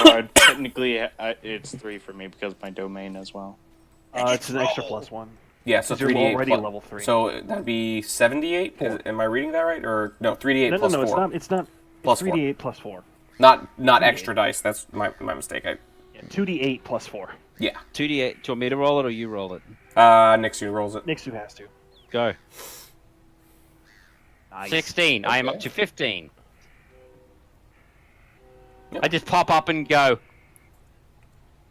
Or technically, it's 3 for me because of my domain as well. It's an extra plus 1. Yeah, so 'Cause you're 3d8 already level 3. So that'd be 78? Am I reading that right? Or no, 3d8 No, plus 4. it's not. Plus It's 4. 3d8 plus 4. Not extra dice. That's my mistake. Yeah, 2d8 plus 4. Yeah. 2d8. Do you want me to roll it or you roll it? Nixu rolls it. Nixu has to. Go. Nice. 16. I am up Okay. to 15. Yep. I just pop up and go.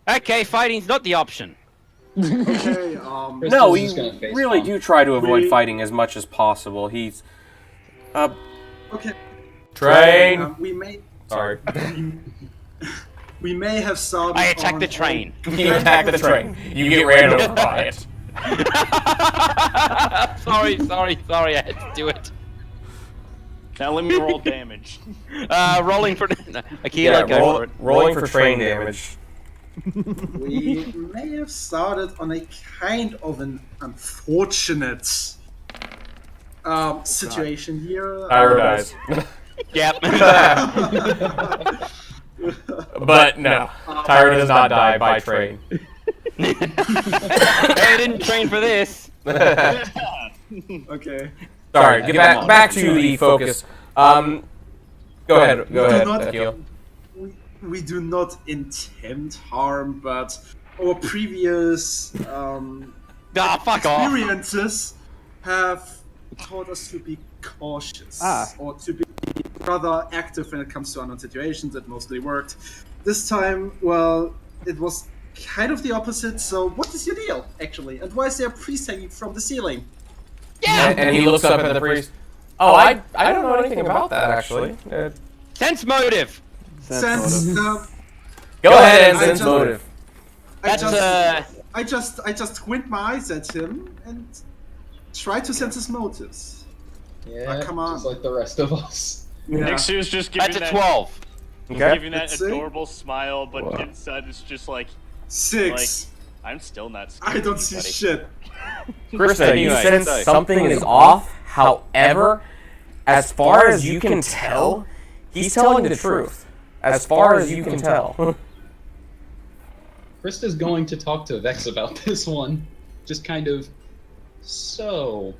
Okay, fighting's not the option. okay. No, Crystal's we just gonna face really palm. do try to avoid We- fighting as much as possible. He's... Okay. Train! We may Sorry. have started. I attack on the train. You attack the train. You get ran over by it. sorry, I had to do it. Now let me roll damage. Rolling for... Akira, go for it. rolling for train damage. We may have started on a kind of an unfortunate situation here. Tyro dies. Yep. But no, Tyro does not die by train. I didn't train for this. Okay. Sorry, get back to the focus. Go ahead, not- Akil. We do not intend harm, but our previous Fuck off. experiences have taught us to be cautious or to be rather active when it comes to unknown situations. It mostly worked. This time, well, it was kind of the opposite. So, what is your deal, actually? And why is there a priest hanging from the ceiling? And he looks up at the priest. Oh, I don't know anything about that, actually. Sense motive. Sense. Go ahead and I sense just- motive. I just squint my eyes at him and try to sense his motives. Yeah, come on. just like the rest of us. Nick Sue's just giving That's a that, 12. Okay. giving that Let's see. adorable smile, but Wow. inside it's just like 6. I'm still not scared. I don't of see anybody. shit. Krista, you Anyway, sense so- something is off. However, as far as you can tell, he's telling the truth. As far as you can tell. Krista's going to talk to Vex about this one. Just kind of. So,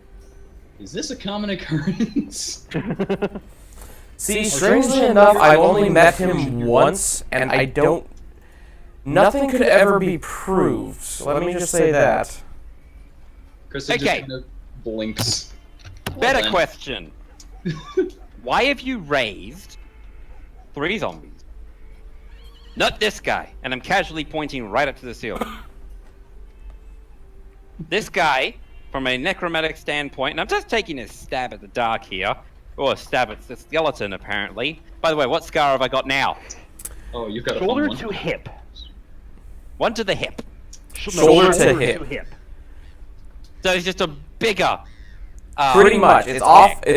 is this a common occurrence? See, strangely enough, I've only met him once, and I don't... Nothing could ever be proved. So let me just say that. Krista just Okay. kind of blinks. Better then. question. Why have you raised 3 zombies? Not this guy. And I'm casually pointing right up to the ceiling. This guy, from a necromantic standpoint, and I'm just taking a stab at the dark here, or a stab at the skeleton, apparently. By the way, what scar have I got now? Oh, you've got a fun Shoulder one. to hip. One to the hip. Shoulder to hip. So it's just a bigger. Pretty much. It's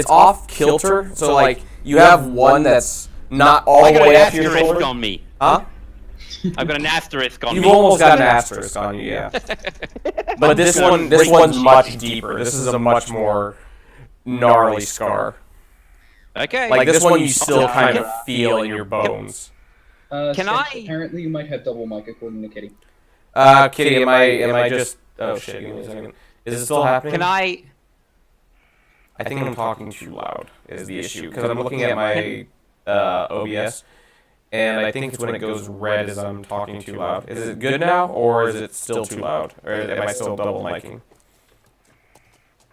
off kilter, so like, you have one that's not all I the got way an up to your asterisk shoulder. on me. Huh? I've got an asterisk on You've me. almost got an asterisk on you, yeah. But this one's much deeper. This is a much more gnarly scar. Okay. Like this one, you still kind of feel in your bones. Can Sketch, I- Apparently, you might have double mic according to Kitty. Kitty, am I just? Oh shit! Give me a second. Is it still happening? Can I? I think I'm talking too loud. Is the issue because I'm looking at my OBS, and I think it's when it goes red as I'm talking too loud. Is it good now, or is it still too loud, or am I still double micing?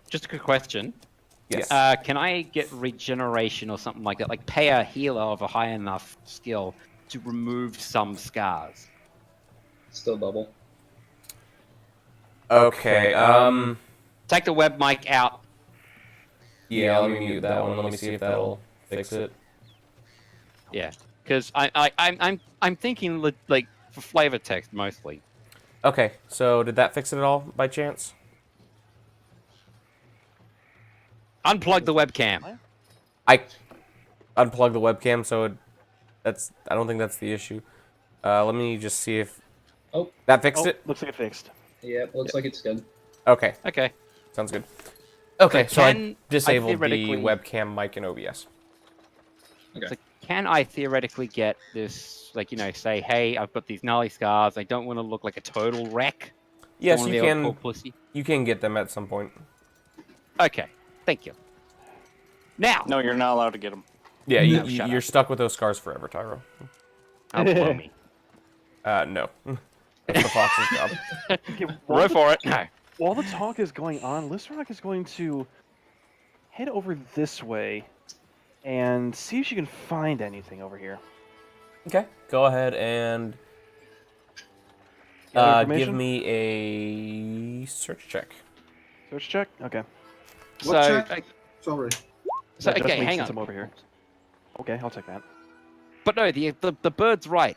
Just a quick question. Yes. Can I get regeneration or something like that? Like pay a healer of a high enough skill to remove some scars. Still double. Okay. Take the web mic out. Yeah. Let me mute that one. Let me see if that'll fix it. Yeah, because I'm thinking like for flavor text mostly. Okay. So did that fix it at all by chance? Unplug the webcam. I unplugged the webcam, so I don't think that's the issue. Let me just see if Oh. that fixed Oh, it. looks like it fixed. Yeah, looks like it's good. Okay, Okay. sounds good. Okay, so I can I disabled the theoretically- webcam mic in OBS. Okay. So can I theoretically get this, like, you know, say, hey, I've got these gnarly scars. I don't want to look like a total wreck. Yes, Don't you wanna be a poor can. pussy. You can get them at some point. Okay. Thank you. Now. No, you're not allowed to get them. Yeah, No, shut you're up. stuck with those scars forever, Tyro. Oh, blow me. No, that's the fox's job. Okay, Row for it. No. While the talk is going on, Listerock is going to head over this way and see if she can find anything over here. Okay, go ahead and Gather give information? me a search check. Search check? Okay. So, What check? like, Sorry. so That just okay, makes hang sense on. I'm over here. Okay, I'll take that. But no, the bird's right.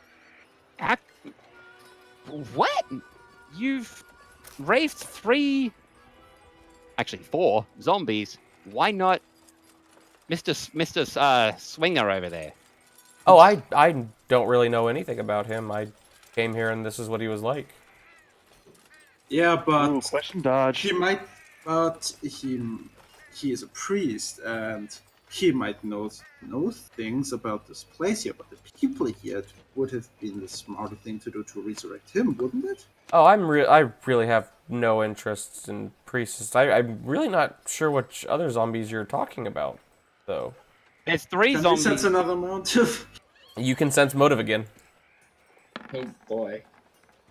What? You've raised 3, actually 4 zombies. Why not Mr. Swinger over there? Oh, I don't really know anything about him. I came here and this is what he was like. Yeah, but Ooh, question dodge. he might. But he is a priest, and he might know things about this place here. But the people here, it would have been the smarter thing to do to resurrect him, wouldn't it? Oh, I really have no interests in priests. I'm really not sure which other zombies you're talking about, though. There's 3 Can we zombies. sense another motive? You can sense motive again. Oh boy.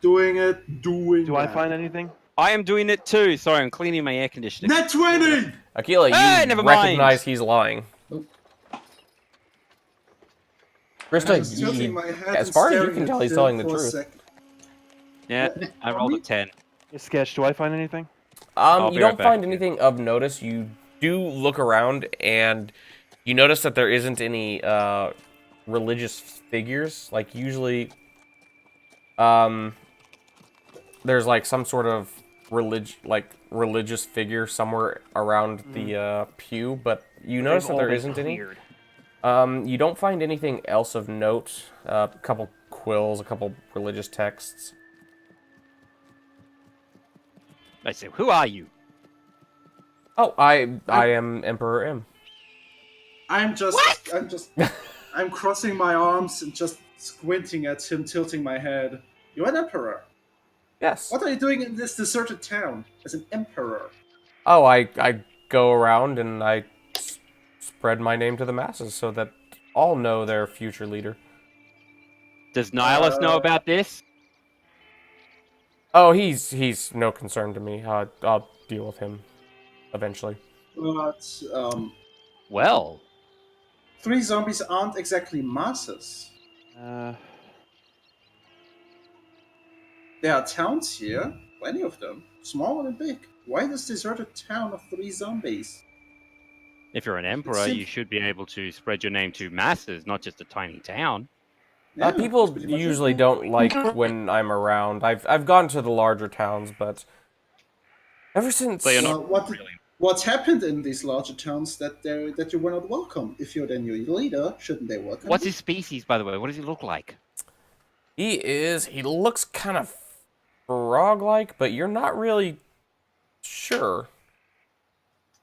Doing Do I that. find anything? I am doing it too. Sorry, I'm cleaning my air conditioning. Net 20! Akila, you never mind. recognize he's lying. Oh. Krista, I'm tilting my head as and far as you staring can at tell, he's him telling the for a truth. second. Yeah, I rolled a 10. Hey, Sketch, do I find anything? I'll You be right don't back find with you. anything of notice. You do look around, and you notice that there isn't any religious figures. Like usually, there's like some sort of religious figure somewhere around the pew, but you notice that there isn't any. You don't find anything else of note. A couple quills, a couple religious texts. I say, who are you? Oh, I am Emperor M. I'm crossing my arms and just squinting at him, tilting my head. You're an emperor. Yes. What are you doing in this deserted town as an emperor? Oh, I go around and I spread my name to the masses so that all know their future leader. Does Nihilus know about this? Oh, he's no concern to me. I'll deal with him eventually. But, Well, 3 zombies aren't exactly masses. There are towns here, plenty of them, small and big. Why this deserted town of 3 zombies? if you're an emperor, you should be able to spread your name to masses, not just a tiny town. Yeah, People that's pretty much usually it. don't like when I'm around. I've gone to the larger towns, but ever since So you're not What's happened in these larger towns that you were not welcome? If you're the new leader, shouldn't they welcome What's you? his species, by the way? What does he look like? he looks kind of frog-like, but you're not really sure.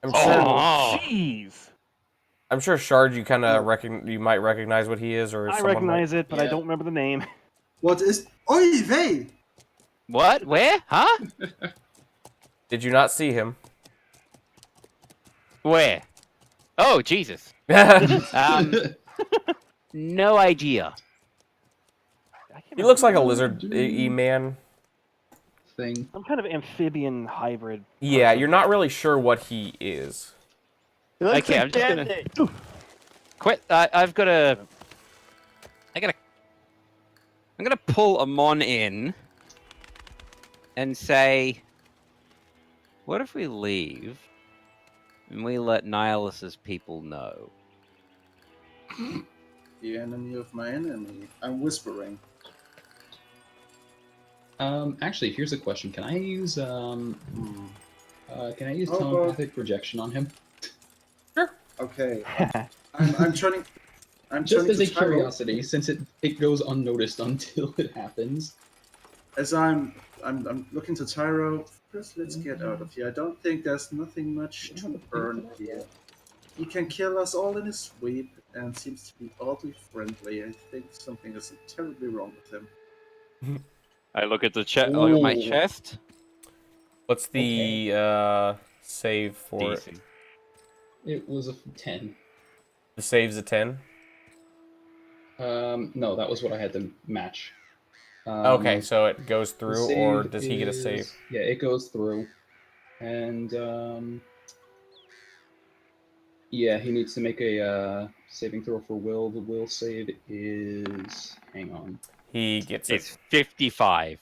I'm sure. Oh, Jeez. I'm sure Shard, you kind of you might recognize what he is, or I someone recognize it, but I Yeah. don't remember the name. What is... Oy vey! what? Where? Huh? Did you not see him? Where? Oh, Jesus. No idea. He looks like a lizard man. Thing. Some kind of amphibian hybrid. Yeah, you're not really sure what he is. Okay, I'm just gonna quit. I'm gonna pull Amon in and say, what if we leave and we let Nihilus's people know? The enemy of my enemy. I'm whispering. Actually, here's a question. Can I use Oh, telepathic projection on him? Okay. I'm turning... Just turning as to a Tyro. curiosity, since it goes unnoticed until it happens. As I'm looking to Tyro. First, let's get out of here. I don't think there's nothing much to burn here. He can kill us all in his sweep and seems to be oddly friendly. I think something is terribly wrong with him. I look at the look at my Ooh. chest. What's the save for it? DC. It was a 10. The save's a 10? No, that was what I had to match. Okay, so it goes the through, save or does he get a save? is- Yeah, it goes through. And, yeah, he needs to make a saving throw for will. The will save is... Hang on. He gets it. It's 55.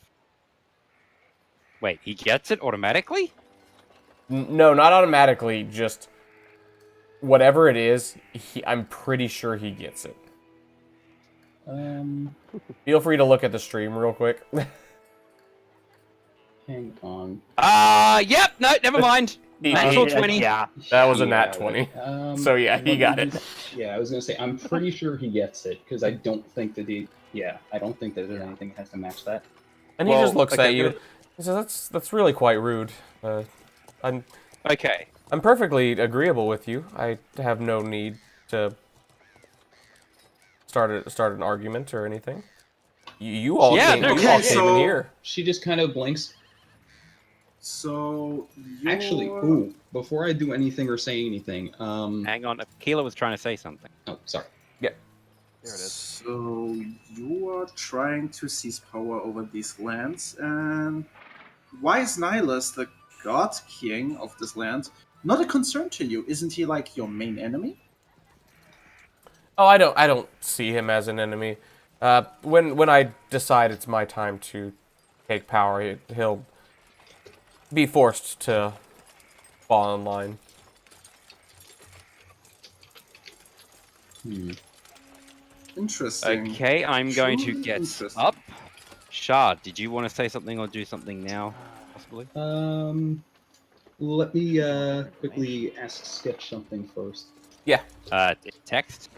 Wait, he gets it automatically? No, not automatically, just whatever it is, I'm pretty sure he gets it. Feel free to look at the stream real quick. Hang on. Yep, no, never mind. Natural 20. Yeah. That was a nat 20. So yeah, he got it. Yeah, I was gonna say, I'm pretty sure he gets it, because I don't think that I don't think that there's anything that has to match that. And he Well, just looks okay, at you. He says, "That's really quite rude. Okay. I'm perfectly agreeable with you. I have no need to start an argument or anything. You all Yeah, came, no, you okay, all came so- in here. She just kind of blinks. So Actually, ooh, before I do anything or say anything, Hang on, Keela was trying to say something. oh, sorry. Yeah. There it is. So you are trying to seize power over these lands, and why is Nihilus, the god king of this land, not a concern to you? Isn't he like your main enemy? Oh, I don't see him as an enemy. When I decide it's my time to take power, he'll be forced to fall in line. Interesting. Okay, I'm going to Truly get interesting. up. Shard, did you want to say something or do something now, possibly? Let me quickly ask Sketch something first. Yeah. Text?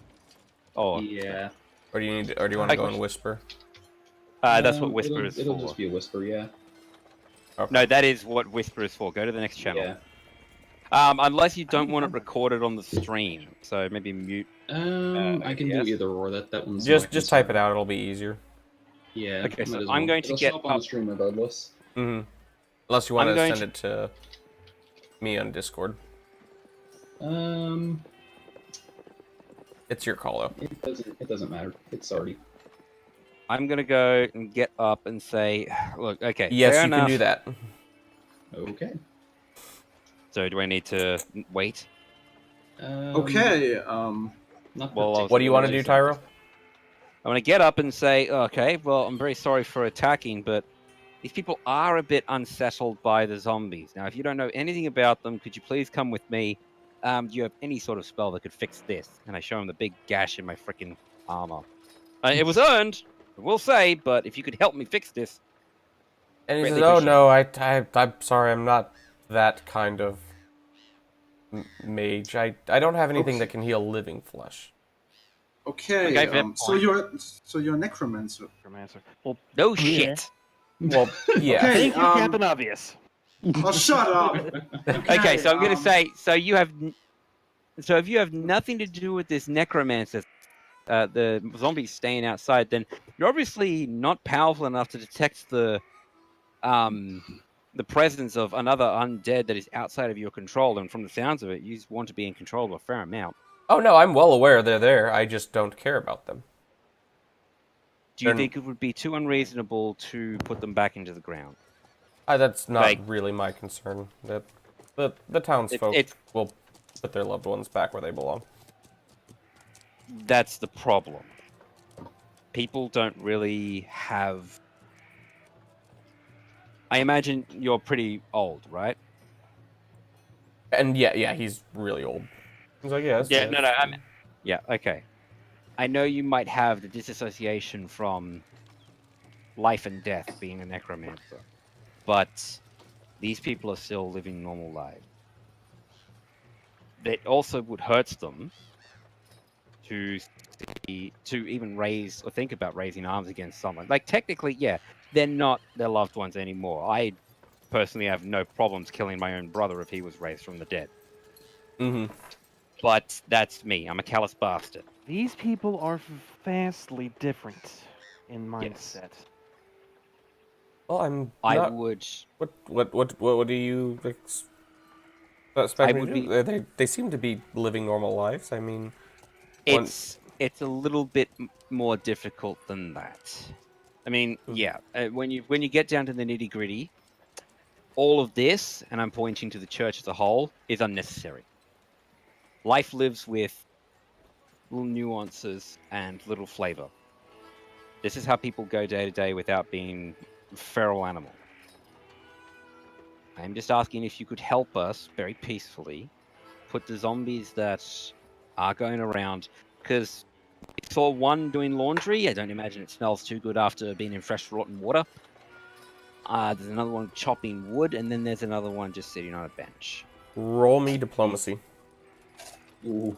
Oh, Yeah. Or do you need? Or do you want to go and whisper? that's what Whisper is It'll for. just be a whisper, yeah. Okay. No, that is what Whisper is for. Go to the next channel. Yeah. Unless you don't want it recorded on the stream, so maybe mute. I can do OBS. either or. That one's Just type it out. It'll be easier. Yeah. Okay, might so as I'm well. going to It'll get show up on up. the stream regardless. Mm-hmm. Unless you want I'm to going send it to me on Discord. Um, It's your call, though. it doesn't matter. It's already. I'm gonna go and get up and say, look, okay. Yes, fair you enough. can do that. Okay. So do I need to wait? Okay. Not Well, What do you want to do, particularly. Tyro? I'm gonna get up and say, okay, well, I'm very sorry for attacking, but these people are a bit unsettled by the zombies. Now, if you don't know anything about them, could you please come with me? Do you have any sort of spell that could fix this? And I show him the big gash in my freaking armor. It was earned, I will say, but if you could help me fix this, And he Greatly says, "Oh appreciate no, I'm sorry, I'm not that kind of mage. I don't have anything Okay. that can heal living flesh." Okay. Okay, fair So you're a necromancer. Necromancer. Well, no yeah. shit. Well, yeah. Okay. thank you, Captain Obvious. Oh, shut up. Okay, so I'm gonna um, say, so if you have nothing to do with this necromancer, the zombies staying outside, then you're obviously not powerful enough to detect the presence of another undead that is outside of your control. And from the sounds of it, you want to be in control of a fair amount. Oh no, I'm well aware they're there. I just don't care about them. Do you Then- think it would be too unreasonable to put them back into the ground? That's not Like- really my concern. That the townsfolk it's- will put their loved ones back where they belong. That's the problem. People don't really have. I imagine you're pretty old, right? And yeah, he's really old. He's like, yes. Yeah, no, yeah, okay. I know you might have the disassociation from life and death being a necromancer, but these people are still living normal lives. It also would hurt them to even raise or think about raising arms against someone. Like, technically, yeah, they're not their loved ones anymore. I personally have no problems killing my own brother if he was raised from the dead. Mm-hmm. But that's me. I'm a callous bastard. These people are vastly different in mindset. Well, I'm I not... would. What do you expect I me would to do? They seem to be living normal lives. I mean, It's a little bit more difficult than that. I mean, yeah. When you get down to the nitty gritty, all of this, and I'm pointing to the church as a whole, is unnecessary. Life lives with little nuances and little flavor. This is how people go day to day without being feral animal. I'm just asking if you could help us very peacefully put the zombies that are going around, because I saw one doing laundry. I don't imagine it smells too good after being in fresh rotten water. There's another one chopping wood, and then there's another one just sitting on a bench. roll me diplomacy. Ooh.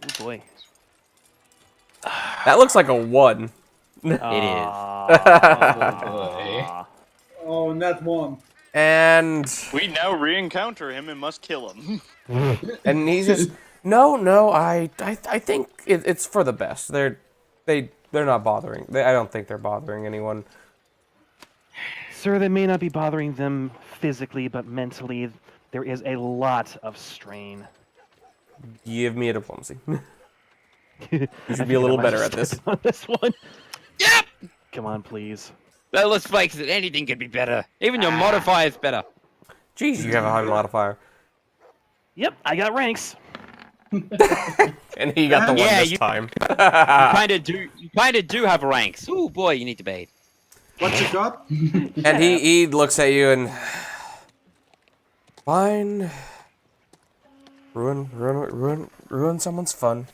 Oh boy. That looks like a 1. It is. Ah. Oh, net one. And We now re-encounter him and must kill him. and he's just no. I think it's for the best. They're not bothering. I don't think they're bothering anyone. Sir, they may not be bothering them physically, but mentally, there is a lot of strain. Give me a diplomacy. You should be a little better at this. On this one. Yep! Come on, please. Well, let's face it, anything could be better. Even your modifier's better. Jeez, you have a high modifier. Yep, I got ranks. And he got the one Yeah, this you- time. You kind of do have ranks. Ooh, boy, you need to bathe. What you got? And he looks at you and fine. Ruin someone's fun.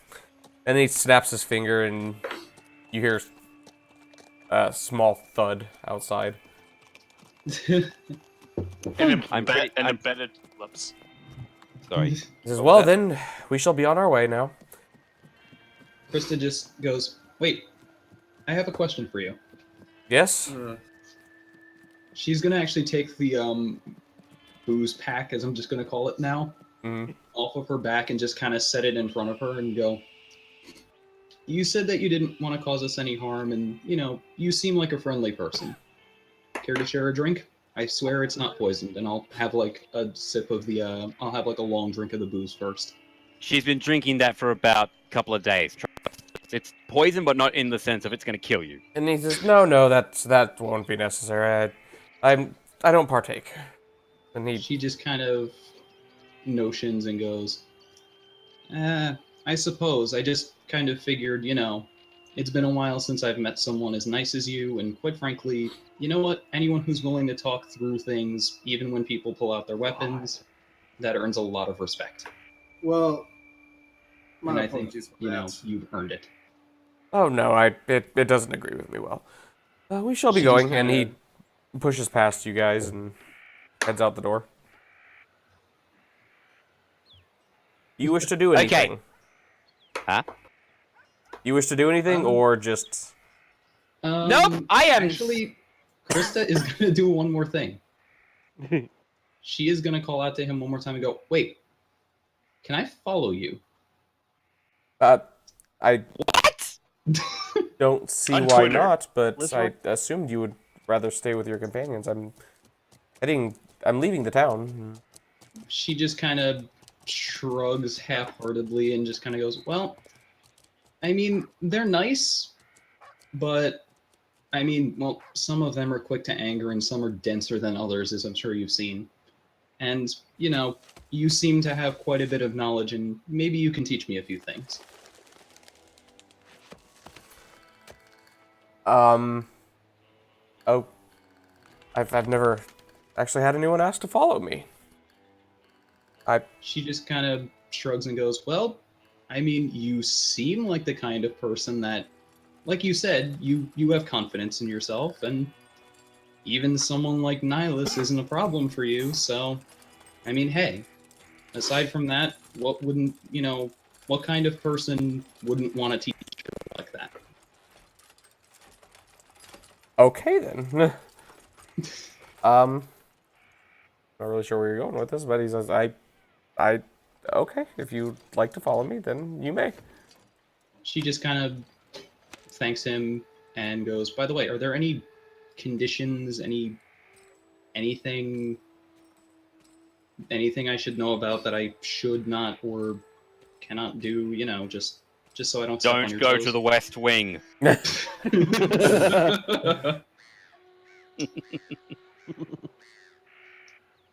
And he snaps his finger, and you hear a small thud outside. An I'm pretty- I'm- embedded lips. Sorry. He says, What well, was that? then, we shall be on our way now. Krista just goes, wait, I have a question for you. Yes? She's gonna actually take the booze pack, as I'm just gonna call it now, Mm. off of her back and just kind of set it in front of her and go, you said that you didn't want to cause us any harm, and, you know, you seem like a friendly person. Care to share a drink? I swear it's not poisoned, and I'll have, like, a sip of the, I'll have, like, a long drink of the booze first. She's been drinking that for about a couple of days. It's poison, but not in the sense of it's going to kill you. And he says, no, that won't be necessary. I don't partake. And he, She just kind of notions and goes, I suppose. I just kind of figured, you know, it's been a while since I've met someone as nice as you, and quite frankly, you know what? Anyone who's willing to talk through things, even when people pull out their weapons, that earns a lot of respect. Well, And my I think, apologies for you know, that. you've earned it. oh no, it doesn't agree with me well. We shall be She just going, and kinda- he pushes past you guys and heads out the door. You wish to do Okay. anything? Huh? You wish to do anything, or just... Nope, I am- Actually, Krista is going to do one more thing. She is going to call out to him one more time and go, wait, can I follow you? I What? don't see On why Twitter. not, but Let's I rock- assumed you would rather stay with your companions. I'm leaving the town. She just kind of shrugs half-heartedly and just kind of goes, well, I mean, they're nice, but I mean, well, some of them are quick to anger and some are denser than others, as I'm sure you've seen. And, you know, you seem to have quite a bit of knowledge, and maybe you can teach me a few things. Oh, I've never actually had anyone ask to follow me. She just kind of shrugs and goes, well, I mean, you seem like the kind of person that, like you said, you have confidence in yourself, and even someone like Nihilus isn't a problem for you, so, I mean, hey, aside from that, what wouldn't, you know, what kind of person wouldn't want to teach like that? Okay then. Not really sure where you're going with this, but he says, okay, if you'd like to follow me, then you may. She just kind of thanks him and goes, by the way, are there any conditions, anything I should know about that I should not or cannot do, you know, just so I don't step on Don't your go toes? to the West Wing.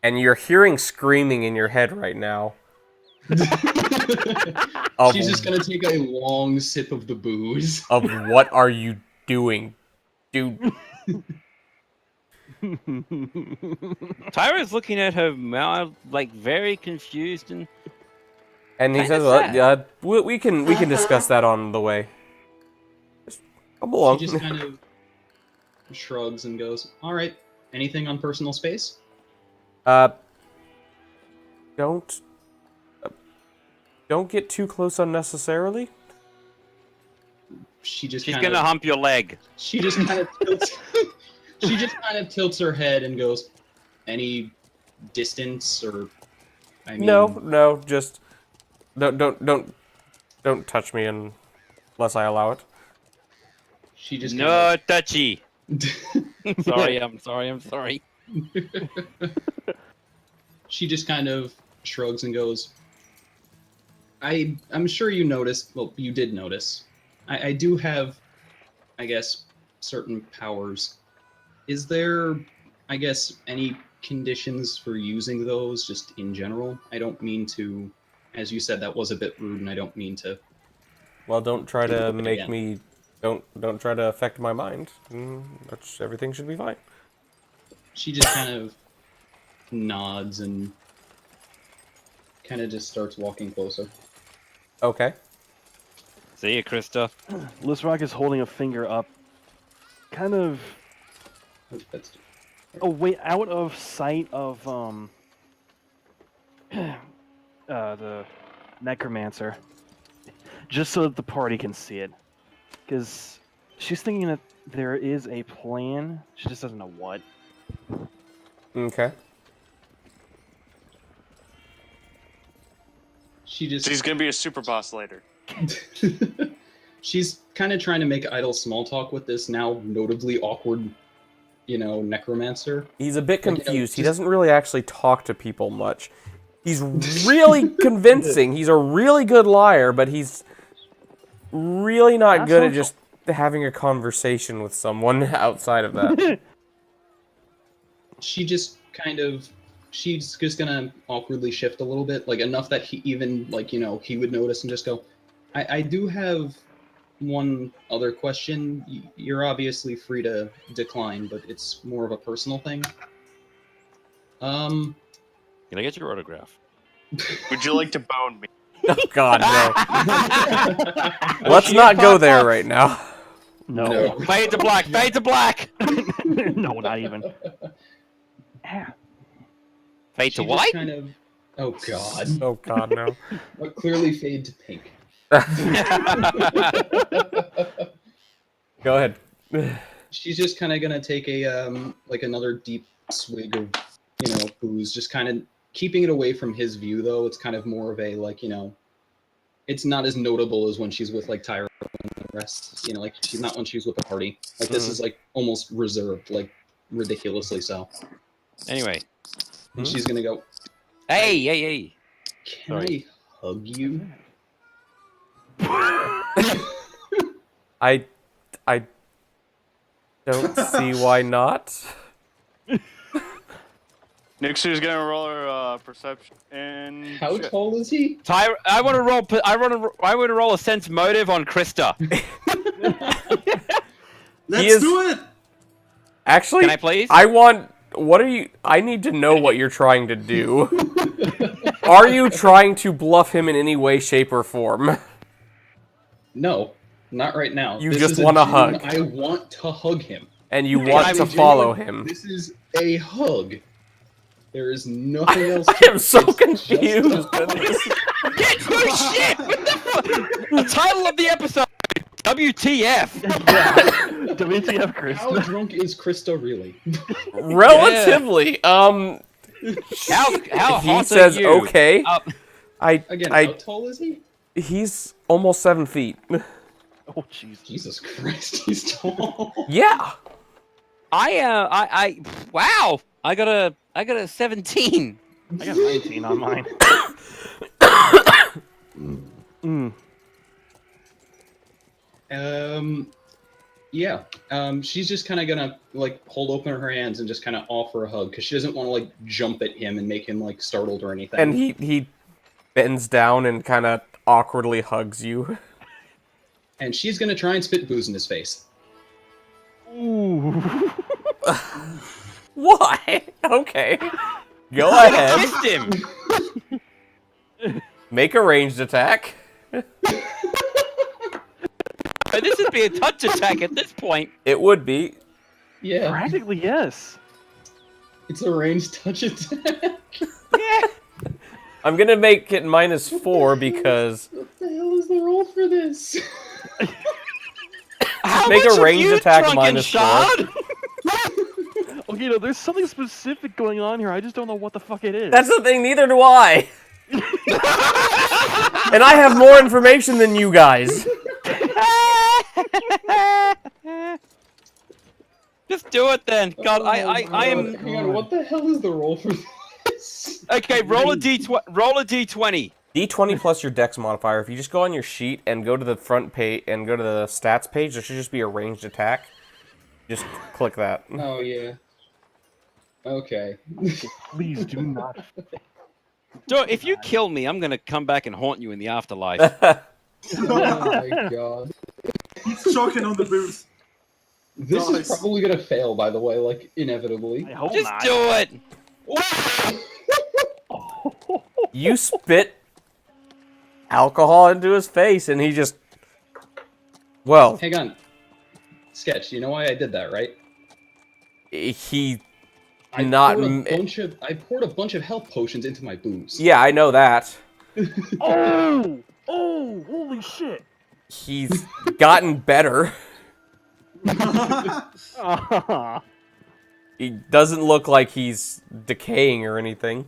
And you're hearing screaming in your head right now. Of, She's just gonna take a long sip of the booze. of what are you doing, dude? Tyra's looking at her mouth like very confused and And he Kinda says, well, sad. we can discuss that on the way. Just come along. She just kind of shrugs and goes, all right, anything on personal space? Don't get too close unnecessarily. She's she's gonna hump your leg. She just kind of tilts. She just kind of tilts her head and goes, "Any distance or?" I mean, No, just don't touch me unless I allow it. She just No touchy. Kind sorry, I'm sorry. she just kind of shrugs and goes, I'm sure you noticed, well, you did notice. I do have, I guess, certain powers. Is there, I guess, any conditions for using those just in general? I don't mean to, as you said, that was a bit rude, and I don't mean to. Well, don't try to make Again. me. Don't try to affect my mind. Everything should be fine. She just kind of nods and kind of just starts walking closer. Okay. See you, Krista. Lisrock is holding a finger up, kind of That's away, out of sight of the necromancer, just so that the party can see it, because she's thinking that there is a plan. She just doesn't know what. Okay. She's gonna be a super boss later. She's kind of trying to make idle small talk with this now notably awkward, necromancer. He's a bit Like, confused. He just- doesn't really actually talk to people much. He's really convincing. He's a really good liar, but he's really not good at just having a conversation with someone outside of that. She's just gonna awkwardly shift a little bit, like enough that he even, he would notice and just go, I do have one other question. You're obviously free to decline, but it's more of a personal thing. Can I get your autograph? Would you like to bone me? Oh God, no. Let's not go there right now. No, Fade to black. Fade to black. no, not even. Fade to She just white. kind of, oh God. Oh God, no. But clearly fade to pink. Go ahead. She's just kind of gonna take a another deep swig of booze, just kind of keeping it away from his view though. It's kind of more of a it's not as notable as when she's with Tyra and the rest. She's not when she's with the party. This is almost reserved, ridiculously so. Anyway. And she's gonna go, Hey. can I hug you? I don't see why not. Nixier's gonna roll her perception and. How tall is he? Tyra, I want to roll a sense motive on Krista. Let's do it! Actually, Can I please? I need to know what you're trying to do. Are you trying to bluff him in any way, shape, or form? No, not right now. You This just is a wanna genuine- hug. I want to hug him. And you want to follow him. This is a hug. There is nothing else. I am so confused. Get no shit! What the fuck? The title of the episode: WTF? WTF, Chris? How drunk is Krista really? Relatively. How He hot says, are you? okay. Again, how tall is he? He's almost 7 feet. Oh, jeez. Jesus Christ, he's tall. Yeah. Wow! I got a 17. I got 19 on mine. Yeah. She's just kind of gonna hold open her hands and just kind of offer a hug because she doesn't want to jump at him and make him startled or anything. And he bends down and kind of awkwardly hugs you. And she's gonna try and spit booze in his face. Ooh. Why? Okay. Go ahead. Kissed him. Make a ranged attack. This would be a touch attack at this point. It would be. Yeah. Practically, yes. It's a ranged touch attack. Yeah. I'm gonna make it -4 because What the hell is the roll for this? How make much a have ranged you attack drunk, -4. Shad? Okay, no, there's something specific going on here. I just don't know what the fuck it is. That's the thing. Neither do I. And I have more information than you guys. Just do it then. God, I am. Hang on, what the hell is the roll for this? Okay, roll a d20. D20 plus your dex modifier. If you just go on your sheet and go to the front page and go to the stats page, there should just be a ranged attack. Just click that. Oh yeah. Okay. Please do not. If you kill me, I'm gonna come back and haunt you in the afterlife. Oh my god. He's choking on the booze. This Nice. is probably gonna fail, by the way, inevitably. I hope Just not. do it. You spit alcohol into his face, and he just Well, Hang on. Sketch, you know why I did that, right? he I not. I poured a bunch of health potions into my booze. Yeah, I know that. Oh! Oh! Holy shit! He's gotten better. Ah. He doesn't look like he's decaying or anything.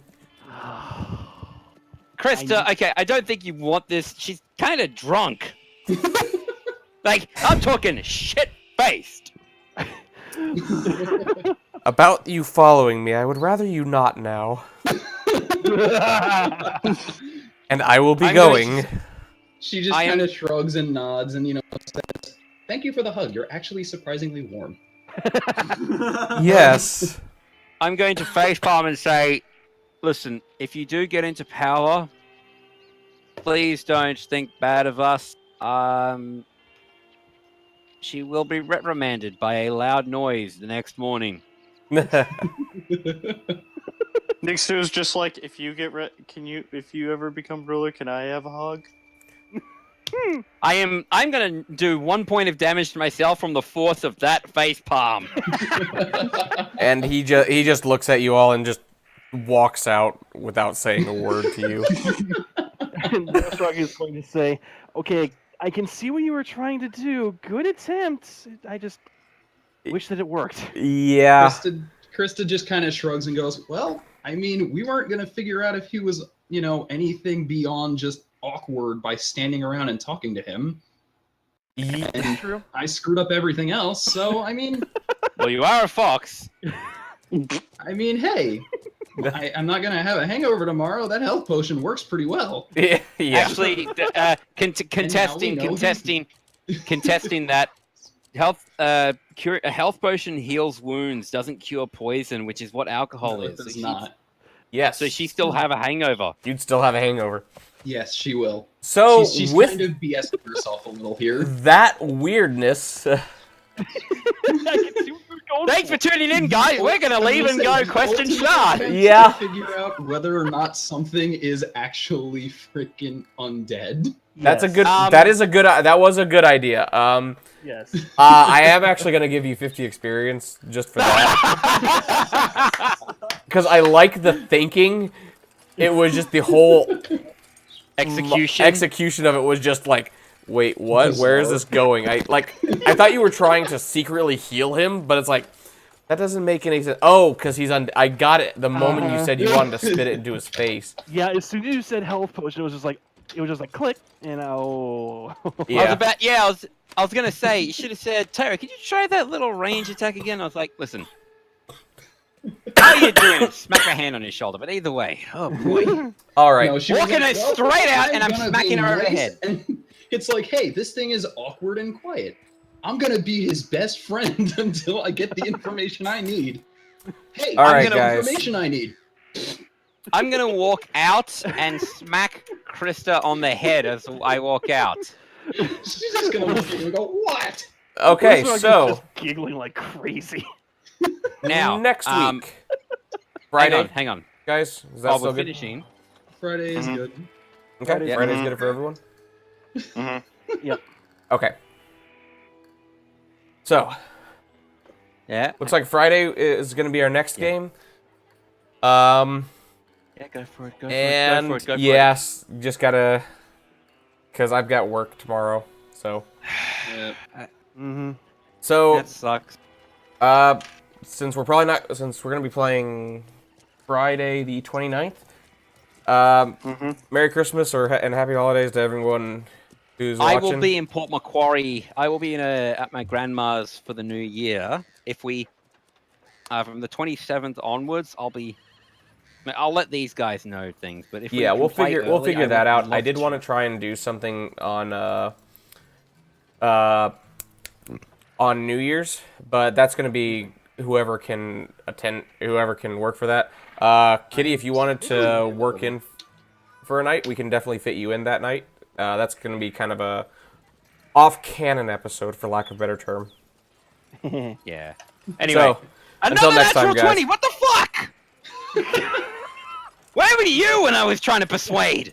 Krista, okay, I don't think you want this. She's kind of drunk. Like, I'm talking shit-faced. About you following me, I would rather you not now. And I will be I'm going. She just kind of shrugs and nods and, says, "Thank you for the hug. You're actually surprisingly warm." Yes. I'm going to facepalm and say, listen, if you do get into power, please don't think bad of us. She will be reprimanded by a loud noise the next morning. Nixu is just like, if you ever become ruler, can I have a hug? I'm gonna do 1 point of damage to myself from the force of that face palm. And he just looks at you all and just walks out without saying a word to you. And Deathstroke is going to say, "Okay, I can see what you were trying to do. Good attempt. I just wish that it worked." Yeah. Krista just kind of shrugs and goes, "Well, I mean, we weren't gonna figure out if he was, anything beyond just awkward by standing around and talking to him. And True. I screwed up everything else, so I mean, Well, you are a fox. hey, I'm not gonna have a hangover tomorrow. That health potion works pretty well." Yeah. Actually, contesting that a health potion heals wounds, doesn't cure poison, which is what alcohol No, it is. does not. Yes. So she still have a hangover. You'd still have a hangover. Yes, she will. So she's with kind of BSing herself a little here. that weirdness, I can see what you're going Thanks for tuning in, guys. We're gonna leave and go question Ultimate shot. attempt Yeah. to figure out whether or not something is actually freaking undead. that's a Yes. good. That was a good idea. Yes. I am actually gonna give you 50 experience just for that. Because I like the thinking. It was just the whole execution of it was just like, wait, what? Bizarre. Where is this going? I thought you were trying to secretly heal him, but it's like that doesn't make any sense. Oh, because he's on. I got it the moment you said you wanted to spit it into his face. Yeah, as soon as you said health potion, it was just like click, and oh. Yeah. I was gonna say, you should have said, Tyra, could you try that little range attack again? I was like, listen. How you doing? Smack my hand on his shoulder, but either way. Oh boy. All right. No, she was Walking like, it straight out, and I'm gonna smacking be her over the nice. head. And it's like, hey, this thing is awkward and quiet. I'm gonna be his best friend until I get the information I need. Hey, All I'm right, gonna guys. information I need. I'm gonna walk out and smack Krista on the head as I walk out. She's just gonna look at you and go, "What?" Okay, Deathstroke is so just giggling like crazy. Now, next week, Friday, Hang on. guys, is that While still we're good? finishing, Friday is good. Okay, Yeah. Friday's good for everyone. Yep. Okay. So, yeah, looks like Friday is going to be our next game. yeah, go for it. And Go for it. yes, just gotta, because I've got work tomorrow. So, Yeah. Mm-hmm. so That sucks. since we're gonna be playing Friday the 29th. Merry Christmas and Happy Holidays to everyone who's I watching. will be in Port Macquarie. I will be at my grandma's for the new year. If we, from the 27th onwards, I'll let these guys know things. But if Yeah, we we'll can play figure early, that I would out. I love did to. want to try and do something on New Year's, but that's going to be whoever can attend, whoever can work for that. Kitty, if you wanted to work in for a night, we can definitely fit you in that night. That's going to be kind of a off-canon episode, for lack of a better term. Yeah. Anyway, So, until another next time, natural guys. 20. What the fuck? Where were you when I was trying to persuade?